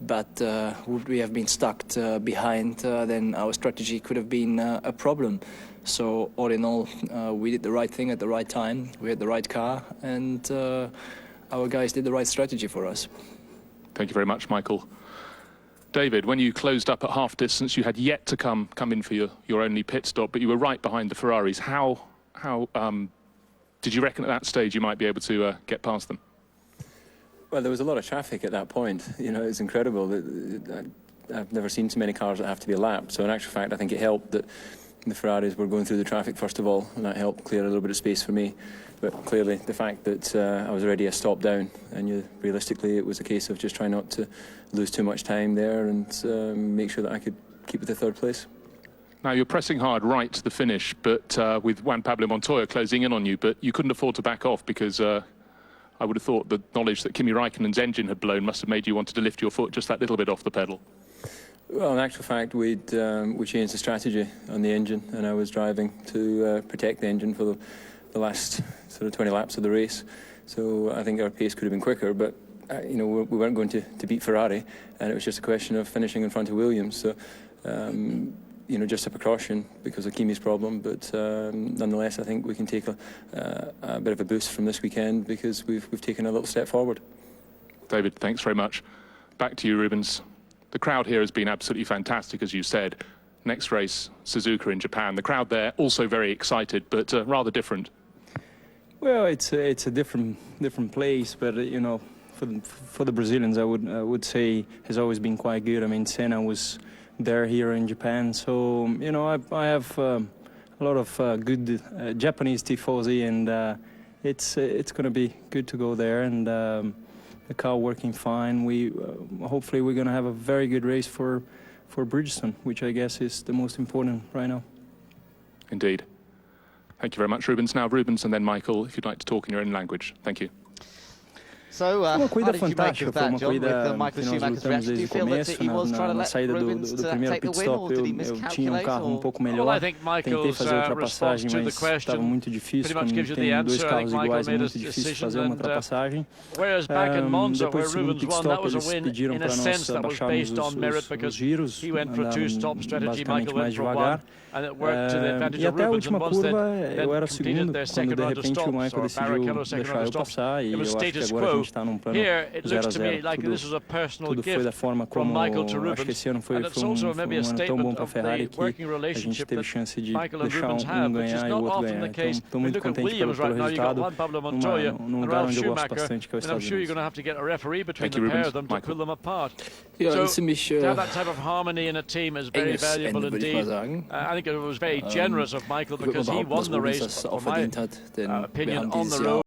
But would we have been stuck behind, then our strategy could have been a problem. So all in all, we did the right thing at the right time. We had the right car, and our guys did the right strategy for us. Thank you very much, Michael. David, when you closed up at half distance, you had yet to come in for your only pit stop, but you were right behind the Ferraris. How did you reckon at that stage you might be able to get past them? Well, there was a lot of traffic at that point. You know, it's incredible. I've never seen so many cars that have to be lapped. So in actual fact, I think it helped that the Ferraris were going through the traffic first of all, and that helped clear a little bit of space for me. But clearly, the fact that I was already a stop down, and realistically, it was a case of just trying not to lose too much time there and make sure that I could keep with the 3rd place. Now, you're pressing hard right to the finish, but with Juan Pablo Montoya closing in on you, but you couldn't afford to back off because I would have thought the knowledge that Kimi Raikkonen's engine had blown must have made you want to lift your foot just that little bit off the pedal. Well, in actual fact, we changed the strategy on the engine, and I was driving to protect the engine for the last sort of 20 laps of the race. So I think our pace could have been quicker, but you know, we weren't going to beat Ferrari, and it was just a question of finishing in front of Williams. So you know, just a precaution because of Kimi's problem, but nonetheless, I think we can take a bit of a boost from this weekend because we've taken a little step forward. David, thanks very much. Back to you, Rubens. The crowd here has been absolutely fantastic, as you said. Next race, Suzuka in Japan. The crowd there also very excited, but rather different. Well, it's a different place, but you know, for the Brazilians, I would say has always been quite good. I mean, Senna was there here in Japan, so you know, I have a lot of good Japanese tifosi, and it's going to be good to go there, and the car working fine. We hopefully we're going to have a very good race for Bridgestone, which I guess is the most important right now. Indeed. Thank you very much, Rubens. Now, Rubens and then Michael, if you'd like to talk in your own language. Thank you. So, how did you make of that, John, with Michael Schumacher's reaction? Do you feel that he was trying to let Rubens take the win, or did he miscalculate? Well, I think Michael's response to the question pretty much gives you the answer. I think Michael made a decision, and whereas back in Monza, where Rubens won, that was a win in a sense that was based on merit, because he went for a two-stop strategy, Michael went for one, and it worked to the advantage of Rubens, and once they then completed their second round of stops, or Barrichello's second round of stops, it was status quo. Here, it looks to me like this was a personal gift from Michael to Rubens, and it's also maybe a statement of the working relationship that Michael and Rubens have, which is not often the case. We look at Williams right now, you've got Juan Pablo Montoya and Ralf Schumacher, and I'm sure you're going to have to get a referee between the pair of them to pull them apart. So to have that type of harmony in a team is very valuable indeed. I think it was very generous of Michael, because he won the race, for my opinion, on the road.